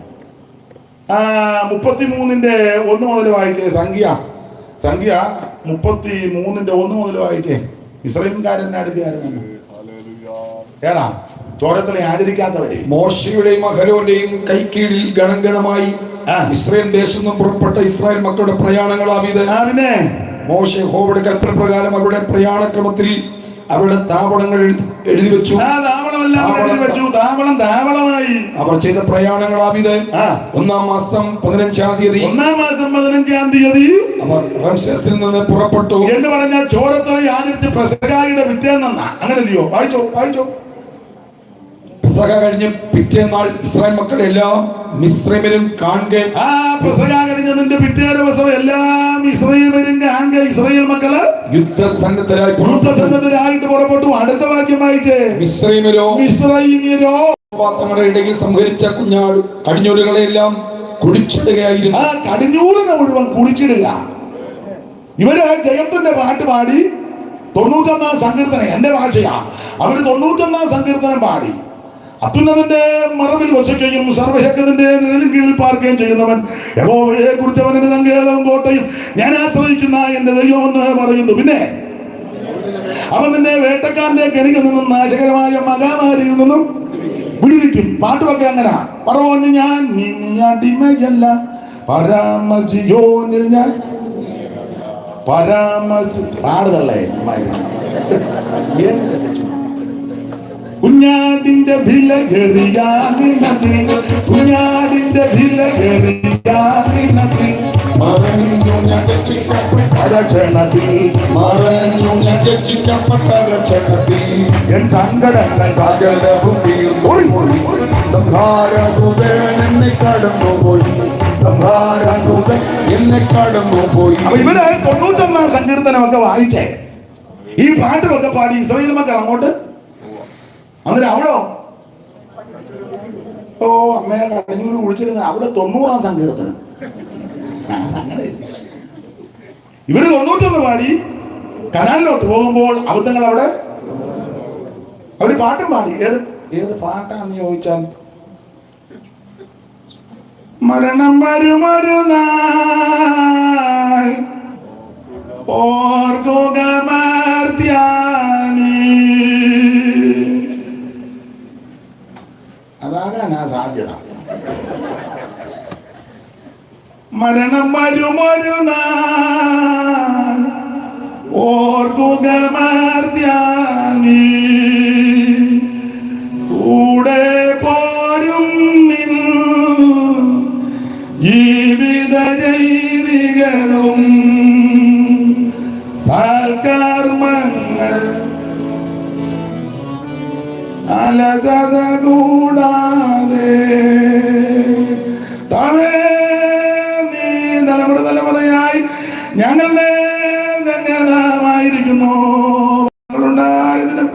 33:1 മുതൽ വായിച്ച സംഖ്യ 33:1 മുതൽ വായിച്ചേ. ഇസ്രായേൽക്കാരൻ അടുക്കുകയായിരുന്നു. ഏതാ ചോരത്തിലെ ആചരിക്കാത്തവരെ മോശയുടെയും അഹരോന്റെയും കൈക്കീഴിൽ ഗണഗണമായി ഇസ്രായേൽ ദേശത്ത് നിന്നും പുറപ്പെട്ട ഇസ്രായേൽ മക്കളുടെ പ്രയാണങ്ങളാവിത്. പിന്നെ മോശ യഹോവയുടെ കൽപ്പന പ്രകാരം അവരുടെ പ്രയാണക്രമത്തിൽ അവരുടെ താവളങ്ങൾ എഴുതി വെച്ചു. അവർ ചെയ്ത പ്രയാണങ്ങളാവിത്. 1-ാം മാസം 15-ാം തീയതി അവർ റംസേസിൽ നിന്ന് പുറപ്പെട്ടു എന്ന് പറഞ്ഞാൽ ചോരത്തള ആചരിച്ച് പെസഹായുടെ പിറ്റേന്നാ. അങ്ങനെയല്ലയോ? വായിച്ചോ. പെസഹ കഴിഞ്ഞ് പിറ്റേന്നാൾ ഇസ്രായേൽ മക്കളെ എല്ലാം മിസ്രൈമിലും കാണുക. പെസഹ കഴിഞ്ഞതിന്റെ പിറ്റേ ദിവസം എല്ലാം ഇസ്രായേലും കാണുക. ഇസ്രായേൽ മക്കള് യുദ്ധസന്നദ്ധരായിട്ട് പുറപ്പെട്ടു. അടുത്ത വാക്യം വായിച്ചേ. മിസ്രൈമിലോ പാത്രങ്ങളുടെ ഇടയിൽ സംഹരിച്ച കടിഞ്ഞൂലുകളെല്ലാം കുടിച്ചിടുകയായിരുന്നു. കടിഞ്ഞൂലിനെ മുഴുവൻ കുടിച്ചിടുക. ഇവര് ജയത്തിന്റെ പാട്ട് പാടി 91-ാം സങ്കീർത്തനം, എന്റെ ഭാഷയാ, അവര് 91-ാം സങ്കീർത്തനം പാടി. അത്യുന്നതന്റെ മറവിൽ വസിക്കുകയും സർവശക്തന്റെ നിഴലിൻ കീഴിൽ പാർക്കുകയും ചെയ്യുന്നവൻ യഹോവയെ കുറിച്ച് അവന്റെ സങ്കേതവും കോട്ടയും ഞാൻ ആശ്രയിക്കുന്ന എന്റെ ദൈവമെന്ന് പറയുന്നു. പിന്നെ അവൻ നിന്നെ വേട്ടക്കാരന്റെ കെണിയിൽ നിന്നും നാശകരമായ മഹാമാരിയിൽ നിന്നും വിടുവിക്കും. പാട്ടുമൊക്കെ അങ്ങനെ. പറവോന് ഞാൻ അടിമയല്ല, പരാമസിയോനിൽ ഞാൻ പാടുതല്ലേ. കുഞ്ഞാടിന്റെ വിലകെറിയാനിനത്തിൽ, കുഞ്ഞാടിന്റെ വിലകെറിയാനിനത്തിൽ മറഞ്ഞു ഞെട്ടിക്കപ്പെട്ട രക്ഷണത്തിൽ, മറഞ്ഞു ഞെട്ടിക്കപ്പെട്ട രക്ഷണത്തിൽ എൻ സങ്കടങ്ങൾ സകലവും തീർന്നുപോയി. സംഹാരദൂതൻ എന്നെ കടന്നുപോയി, സംഹാരദൂതൻ എന്നെ കടന്നുപോയി. ഇവര് 91-ാം സങ്കീർത്തനമൊക്കെ വായിച്ചേ, ഈ പാട്ടുമൊക്കെ പാടി ഇസ്രായേൽ മക്കൾ അങ്ങോട്ട്. അന്നേരം അവിടോ അമ്മയെ കടഞ്ഞൂര് കുളിച്ചിരുന്ന അവിടെ 90-ാം സങ്കീർത്തനം. അങ്ങനെ ഇവര് 91 പാടി കനാലിലോട്ട് പോകുമ്പോൾ അബദ്ധങ്ങൾ അവിടെ അവര് പാട്ടും പാടി. ഏത് പാട്ടാന്ന് ചോദിച്ചാൽ മരണം വരുമൊരു നാൾ ഓർക്കുക മർത്യാനി. അതാകാനാ സാധ്യത. മരണം വരുമൊരു നാൾ ഓർക്കുക മർത്യാനി, കൂടെ പോരും നിൻ ജീവിത രീതികളും സൽക്കർമ്മങ്ങൾ അലസത കൂടാതെ നീ തലമുറയായി ഞങ്ങളുടെ ധന്യമായിരിക്കുന്നു. ഉണ്ടായതിനും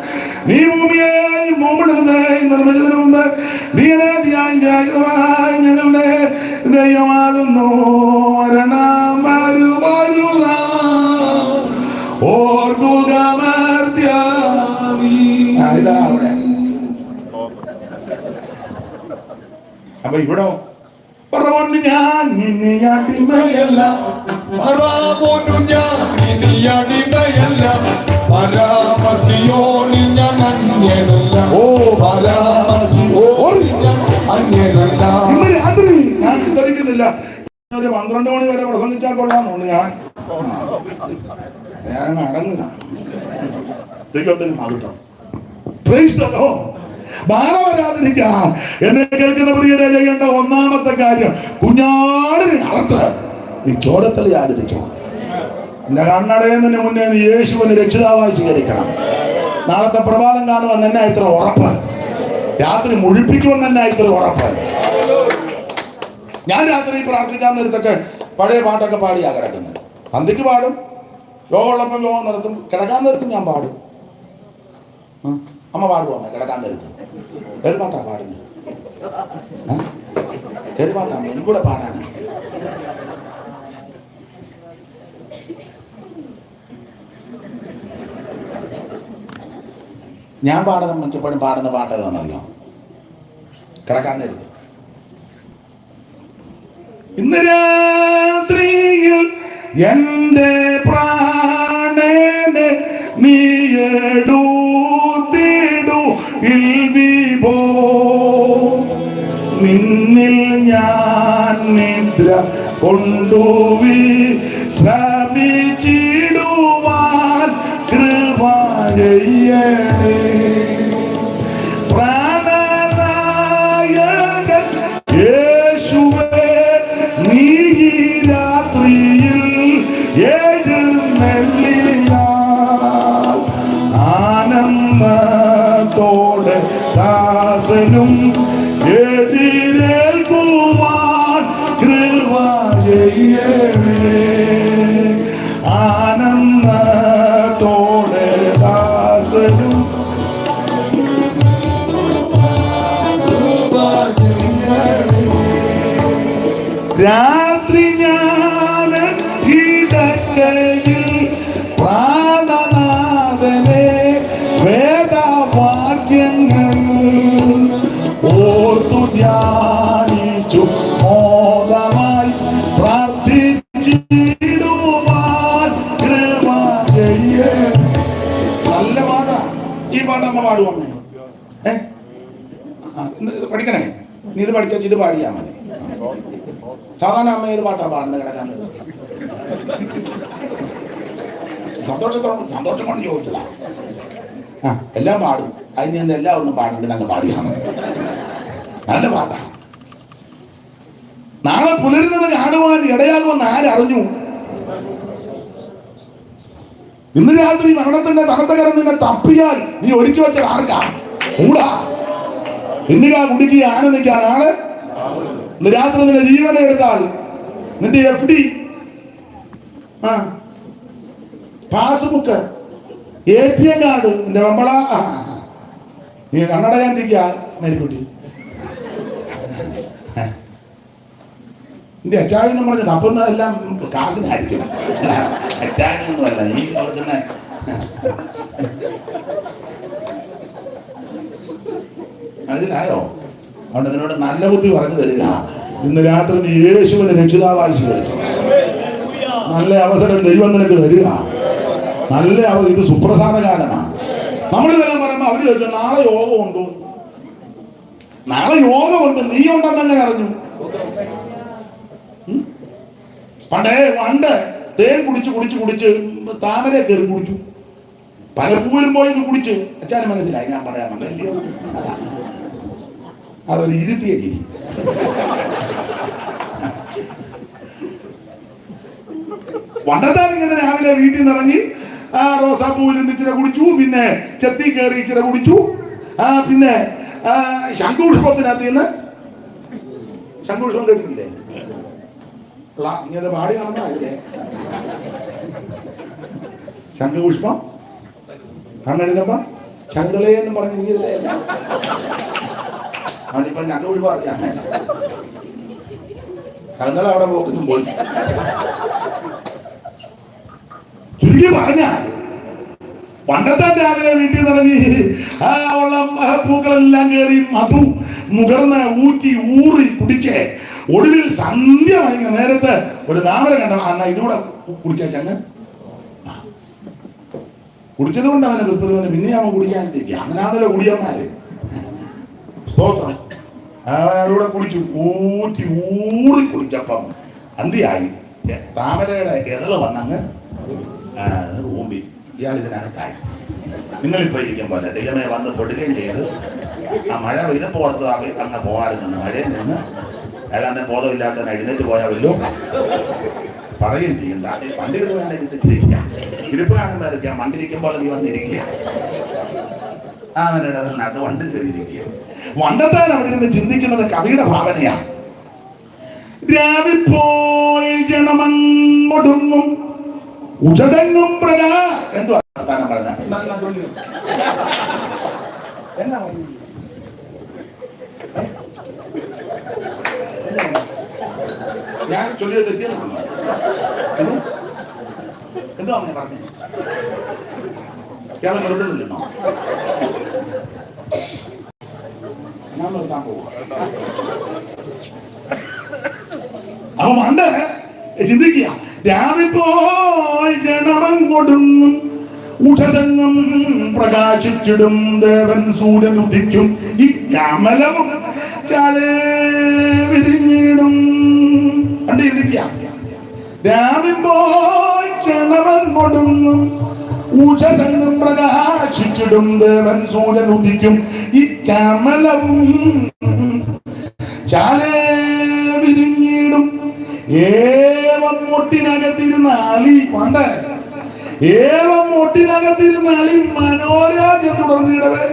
നീ ഭൂമിയായി ഭൂമിടുന്നതായി നിർമ്മിച്ചതിനു മുമ്പ് ധീരാതിയായി രാജമായി ഞങ്ങളുടെ ദൈവമാകുന്നു. മരണം വരുമരുതാ ഓർക്കുക മർത്യാനി. അപ്പൊ ഇവിടെ പറവോണ്ട് ഞാൻ നിന്നെ അടിമയല്ല, പറവോണ്ടു ഞാൻ ഇനി അടിമയല്ല, പരാമസിയോനിൽ ഞാൻ അന്യനല്ല. പരാമസിയോനിൽ ഞാൻ അന്യനല്ല. ഇന്ന് രാത്രി ഞാൻ വിസ്തരിക്കുന്നില്ല. ഒരു 12 മണി വരെ പ്രസംഗിച്ചാൽ കൊള്ളാമെന്നുണ്ട്. ഞാൻ അടങ്ങുക. ദൈവത്തിന് മഹത്വം. Price the Lord. ബാധ വരാതിരിക്കാൻ എന്നെ കേൾക്കുന്ന പ്രിയരെ ചെയ്യേണ്ട ഒന്നാമത്തെ കാര്യം, കുഞ്ഞാടിനെ അറുത്ത് നീ ചോരത്തളി ആചരിച്ചു. എന്റെ കണ്ണടയുന്നതിന് മുന്നേ നീ യേശുവിനെ രക്ഷിതാവായി സ്വീകരിക്കണം. നാളത്തെ പ്രഭാതം കാണുമെന്ന് എന്നെ ഇത്ര ഉറപ്പ്, രാത്രി മുഴിപ്പിക്കുമെന്ന് എന്നെ ഇത്ര ഉറപ്പ്. ഞാൻ രാത്രി പ്രാർത്ഥിക്കാൻ നേരത്തൊക്കെ പഴയ പാട്ടൊക്കെ പാടിയാ കിടക്കുന്നത്. സന്ധ്യക്ക് പാടും, യോഗമുള്ളപ്പം യോഗം നടത്തും, കിടക്കാൻ നേരത്തും ഞാൻ പാടും. അമ്മ പാടുവോ കിടക്കാൻ നേരത്തും? ഏത് പാട്ടാ പാടുന്നത്? ഏത് പാട്ടാ? എനിക്കൂടെ പാടാനാ. ഞാൻ പാടുന്ന മിക്കപ്പോഴും പാടുന്ന പാട്ട് ഏതാണെന്നറിയോ? കിടക്കാൻ നേരത്ത്. ഇന്ന് രാത്രിയിൽ എന്റെ പ്രാണനെ നീ എടുത്തിടു വിഭോ, നിന്നിൽ ഞാൻ നിദ്ര കൊണ്ടു വിശ്രമിച്ചിടുവാൻ കൃപ ചെയ്യണേ. പ്രാണനായകൻ യേശുവേ, നീ ഈ രാത്രിയിൽ എഴുന്നള്ളിയാൽ ആനന്ദത്തോടെ ദാസനും എതിരേൽക്കുവാൻ കൃപ ചെയ്യണേ. ആനന്ദത്തോടെ ദാസനും രാത്രി ഞാൻ കിടക്കയിൽ പ്രാണനാഥനെ വേദവാക്യങ്ങൾ ഓർത്തു ധ്യാനിച്ചു മോദമായി പ്രാർത്ഥിച്ചിടുവാൻ കൃപ ചെയ്യേ. നല്ല പാടാ ഈ പാട്ടമ്മ പാടുവന്നേ. ഇത് പഠിക്കണേ, നീ ഇത് പഠിച്ച ഇത് പാടിയാ മതി. സാധാരണ അമ്മ ഏത് പാട്ടാ പാടുന്നത് കിടക്കാൻ? സന്തോഷം കൊണ്ട് ചോദിച്ചതാ. എല്ലാം പാടും, അതിന് നിന്ന് എല്ലാം ഒന്നും പാടുന്നുണ്ട്, ഞങ്ങൾ പാടിയാണ്. നല്ല പാട്ടാ. നാളെ പുലരുന്നത് കാണുവാൻ ഇടയാകുമെന്ന് ആരറിഞ്ഞു? ഇന്ന് രാത്രി മരണത്തിന്റെ തണുത്തകരം നിന്നെ തപ്പിയാൽ നീ ഒരുക്കി വെച്ചത് ആർക്കാ? കൂടാ ഇന്നുക കുടിക്കുക ആനന്ദിക്കാൻ ആള്. ഇന്ന് രാത്രി നിന്റെ ജീവനെ എടുത്താൽ നിന്റെ FD, പാസ്ബുക്ക്, ATM കാർഡ്, നിന്റെ വെമ്പള, നീ കണ്ണടയാണ്ടിരിക്കുക മേരിക്കുട്ടി. നിന്റെ അച്ചായെന്ന് പറഞ്ഞ് തപ്പുന്നതെല്ലാം കാർഡിനായിരിക്കും. അച്ചായൊന്നുമല്ല ഈ കൊടുക്കുന്ന. മനസ്സിലായോ? അതുകൊണ്ട് നിന്നോട് നല്ല ബുദ്ധി പറഞ്ഞു തരിക. ഇന്ന് രാത്രി നീ യേശുവിനെ രക്ഷിതാവായി സ്വീകരിച്ചു. നല്ല അവസരം ദൈവം നിനക്ക് തരിക. നല്ല ഇത് സുപ്രധാന കാലമാണ്. നമ്മളിതെല്ലാം പറയുമ്പോൾ അവര് ചോദിച്ചു നാളെ യോഗമുണ്ടോ? നാളെ യോഗമുണ്ട്, നീ ഉണ്ടെന്ന് അങ്ങനെ അറിഞ്ഞു? പണ്ട് തേൻ കുടിച്ച് താമര കയറി കുടിച്ചു. പല പൂവിലും പോയി കുടിച്ച്. അച്ഛന് മനസ്സിലായി ഞാൻ പറയാൻ വന്നല്ലോ. അതൊരു ഇരുത്തിയ ചിരി. പണ്ടത്താൻ ഇങ്ങനെ രാവിലെ വീട്ടിൽ നിന്ന് ഇറങ്ങി റോസാപ്പൂവിൽ നിന്ന് ഇച്ചിരി കുടിച്ചു, പിന്നെ ചെത്തി കയറി ഇച്ചിരി കുടിച്ചു, പിന്നെ ശംഖുപുഷ്പത്തിനകത്ത് നിന്ന് ശംഖുപുഷ്പം കേട്ടിട്ടില്ലേ? ഇങ്ങനെ പാടി നടന്നല്ലേ ശംഖുപുഷ്പം കണ്ണെഴുതപ്പ ശങ്കളയെന്ന് പറഞ്ഞിരിക്കുന്നതല്ലേ? അവനിപ്പം ശംഖുപുഷ്പം അറിയാം. കന്നഡ അവിടെ പോകുമ്പോൾ ചുരുക്കി പറഞ്ഞാൽ പണ്ടത്തെ രാവിലെ വീട്ടിൽ നിറങ്ങി വെള്ളം പൂക്കളെല്ലാം കയറി മധു നുകർന്ന് ഊറി കുടിച്ച് ഒടുവിൽ സന്ധ്യ വൈകുന്ന നേരത്ത് ഒരു താമര കണ്ട അന്ന ഇതുകൂടെ കുടിക്കാൻ ചങ്ങ് കുടിച്ചത് കൊണ്ട് അവനെ തൃപ്തി വന്ന് പിന്നെ അവൻ കുടിക്കാനിരിക്കുക. അങ്ങനാണല്ലോ കുടിയന്മാര്. സ്തോത്രം. അവൻ അതുകൂടെ കുടിച്ചു ഊറി കുടിച്ചപ്പം അന്തിയായി താമരയുടെ എതിള് വന്നങ്ങ് ഊമ്പി ഇയാൾ ഇതിനകത്തായി. നിങ്ങളിപ്പോ ഇരിക്കും പോലെ ദൈവമേ വന്ന് പൊടുകയും ചെയ്ത് ആ മഴ പെയ്തപ്പോ ഓർത്ത് അങ്ങ് പോകാതെ നിന്ന് മഴയിൽ നിന്ന് അയാളെ ബോധമില്ലാത്തവനെ എഴുന്നേറ്റ് പോയാവല്ലോ പറയുകയും ചെയ്യും. വണ്ടിയിൽ തന്നെ ചിന്തിച്ചിരിക്കുക. ഇരിപ്പ് കാണുമ്പോഴൊക്കെ വണ്ടിരിക്കുമ്പോൾ നീ വന്നിരിക്കുക. അവനുടെ അതിനകത്ത് വണ്ടി കയറിയിരിക്കുക. വണ്ടത്താൻ അവിടെ നിന്ന് ചിന്തിക്കുന്നത് കവിയുടെ ഭാവനയാണ്. രാവിപ്പോൾ ജനമങ്ങൊടുങ്ങും ഉജസെങ്ങും പ്രജ എന്തുവാ വർത്താനം പറഞ്ഞ എന്നാ ഞാൻ ചൊല്ലിയത് തെറ്റിയെന്നോ? എന്തോ അങ്ങനെ പറഞ്ഞേ? ഇയാളെ നിർത്തുന്നില്ലെന്നോ? ഞാൻ നിർത്താൻ പോവാ. അപ്പൊ പണ്ട് ചിന്തിക്കുക രാവിപ്പോയി ജനമങ്ങൊടുങ്ങും ഉഷസംഗം പ്രകാശിച്ചിടും ദേവൻ സൂര്യൻ ഉദിക്കും ഈ കമലവും ചാലേ വിരിഞ്ഞിടും. കണ്ടിരിക്കുക, രാവിപ്പോയി ജനമങ്ങൊടുങ്ങും ഉഷസംഗം പ്രകാശിച്ചിടും ദേവൻ സൂര്യൻ ഉദിക്കും ഈ കമലവും ചാലേ വിരിഞ്ഞിടും. ഏവം മുട്ടിനകത്തിരുന്ന അളി പണ്ട് ഏവം മുട്ടിനകത്തിരുന്ന അളി മനോരാജ്യം തുടർന്നിടവേ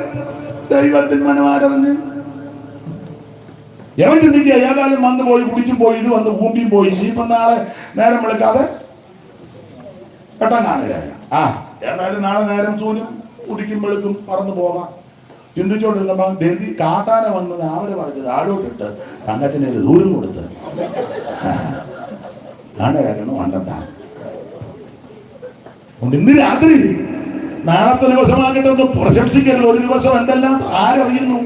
ദൈവത്തിൻ മനോരഞ്ഞ് എവൻ ചിന്തിക്കുക ഏതായാലും വന്ന് പോയി കുടിച്ചും പോയി ഇത് വന്ന് കൂമ്പിയും പോയി ഇനിയിപ്പം നാളെ നേരം വിളിക്കാതെ പെട്ടെന്ന് കാണുകയല്ല. ഏതായാലും നാളെ നേരം സൂര്യൻ ഉദിക്കും വെളുക്കും പറന്നു പോകാം ചിന്തിച്ചോണ്ടിരുന്നപ്പോ ദന്തി കാട്ടാന വന്നത് അവര് പറഞ്ഞത് ആഴോട്ടിട്ട് തങ്കത്തിന് ഒരു ദൂരം കൊടുത്ത് കാണുന്നു വണ്ടെന്താണ്. ഇന്ന് രാത്രി നാളത്തെ ദിവസമാകട്ടെ ഒന്ന് പ്രശംസിക്കരുത്. ഒരു ദിവസം എന്തെല്ലാം ആരറിയുന്നു?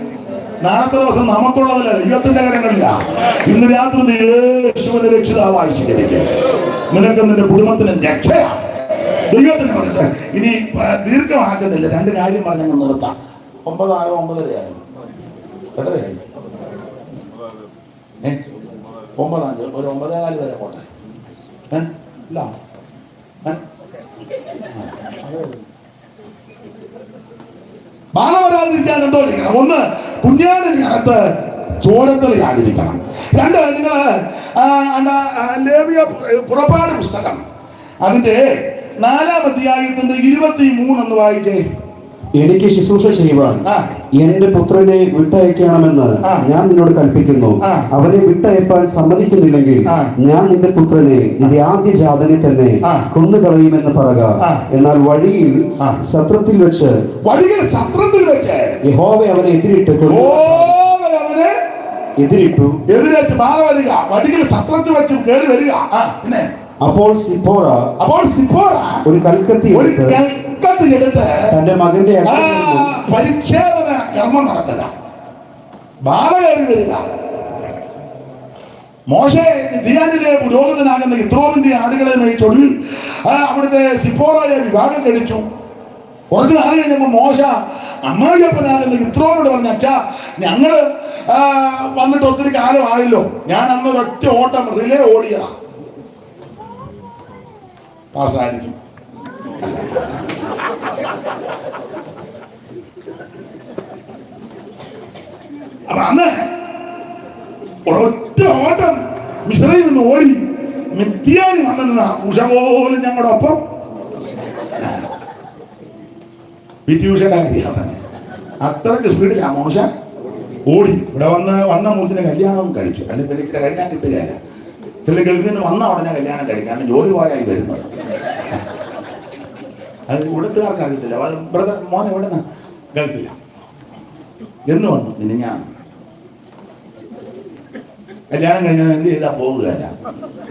നാളത്തെ ദിവസം നമുക്കുള്ളതല്ല, ദൈവത്തിന്റെ കാര്യങ്ങളില്ല. ഇന്ന് രാത്രി യേശുവിനെ രക്ഷിതാവായി സ്വീകരിക്കും. നിനക്ക് നിന്റെ കുടുംബത്തിന് രക്ഷയാണ് ദൈവത്തിന് പറഞ്ഞത്. ഇനി ദീർഘമാക്കുന്നില്ല, രണ്ട് കാര്യം പറഞ്ഞങ്ങ് നിർത്താം. 9 ആയോ 9:30 എത്രയായി? 9 ഒരു 9:15 വരെ പോട്ടെ. ഇല്ല ബാധ വരാതിരിക്കാൻ എന്തോ ചെയ്യണം? ഒന്ന്, കുഞ്ഞാടിന് അകത്ത് ചോരത്തളി ആചരിക്കണം. രണ്ട്, നിങ്ങൾ ലേവ്യ പുറപ്പാട് പുസ്തകം അതിന്റെ 4-ാം അധ്യായത്തിന്റെ 23 എന്ന് വായിച്ചേ. എനിക്ക് ശുശ്രൂഷ ചെയ്യുവാൻ എന്റെ പുത്രനെ വിട്ടയക്കണമെന്ന് ഞാൻ നിന്നോട് കൽപ്പിക്കുന്നു. അവനെ വിട്ടയപ്പാൻ സമ്മതിക്കുന്നില്ലെങ്കിൽ ഞാൻ നിന്റെ പുത്രനെ നിന്റെ ആദ്യജാതനെ തന്നെ കൊന്നുകളയുമെന്ന് പറക. എന്നാൽ വഴിയിൽ സത്രത്തിൽ വെച്ച് യഹോവ അവനെ എതിരിട്ടു. വഴിയിൽ സത്രത്തിൽ വെച്ച് കയറി വരിക. അപ്പോൾ സിപ്പോറ ഒരു കൽക്കത്തി എടുത്ത് തന്റെ മകന്റെ പരിച്ഛേദന കർമ്മം നടത്തുക. ബാധ കയറി വരിക. മോശെ മിദ്യാനിലെ പുരോഹിതനാകുന്ന യിത്രോവിന്റെ ആടുകളെ മേയിച്ചൊടുവിൽ അവിടുത്തെ സിപ്പോറയെ വിവാഹം കഴിച്ചു. കുറച്ച് നാൾ കഴിഞ്ഞപ്പോൾ മോശ അമ്മായിയപ്പനാകുന്ന യിത്രോനോട് പറഞ്ഞു, അച്ഛാ ഞങ്ങള് വന്നിട്ട് ഒത്തിരി കാലമായല്ലോ, ഞാൻ അന്ന് ഒറ്റ ഓട്ടം റിലേ ഓടിയതാ. പാസ്സായിരിക്കും. അപ്പൊ അന്ന് ഒറ്റ ഓട്ടം മിസ്രയിൽ നിന്ന് ഓടി മിദ്യാനി വന്നിരുന്ന ഉഷ പോലും ഞങ്ങളുടെ ഒപ്പം പിറ്റിയൂഷയുടെ കാര്യമാണ്. അത്രയ്ക്ക് സ്പീഡിലാ മോശ ഓടി. ഇവിടെ വന്ന മൂത്തിന് കല്യാണം കഴിച്ചു. അല്ലെങ്കിൽ കഴിച്ചാൽ കഴിക്കാൻ കിട്ടുകയില്ല. ചില ഗൾഫിൽ നിന്ന് വന്ന ഉടനെ കല്യാണം കഴിക്കാൻ ജോലി പോയായി വരുന്നത്. അത് ഇവിടുത്തുകാർക്ക് അറിയത്തില്ല. ബ്രദർ മോൻ എവിടെ നിന്ന്? ഗൾഫില്ല. എന്ന് വന്നു. പിന്നെ ഞാൻ കല്യാണം കഴിഞ്ഞാൽ എന്ത് ചെയ്താൽ പോകുകയല്ല.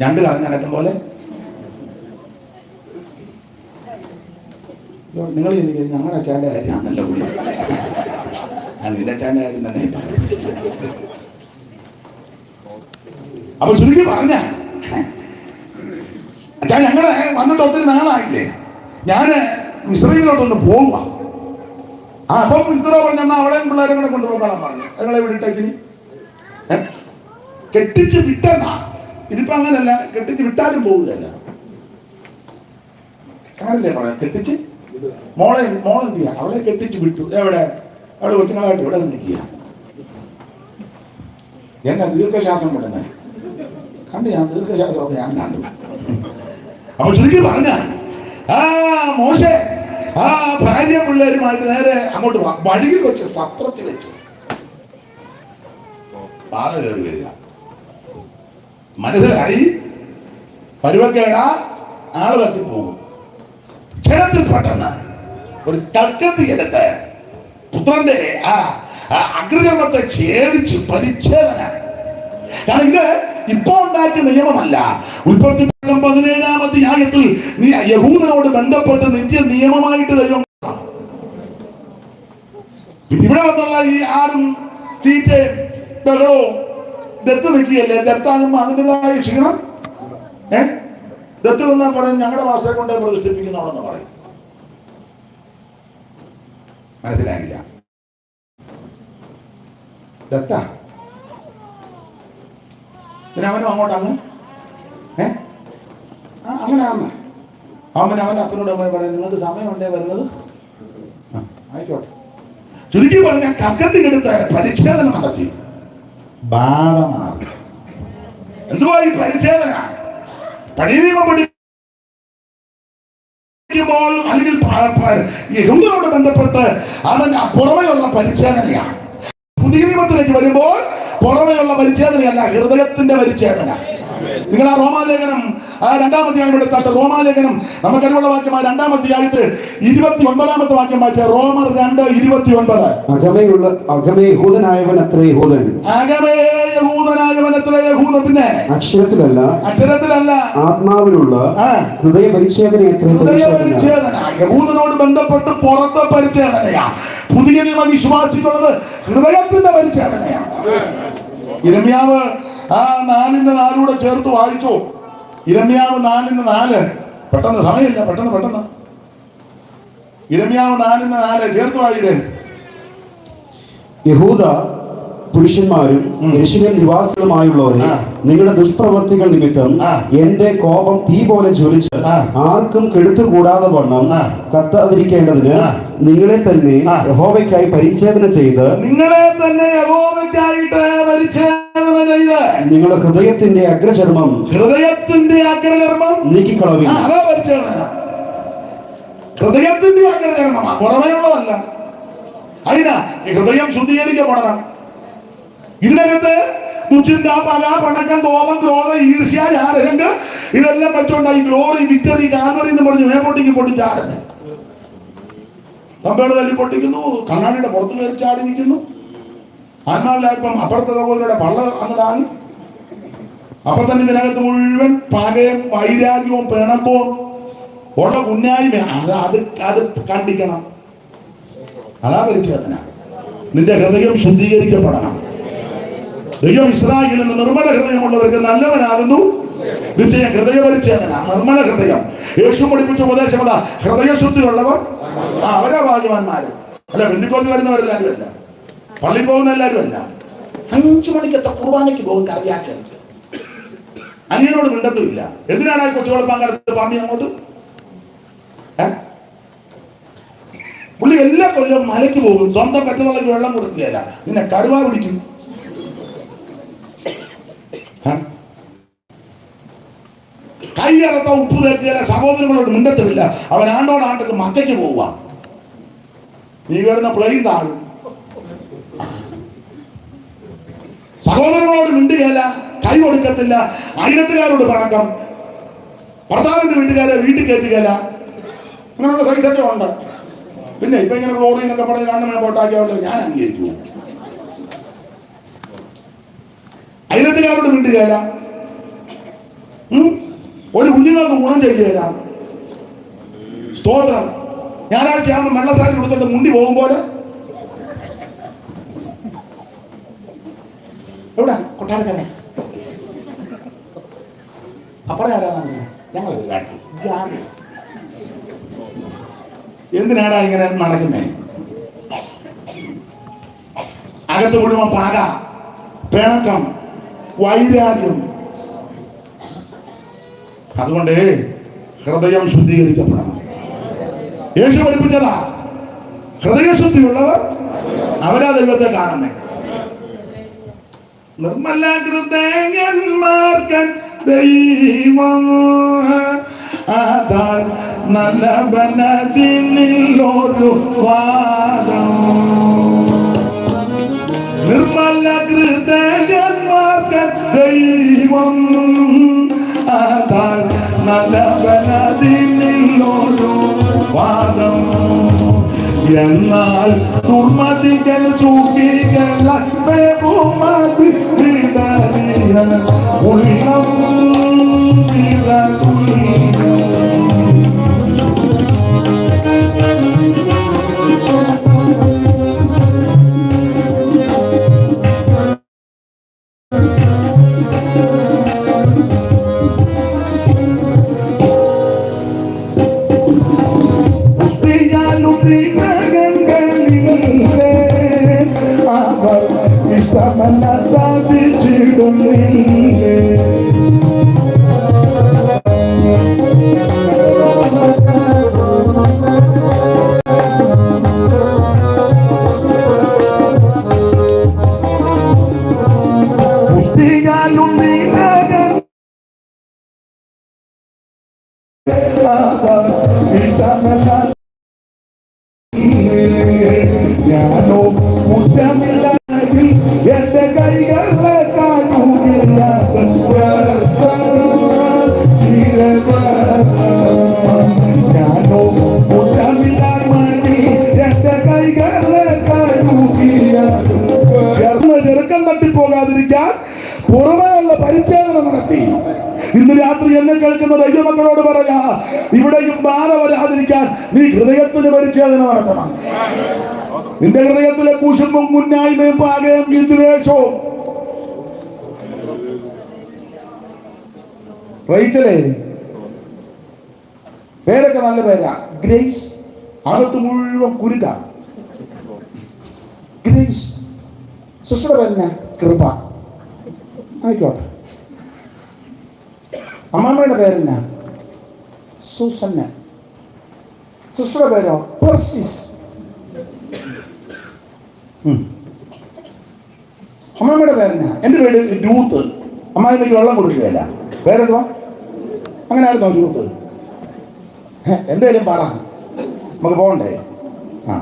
ഞണ്ട് കളഞ്ഞ് നടക്കും പോലെ നിങ്ങൾ ഞങ്ങളുടെ അച്ഛൻ്റെ കാര്യം നല്ല പുള്ളി. നിന്റെ അച്ഛൻ്റെ കാര്യം തന്നെ. അപ്പൊ ചുരുക്കി പറഞ്ഞ അച്ഛാ ഞങ്ങളെ വന്നിട്ട് ഒത്തിരി നാളായില്ലേ, ഞാന് മിസ്രൈയിലോട്ടൊന്ന് പോവുക. അപ്പം ഇത്രോ പറഞ്ഞ അവിടെയും പിള്ളേരെ കൂടെ കൊണ്ടുപോകാൻ പറഞ്ഞു. നിങ്ങളെ വിട്ടേക്കിനി കെട്ടിച്ച് വിട്ടെന്നാ. ഇതിപ്പോ അങ്ങനല്ല, കെട്ടിച്ച് വിട്ടാലും പോവുകയല്ല. അങ്ങനല്ലേ പറയാം, കെട്ടിച്ച് മോളെ എന്ത് ചെയ്യാം, അവളെ കെട്ടിച്ച് വിട്ടു. എവിടെ? അവള് കൊച്ചുങ്ങളായിട്ട് ഇവിടെ നിൽക്കുക. എന്നാ ദീർഘശ്വാസം വിടുന്നത് കണ്ട് ഞാൻ ദീർഘശ്വാസമൊക്കെ ഞാൻ കണ്ടു. അപ്പൊ ചുരുക്കി പറഞ്ഞ മോശെ ഭാര്യ പിള്ളേരുമായിട്ട് നേരെ അങ്ങോട്ട് വഴിയിൽ വെച്ച് സത്രത്തിൽ വെച്ചു പാത കയറി വരിക. മനസ്സിലായി പരുവക്കേട ആള് കത്തിപ്പോകും. ക്ഷണത്തിൽ പെട്ടെന്ന് ഒരു കൽക്കത്തി എടുത്ത് പുത്രന്റെ അഗ്രചർമ്മത്തെ ഛേദിച്ച് പരിച്ഛേദന. കാരണം ഇത് ഇപ്പൊ ഉണ്ടാക്കിയ നിയമമല്ല. ഉൽപ്പത്തി 17-ാം അധ്യായത്തിൽ നീ യഹൂദനോട് ബന്ധപ്പെട്ട് നിത്യ നിയമമായിട്ട് ദൈവം ഇവിടെ വന്നുള്ള ഈ ആരും തീറ്റ ബഹളവും ദത്ത് നിൽക്കുകയല്ലേ. ദത്താകുമ്പോ അതിൻ്റെതായ ക്ഷീണം ദത്ത് വന്നാൽ പറയും ഞങ്ങളുടെ ഭാഷയെ കൊണ്ട് പ്രതിഷ്ഠിപ്പിക്കുന്നവളെന്ന് പറയും. മനസ്സിലായില്ല? ദത്ത പിന്നെ അവനും അങ്ങോട്ട് അങ്ങ് അങ്ങനെ ആന്ന് അവൻ അപ്പനോട് അമ്മ പറയാം നിങ്ങൾക്ക് സമയമുണ്ടേ വരുന്നത്, ആയിക്കോട്ടെ. ചുരുക്കി പറഞ്ഞ കക്കത്തിക്കെടുത്ത് പരിച്ഛേദന നടത്തി. ബാധ മാറി. എന്തുവാ ഈ പരിച്ഛേദന? പഴയ നിയമം പഠിക്കുമ്പോൾ അല്ലെങ്കിൽ യഹൂദനോട് ബന്ധപ്പെട്ട് അവൻ പുറമെയുള്ള പരിച്ഛേദനയാണ്. പുതിയ നിയമത്തിലേക്ക് വരുമ്പോൾ പുറമെയുള്ള പരിച്ഛേദനയല്ല, ഹൃദയത്തിന്റെ പരിച്ഛേദന. നിങ്ങൾ ആ റോമാലേഖനം 2-ാം അധ്യായം എടുത്താട്ട് റോമാലേഖനം നമുക്കറിവുള്ള വാക്യമായ 2-ാം അധ്യായത്തിൽ 29-ാമത്തെ വാക്യം വായിച്ച റോമർ 2:29. അകമേ യഹൂദനായവൻ അത്ര യഹൂദൻ, അകമേ യഹൂദനായവൻ അത്ര യഹൂദൻ. പിന്നെ അക്ഷരത്തിലല്ല ആത്മാവിലുള്ള ഹൃദയ പരിച്ഛേദന. യഹൂദനോട് ബന്ധപ്പെട്ട് പുറത്തെ പരിച്ഛേദനയാ. പുതിയ നിയമ വിശ്വാസികളുള്ളത് ഹൃദയത്തിന്റെ പരിച്ഛേദനയാണ്. യിരെമ്യാവ് 4:4 ചേർത്ത് വായിച്ചോ. യിരെമ്യാവ് 4:4. പെട്ടെന്ന് സമയമില്ല, പെട്ടെന്ന് യിരെമ്യാവ് 4:4 ചേർത്ത് വായില്ലേ. യഹൂദ പുരുഷന്മാരും യെരൂശലേം നിവാസികളുമായുള്ളവരെ, നിങ്ങളുടെ ദുഷ്പ്രവൃത്തികൾ നിമിത്തം എന്റെ കോപം തീ പോലെ ജ്വലിച്ച് ആർക്കും കെടുത്തുകൂടാതെ വണ്ണം കത്താതിരിക്കേണ്ടതിന് നിങ്ങളെ തന്നെ യഹോവയ്ക്കായി പരിച്ഛേദന ചെയ്ത് നിങ്ങളുടെ ഹൃദയത്തിന്റെ അഗ്രചർമ്മം നീക്കിക്കളവിൻ. ഹൃദയത്തിന്റെ അഗ്രചർമ്മ പുറമേയുള്ളതല്ല. അതിനാ ഹൃദയം ശുദ്ധീകരിക്കപ്പെടണം. ഇതിനകത്ത് ദുശ്ചിന്ത, പക, പണക്കം, കോപം, ക്രോധം, ഈർഷ്യ, ജാരഹങ്ക ഇതെല്ലാം വെച്ചോണ്ടായി ഗ്ലോറി, വിക്ടറി, കാൽവറി എന്ന് പറഞ്ഞ് മേപ്പൊട്ടിക്ക് പൊട്ടിച്ചാടുന്നത്. തമ്പേട് തല്ലി പൊട്ടിക്കുന്നു, കണ്ണാടിയുടെ പുറത്ത് കയറി ചാടി നിൽക്കുന്നു. ആത്മാവിലായപ്പം അപ്പുറത്തെ സഹോദരയുടെ പള്ള അങ്ങ് താങ്ങി. അപ്പൊ തന്നെ ഇതിനകത്ത് മുഴുവൻ പകയും വൈരാഗ്യവും പിണക്കവും ഉള്ള കുഞ്ഞായ്മ. അത് കണ്ടിക്കണം. അതാ പരിച്ഛേദന. നിന്റെ ഹൃദയം ശുദ്ധീകരിക്കപ്പെടണം. ദൈവം ഇസ്രായേലിന് നിർമ്മല ഹൃദയമുള്ളവർക്ക് നല്ലവനാകുന്നു. നിശ്ചയം ഹൃദയ പരിച്ഛേദന, നിർമ്മല ഹൃദയം. യേശു പഠിപ്പിച്ച ഉപദേശമത ഹൃദയശുദ്ധിയുള്ളവർ അവരാ ഭാഗ്യവാന്മാര്. അല്ല, ബന്ധുക്കോസ് വരുന്നവരെല്ലാവരും അല്ല, പള്ളി പോകുന്ന എല്ലാവരും അല്ല. 5 മണിക്കത്തെ കുർബാനയ്ക്ക് പോകും കറിയാച്ചൻ അനിയനോട് മിണ്ടത്തുമില്ല. എന്തിനാണ് ആ കൊച്ചുകുളപ്പാങ്കാലത്ത് പാമ്പി അങ്ങോട്ട്? പുള്ളി എല്ലാ കൊല്ലവും മലയ്ക്ക് പോകും. സ്വന്തം പെട്ടതളയ്ക്ക് വെള്ളം കൊടുക്കുകയല്ല, നിന്നെ കടുവ പിടിക്കും. കൈയറത്ത ഉപ്പ് തേക്കിയാല സഹോദരങ്ങളോട് മിണ്ടത്തുമില്ല. അവൻ ആണ്ടോടാണ്ടൊക്കെ മക്കയ്ക്ക് പോവുക. നീ കയറുന്ന പ്ലെയിൻ താഴും. സഹോദരങ്ങളോട് മിണ്ടുകയല്ല, കൈ കൊടുക്കത്തില്ല. അയലത്തുകാരോട് പണക്കം, ഭർത്താവിന്റെ വീട്ടുകാരെ വീട്ടിൽ കയറ്റുകയല്ല. അങ്ങനെയുള്ള സൈസൊക്കെ ഉണ്ട്. പിന്നെ ഇപ്പൊ ഇങ്ങനെ റോറി എന്നൊക്കെ പറഞ്ഞ് കണ്ണുമേ പോട്ടാക്കിയാവല്ലോ, ഞാൻ അംഗീകരിക്കുമോ? അയലത്തുകാരോട് മിണ്ടുകയല്ല, ഒരു കുഞ്ഞുങ്ങൾക്ക് ഗുണം ചെയ്യുകയില്ല. സ്തോത്രം. ഞായറാഴ്ച ആകുമ്പോൾ വെള്ളസാരി കൊടുത്തിട്ട് മുണ്ടി പോകുമ്പോലെ എവിടെ കൊട്ടാരക്കര അപ്പുറം ആരാണ് ഞങ്ങൾ എന്തിനാടാ ഇങ്ങനെ നടക്കുന്നേ? അകത്ത് മുഴുവൻ പാക, പിണക്കം, വൈരാഗ്യം. അതുകൊണ്ട് ഹൃദയം ശുദ്ധീകരിക്കപ്പെടണം. യേശു പഠിപ്പിച്ചതാ, ഹൃദയശുദ്ധിയുള്ളവർ അവരാ ദൈവത്തെ കാണുന്നേ. നിർമ്മല ഹൃദയന്മാർക്ക് ദൈവം ആധാർ നല്ലവനതിലൊരു വാദം. നിർമ്മല ഹൃദയന്മാർക്ക് ദൈവം ആധാർ നല്ലവനതിലൊരു വാദം. എന്നാൽ ദുർമതികൾ ചൂക്കികൾ ബഹുമതി വിടറിയ ഉള്ളം നഗങ്ങളിലെ അവർ ഇഷ്ടമല്ല സാധിച്ചിടുന്നില്ലേ. പുഷ്ടിയാലും ഞാനോ മുറ്റമില്ലാതിൽ എന്റെ കൈകളെ കാണുകയില്ല. ഞാനോ മുറ്റമില്ലാതിൽ എന്റെ കൈകളെ കാണുകയില്ല. ചെറുക്കം തട്ടിപ്പോകാതിരിക്കാൻ പുറമേയുള്ള പരിച്ഛേദന നടത്തി. ഇന്ന് രാത്രി എന്നെ കേൾക്കുന്ന ദൈവമക്കളോട് പറയാ, ഇവിടെയും ബാധ വരാതിരിക്കാൻ നീ ഹൃദയത്തിന് പരിച്ഛേദന നടത്തണം. നിന്റെ ഹൃദയത്തിലെ കുശുമ്പും മുന്നായ്മയും പാകയും വിദ്വേഷവും. റൈച്ചലേ പേരൊക്കെ നല്ല പേരാ. ഗ്രേസ്, അകത്ത് മുഴുവൻ കുരുക. ഗ്രേസ്. സിസ്റ്ററുടെ പേരെന്നാ? കൃപ. ആയിക്കോട്ടെ. അമ്മാമ്മയുടെ പേരെന്നാ? സൂസന്ന. സിസ്റ്ററുടെ പേരോ? പെർസിസ്. അമ്മാമ്മയുടെ പേരെന്നാ? എൻ്റെ പേര് രൂത്ത്. അമ്മായിമ്മയ്ക്ക് വെള്ളം കൊടുക്കുകയല്ല. പേരെന്തോ? അങ്ങനെ ആയിരുന്നോ രൂത്ത്? എന്തേലും പറ, നമുക്ക് പോകണ്ടേ? ആ,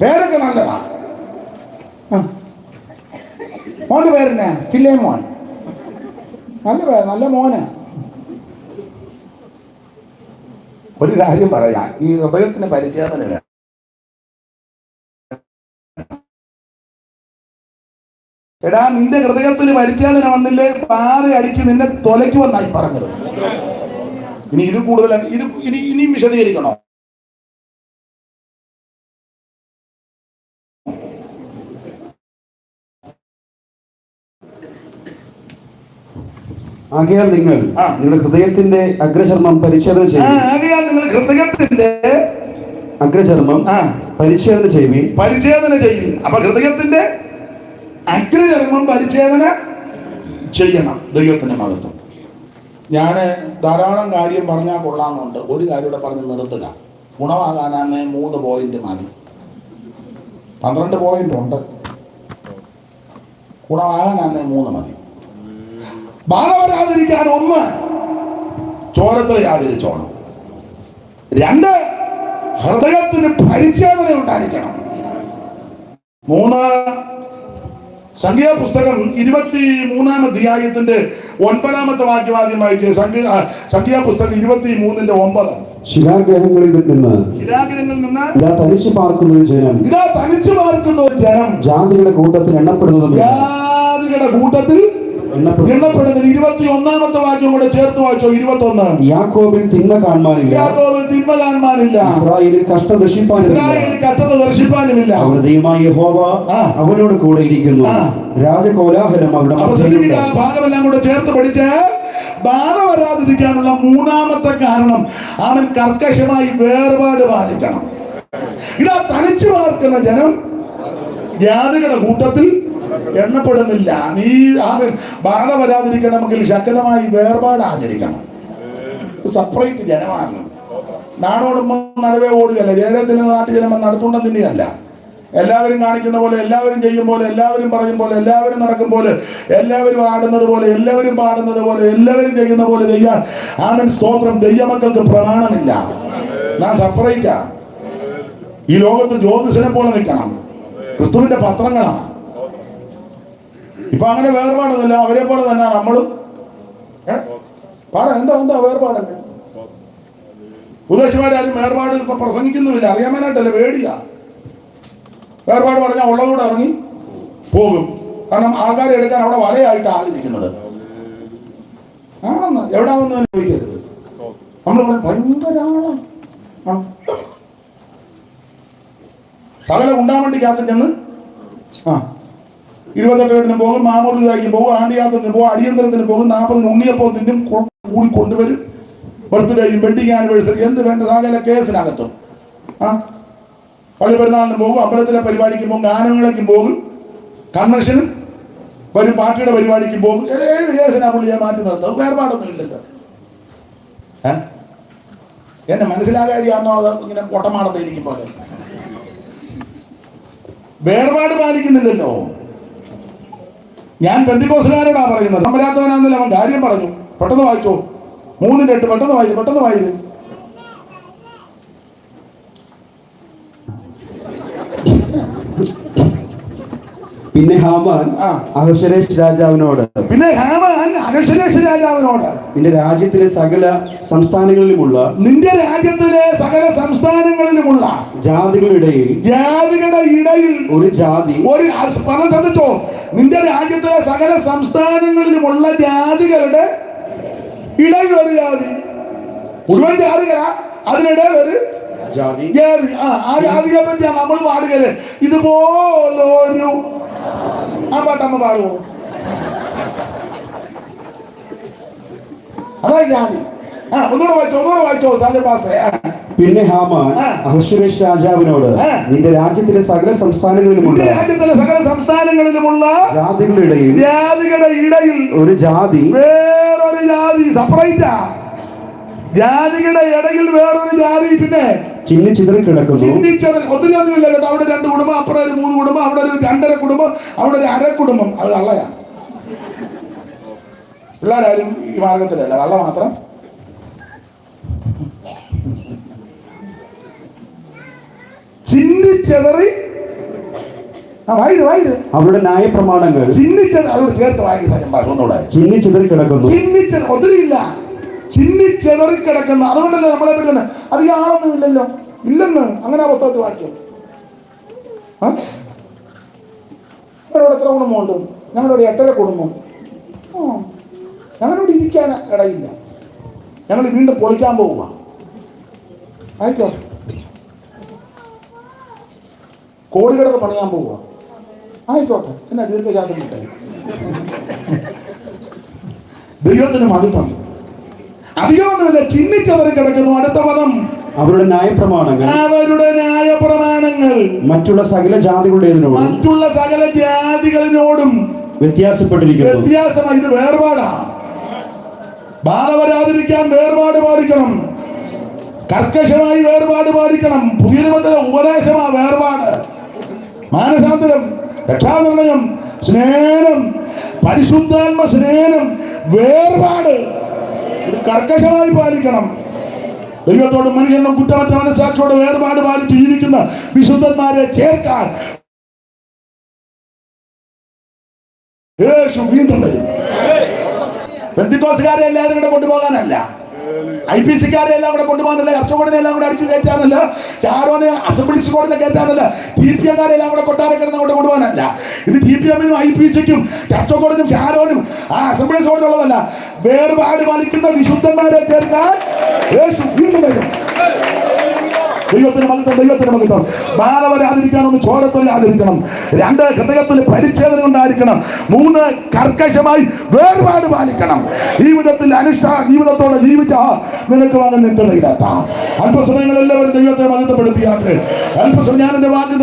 പേരൊക്കെ നല്ലതാ. മോന്റെ പേരെന്നാ? ഫിലേമോൻ. നല്ല പേര്, നല്ല മോന്. ഒരു കാര്യം പറയാം, ഈ ഹൃദയത്തിന് പരിച്ഛേദന വേണം. എടാ, നിന്റെ ഹൃദയത്തിന് പരിച്ഛേദന വന്നില്ലേ, പാറ അടിച്ച് നിന്നെ തൊലയ്ക്കുമെന്നായി പറഞ്ഞത്. ഇനി ഇത് കൂടുതൽ ഇനിയും വിശദീകരിക്കണോ? ആകയാൽ നിങ്ങൾ നിങ്ങളുടെ ഹൃദയത്തിന്റെ അഗ്രചർമ്മം പരിച്ഛേദന ചെയ്യും. ആകയാൽ നിങ്ങൾ ഹൃദയത്തിന്റെ അഗ്രചർമ്മം പരിച്ഛേദന ചെയ്യും. പരിച്ഛേദന ചെയ്യും. അപ്പൊ ഹൃദയത്തിന്റെ അഗ്രചർമ്മം പരിച്ഛേദന ചെയ്യണം. ദൈവത്തിന്റെ മഹത്വം. ഞാൻ ധാരാളം കാര്യം പറഞ്ഞാൽ കൊള്ളാമെന്നുണ്ട്. ഒരു കാര്യം ഇവിടെ പറഞ്ഞ് നിർത്തുക. ഗുണമാകാനാണ് 3 പോയിന്റ് മതി. 12 പോയിന്റ് ഉണ്ട്. ഗുണമാകാനാണ് 3 മതി. ബാധ വരാതിരിക്കാൻ 1, ചോരത്തിൽ യാതിരിച്ചോണം. 2, ഹൃദയത്തിന് പരിച്ഛേദന ഉണ്ടായിരിക്കണം. 3, സംഖ്യാപുസ്തകം 23-ാം അധ്യായത്തിന്റെ 9-ാമത്തെ വാക്യം വായിച്ച്. സംഖ്യാപുസ്തകം 23:9. ശിലാഗ്രഹങ്ങളിൽ നിന്ന് ഇതാ തനിച്ചു പാർക്കുന്ന ഒരു ജനം, ജാതികളുടെ കൂട്ടത്തിൽ എണ്ണപ്പെടുന്നത്. ജാതികളുടെ കൂട്ടത്തിൽ എണ്ണപ്പെടുന്നത്. 21-ാമത്തെ വാക്യം കൂടെ ചേർത്ത് വായിച്ചോ. 21. യാക്കോബിൽ തിന്മ കാണുവാനില്ല, ഇസ്രായേലിൽ കഷ്ടത ദർശിപ്പാനുമില്ല. അവരുടെ ദൈവമായ യഹോവ അവനോട് കൂടെ ഇരിക്കുന്നു. രാജകോലാഹലം അവരുടെ ഭാഗമെല്ലാം കൂടെ ചേർത്ത് പഠിച്ച് ബാധ വരാതിരിക്കാനുള്ള 3-ാമത്തെ കാരണം അവൻ കർക്കശമായി വേർപാട് പാലിക്കണം. ഇതാ തനിച്ചു പാർക്കുന്ന ജനം ജാതികളുടെ കൂട്ടത്തിൽ എണ്ണപ്പെടുന്നില്ല. നീ അവൻ ബാധ വരാതിരിക്കണമെങ്കിൽ ശക്തമായി വേർപാട് ആചരിക്കണം. സെപ്പറേറ്റ് ജനമാണ്. നാടോടുമ്പോൾ നടുവേ ഓടുകയല്ല. ജയലത്തിന് നാട്ടുജനം നടത്തുണ്ടെന്നില്ല. എല്ലാവരും കാണിക്കുന്ന പോലെ, എല്ലാവരും ചെയ്യും പോലെ, എല്ലാവരും പറയും പോലെ, എല്ലാവരും നടക്കും പോലെ, എല്ലാവരും ആടുന്നത് പോലെ, എല്ലാവരും പാടുന്നത് പോലെ, എല്ലാവരും ചെയ്യുന്ന പോലെ ചെയ്യാൻ ആമേൻ സ്തോത്രം. ദൈവമക്കൾക്ക് പ്രമാണമില്ല. നാം സെപ്പറേറ്റാ. ഈ ലോകത്ത് ജ്യോതിഷനെ പോലെ നിൽക്കണം. ക്രിസ്തുവിന്റെ പത്രങ്ങളാണ്. ഇപ്പൊ അങ്ങനെ വേർപാടൊന്നുമില്ല. അവരെ പോലെ തന്നെ നമ്മളും. എന്താ വേർപാടല്ലേ? ഉപദേശമാരും വേർപാട് ഇപ്പൊ പ്രസംഗിക്കുന്നുമില്ല. അറിയാമനായിട്ടല്ലേ, പേടിയാ. വേർപാട് പറഞ്ഞാൽ ഉള്ളതോടെ ഇറങ്ങി പോകും. കാരണം ആൾക്കാരെ എടുക്കാൻ അവിടെ വലയായിട്ട് ആലിരിക്കുന്നത് ആണെന്ന് എവിടാണെന്ന് ചോദിക്കരുത്. നമ്മൾ ഭയങ്കര ആളാണ്. സകല ഉണ്ടാവണ്ടിക്കകത്ത് ചെന്ന് 28 പോകും, മാമൂലിതാക്കി പോകും, ആണ്ടിയാത്തത്തിന് പോകും, അടിയന്തരത്തിന് പോകും, 40 ഉണ്ണിയപ്പോൾ നിന്നും കൂടി കൊണ്ടുവരും. ബർത്ത്ഡേയും വെഡിങ് ആനിവേഴ്സറി എന്ത് വേണ്ട സകല കേസിനകത്തും. പള്ളി പെരുന്നാളിന് പോകും, അമ്പലത്തിലെ പരിപാടിക്ക് പോകും, ഗാനങ്ങളേക്കും പോകും, കൺവെൻഷനും ഒരു പാർട്ടിയുടെ പരിപാടിക്ക് പോകും. ഏത് കേസിനാ പുള്ളിയെ മാറ്റി നിർത്തും? വേർപാടൊന്നും ഇല്ലല്ലോ. എന്നെ മനസ്സിലാകാരിയാണോ അത് ഇങ്ങനെ പൊട്ടമാടത്തെ ഇരിക്കും പോലെ? വേർപാട് പാലിക്കുന്നില്ലല്ലോ. ഞാൻ പെന്തിക്കോസുകാരോടാ പറയുന്നത്. നമ്മളാത്തവനാണെന്നില്ല, അവൻ കാര്യം പറഞ്ഞു. പെട്ടെന്ന് വായിച്ചോ, 3:8 പെട്ടെന്ന് വായിച്ചു. പിന്നെ ഹാമാൻ അഹശ്വേരോശ് രാജാവിനോട് നിന്റെ രാജ്യത്തിലെ സകല സംസ്ഥാനങ്ങളിലുമുള്ള ജാതികളുടെ ഇടയിൽ ഒരു ജാതി, നിന്റെ രാജ്യത്തിലെ സകല സംസ്ഥാനങ്ങളിലുമുള്ള ജാതികളുടെ ഇടയിൽ ഒരു ജാതി, മുഴുവൻ ജാതികളാ, അതിനിടയിൽ ഒരു ജാതി. ആ ജാതിയെ പറ്റിയാ നമ്മൾ പാടുകയല്ലേ. ഇതുപോലൊരു ആ പാട്ടമ്മ പാടുമോ? അതാ ജാതി. ഒന്നുകൂടെ വായിച്ചോ സാജപാസേ. പിന്നെ ഹാമാൻ അഹശ്വേരോശ് രാജാവിനോട് നിന്റെ രാജ്യത്തിലെ സകല സംസ്ഥാനങ്ങളിലുമുള്ള ജാതികളുടെ ഇടയിൽ ഒരു ജാതി, വേറൊരു ജാതി, സെപ്പറേറ്റാ. ജാതികളുടെ ഇടയിൽ വേറൊരു ജാതി. പിന്നെ ചിന്നിച്ചിതറി കിടക്കുന്നു. ഒത്തിരിയൊന്നുമില്ല കേട്ടോ. അവിടെ 2 കുടുംബം, അപ്പുറം ഒരു 3 കുടുംബം, അവിടെ ഒരു 2.5 കുടുംബം, അവിടെ ഒരു 1/2 കുടുംബം. അത് കള്ളയാ. പിള്ളേരാരും ഈ മാർഗത്തിലല്ല, കള്ള മാത്രം. ചിന്തിച്ചെതറി അവരുടെ ന്യായപ്രമാണങ്ങൾ ചേർത്ത് വായിക്കുന്നൂടെ. ചിന്നിച്ചിതറി കിടക്കുന്നു. ഒത്തിരിയില്ല, ചിന്നിച്ചെതറി കിടക്കുന്ന. അതുകൊണ്ടല്ലേ നമ്മളെ പറ്റുന്നത് അധികം ആളൊന്നും ഇല്ലെന്ന് അങ്ങനെ ആ പുസ്തകത്തിൽ വായിക്കും. ഞങ്ങളോട് എത്ര കുടുംബമുണ്ട്? ഞങ്ങളുടെ 8.5 കുടുംബം. ഞങ്ങളിവിടെ ഇരിക്കാൻ ഇടയില്ല. ഞങ്ങൾ വീണ്ടും പൊളിക്കാൻ പോവുക. ആയിക്കോട്ടെ, കോടികളൊക്കെ പണിയാൻ പോവുക. ആയിക്കോട്ടെ, എന്നാ ദീർഘശാസ്ത്രം കിട്ടാൻ. ദൈവത്തിന് മഹത്വം. അധികമൊന്നുമില്ല, ചിന്നിച്ചവർ കിടക്കുന്നു. അടുത്ത പദം അവരുടെ ന്യായപ്രമാണങ്ങൾ മറ്റുള്ള സകല ജാതികളോടും വ്യത്യാസപ്പെട്ടിരിക്കുന്നു. വ്യത്യാസമായി. ഇത് വേർപാടാണ്. ബാധ വരാതിരിക്കാൻ വേർപാട് പാലിക്കണം. കർക്കശമായി വേർപാട് പാലിക്കണം. പുതിയ നിബന്ധന ഉപദേശമാണ് വേർപാട്. മാനസാന്തരം, രക്ഷാനിർണയം, സ്നേഹം, പരിശുദ്ധാത്മ സ്നേഹം, വേർപാട് ഇത് കർക്കശമായി പാലിക്കണം. ദൈവത്തോടും മനുഷ്യനും കുറ്റമറ്റ മനസ്സാക്ഷിയോട് വേർപാട് പാലിച്ച് ജീവിക്കുന്ന വിശുദ്ധന്മാരെ ചേർക്കാൻ യേശു വീണ്ടും വരും. പെന്തിക്കോസുകാരെ എല്ലാവരും കൂടെ കൊണ്ടുപോകാനല്ല, IPC-ക്കാരെ എല്ലാം കൂടെ കൊണ്ടുപോകാനല്ല, അർച്ചകോടിനെ എല്ലാം കൂടെ അടിച്ചു കയറ്റാനല്ല, ചാരോനെ അസംബ്ലീസ് കോഡിനെ കയറ്റാനല്ല, TPM-കാരെ എല്ലാം കൂടെ കൊട്ടാരക്കിടന്ന് കൊണ്ട് കൊണ്ടുപോകാനല്ല. ഇത് TPM-നും IPC-ക്കും ചർച്ചകോടിനും ചാരോനും ആ അസംബ്ലീസ് കോഡിനുള്ളതല്ല. വേർപാട് പാലിക്കുന്ന വിശുദ്ധന്മാരെ ചേർക്കാൻ യേശു വീണ്ടും വരും. ദൈവത്തിന് മഹത്വം. ബാധ വരാതിരിക്കാനൊന്ന് ചോരത്തൊലി ആചരിക്കണം. 2 ഹൃദയത്തിൽ പരിച്ഛേദന ഉണ്ടായിരിക്കണം. 3 കർക്കശമായി വേർപാട് പാലിക്കണം. ജീവിതത്തിൽ ജീവിതത്തോടെ ജീവിച്ച നിനക്ക് വാങ്ങാൻ നിത്യതയില്ലാത്ത അല്പസമയങ്ങൾ എല്ലാവരും ദൈവത്തെ മഹത്വപ്പെടുത്തിയാട്ടെ. അല്പസമയം ഞാൻ എന്റെ വാക്ക്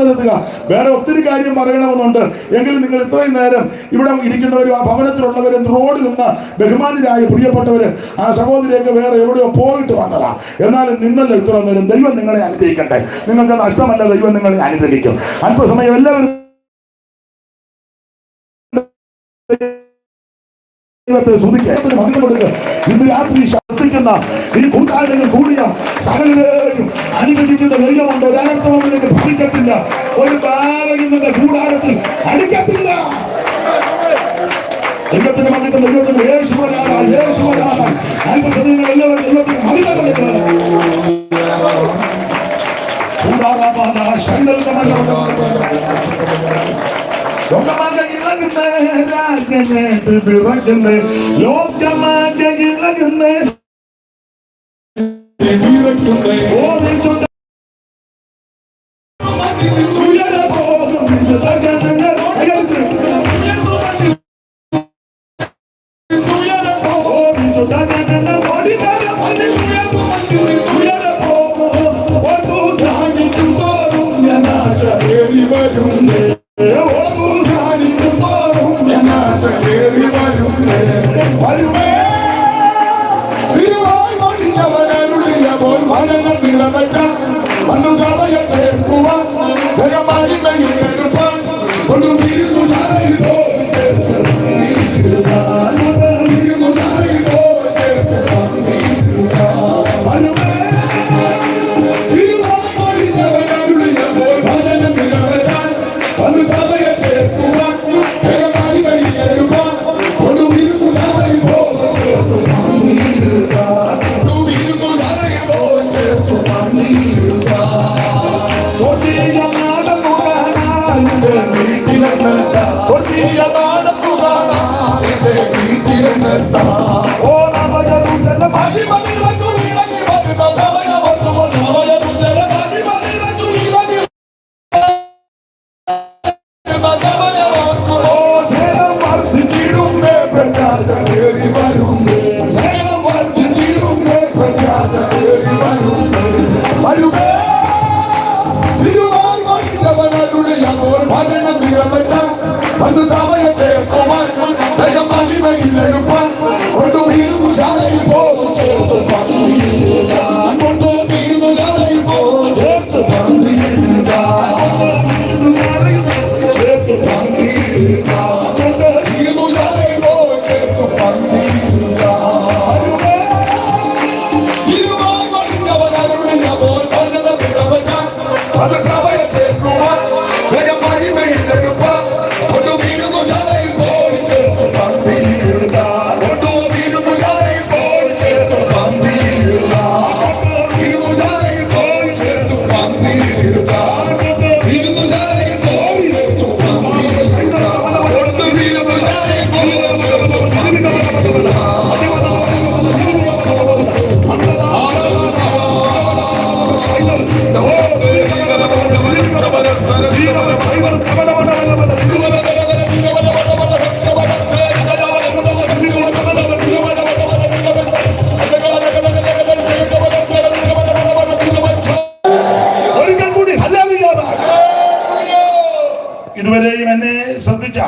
നിർത്തുക. വേറെ ഒത്തിരി കാര്യം പറയണമെന്നുണ്ട്. എങ്കിലും നിങ്ങൾ ഇത്രയും നേരം ഇവിടെ ഇരിക്കുന്നവരും ആ ഭവനത്തിലുള്ളവരും റോഡിൽ നിന്ന് ബഹുമാന്യരായ പ്രിയപ്പെട്ടവര് ആ സഹോദരിയൊക്കെ വേറെ എവിടെയോ പോയിട്ട് വന്നതാ. എന്നാലും നിന്നല്ല ഇത്ര നേരം. ദൈവം നിങ്ങളെ അനുഗ്രഹിക്കട്ടെ. നിങ്ങൾക്ക് നഷ്ടമല്ല, ദൈവം നിങ്ങളെ അനുഗ്രഹിക്കും. അല്പസമയം എല്ലാവരും ഇന്ന് രാത്രി ശബ്ദിക്കുന്ന ഈ കൂട്ടാളികൾ കൂടിയ സകലരെയും അനുഗ്രഹിക്കുന്ന ദൈവമുണ്ട്. ഒരർത്ഥമൊന്നിലേക്ക് ഭരിക്കത്തില്ല. ഒരു ബാലകിന്റെ കൂടാരത്തിൽ അടിക്കത്തില്ല. ദൈവത്തിന്റെ മകത്തിന്റെ ദൈവത്തിന്റെ യേശുവനാണ്. അല്പസമയങ്ങൾ എല്ലാവരും ദൈവത്തിന് മഹിമ കൊടുക്കണം. ലോകമാകെ ഇളകുന്ന രാജ്യങ്ങേട്ട് വിറയ്ക്കുന്ന ലോകമാകെ ഇളകുന്ന ഓടിക്കാനും ഓ നവജെരൂശലേം അടിമനിറഞ്ഞു ഇറങ്ങി വരുന്ന സമയം വന്നു. നവജെരൂശലേം അടിമനിറഞ്ഞു ഇറങ്ങി വരുന്ന സമയം വന്നു. ഓ സ്നേഹം വർദ്ധിച്ചിടുന്നേ, പ്രകാശമേറി വരുന്നേ. സ്നേഹം വർദ്ധിച്ചിടുന്നേ, പ്രകാശമേറി വരുന്നേ. വരുമേ തിരുവാൽ വഹിച്ചവനരുളിയപ്പോൾ ഭജനം നിറവെച്ചാൽ വന്ന് സമയം ചേർക്കുവാൻ ദയം മഹിമയിലെടുപ്പാൻ കൊണ്ടുവീരുന്നു ശാലയിൽ പോകും ചേർത്ത് പന്തിയിലിടാൻ. കൊണ്ടുവീരുന്നു ശാലയിൽ പോകും ചേർത്ത് പന്തിയിലിടാൻ. ചേർത്ത് പന്തിയിലിടാൻ. കൊണ്ടുവീരുന്നു ശാലയിൽ പോകും ചേർത്ത് പന്തിയിലിടാൻ. തിരുവാൽ വഹിച്ചവനരുളിയപ്പോൾ ഭജനം നിറവെച്ചാൽ വന്ന് സമയം ചേർക്കുവാൻ ദയം മഹിമയിലെടുപ്പാൻ കൊണ്ടുവീരുന്നു ശാലയിൽ പോയി ചേർത്ത് പന്തിയിലിടാൻ. കൊണ്ടുവീരുന്നു ശാലയിൽ പോയി ചേർത്ത് പന്തിയിലിടാൻ. വീരുന്നു ശാലയിൽ പോയി ചേർത്ത് പന്തിയിലിടാൻ. വീരുന്നു ശാലയിൽ പോയി ചേർത്ത് പന്തിയിലിടാൻ. കൊണ്ടുവീരുന്നു ശാലയിൽ പോയി ചേർത്ത് പന്തിയിലിടാൻ. ഒരിക്കൽ കൂടി ഹല്ലേലൂയ. ഇതുവരെയും എന്നെ ശ്രദ്ധിച്ച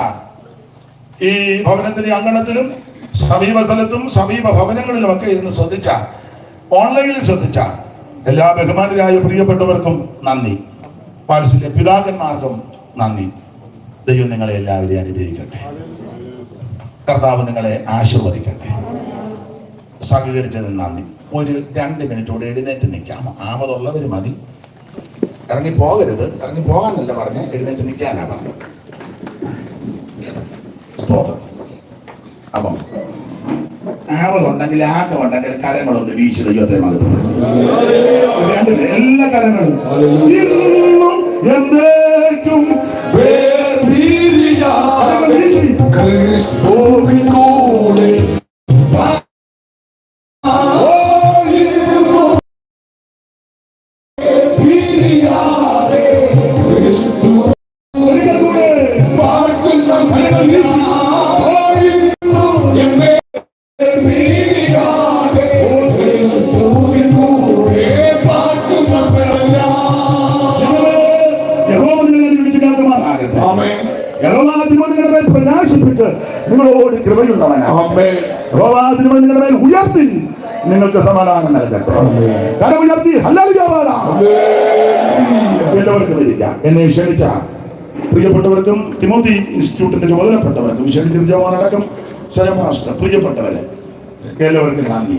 ഈ ഭവനത്തിന്റെ അങ്കണത്തിലും സമീപ സ്ഥലത്തും സമീപ ഭവനങ്ങളിലുമൊക്കെ ഇരുന്ന് ശ്രദ്ധിച്ച, ഓൺലൈനിൽ ശ്രദ്ധിച്ച എല്ലാ ബഹുമാനരായ പ്രിയപ്പെട്ടവർക്കും നന്ദി. വാത്സല്യ പിതാക്കന്മാർക്കും നന്ദി. ദൈവം നിങ്ങളെ എല്ലാവരെയും അനുഗ്രഹിക്കട്ടെ. കർത്താവ് നിങ്ങളെ ആശീർവദിക്കട്ടെ. സഹകരിച്ചതിന് നന്ദി. ഒരു 2 മിനിറ്റ് കൂടെ എഴുന്നേറ്റ് നിൽക്കാമോ? ആമതുള്ളവർ മതി. ഇറങ്ങി പോകരുത്. ഇറങ്ങി പോകാനല്ല പറഞ്ഞ്, എഴുന്നേറ്റ് നിൽക്കാനാ പറഞ്ഞത്. സ്തോത്രം. അപ്പം ആമതുണ്ടെങ്കിൽ ആക്കമുണ്ടെങ്കിൽ കരങ്ങളൊന്ന് വീശി ദൈവത്തെ മകത്തുള്ളൂ. എല്ലാ കരങ്ങളും ഇന്നും എന്നേക്കും ക്രിസ്തുവിൻ കൂടെ പ്രകാശിപ്പിച്ച് നിങ്ങളോട് കൃപയുള്ളവനാണ്. നിങ്ങളുടെ മേൽ ഉയർത്തി നിങ്ങൾക്ക് സമാധാനം നൽകട്ടെ. കരം ഉയർത്തി ഹല്ലേലൂയ. എല്ലാവർക്കും ഇരിക്കാം. എന്നെ ക്ഷണിച്ച പ്രിയപ്പെട്ടവർക്കും തിമോത്തി ഇൻസ്റ്റിറ്റ്യൂട്ടിന്റെ ചുമതലപ്പെട്ടവർക്കും ക്ഷണിച്ചിരുന്നടക്കം സ്വയം മാസ്റ്റർ പ്രിയപ്പെട്ടവരെ എല്ലാവർക്കും നന്ദി.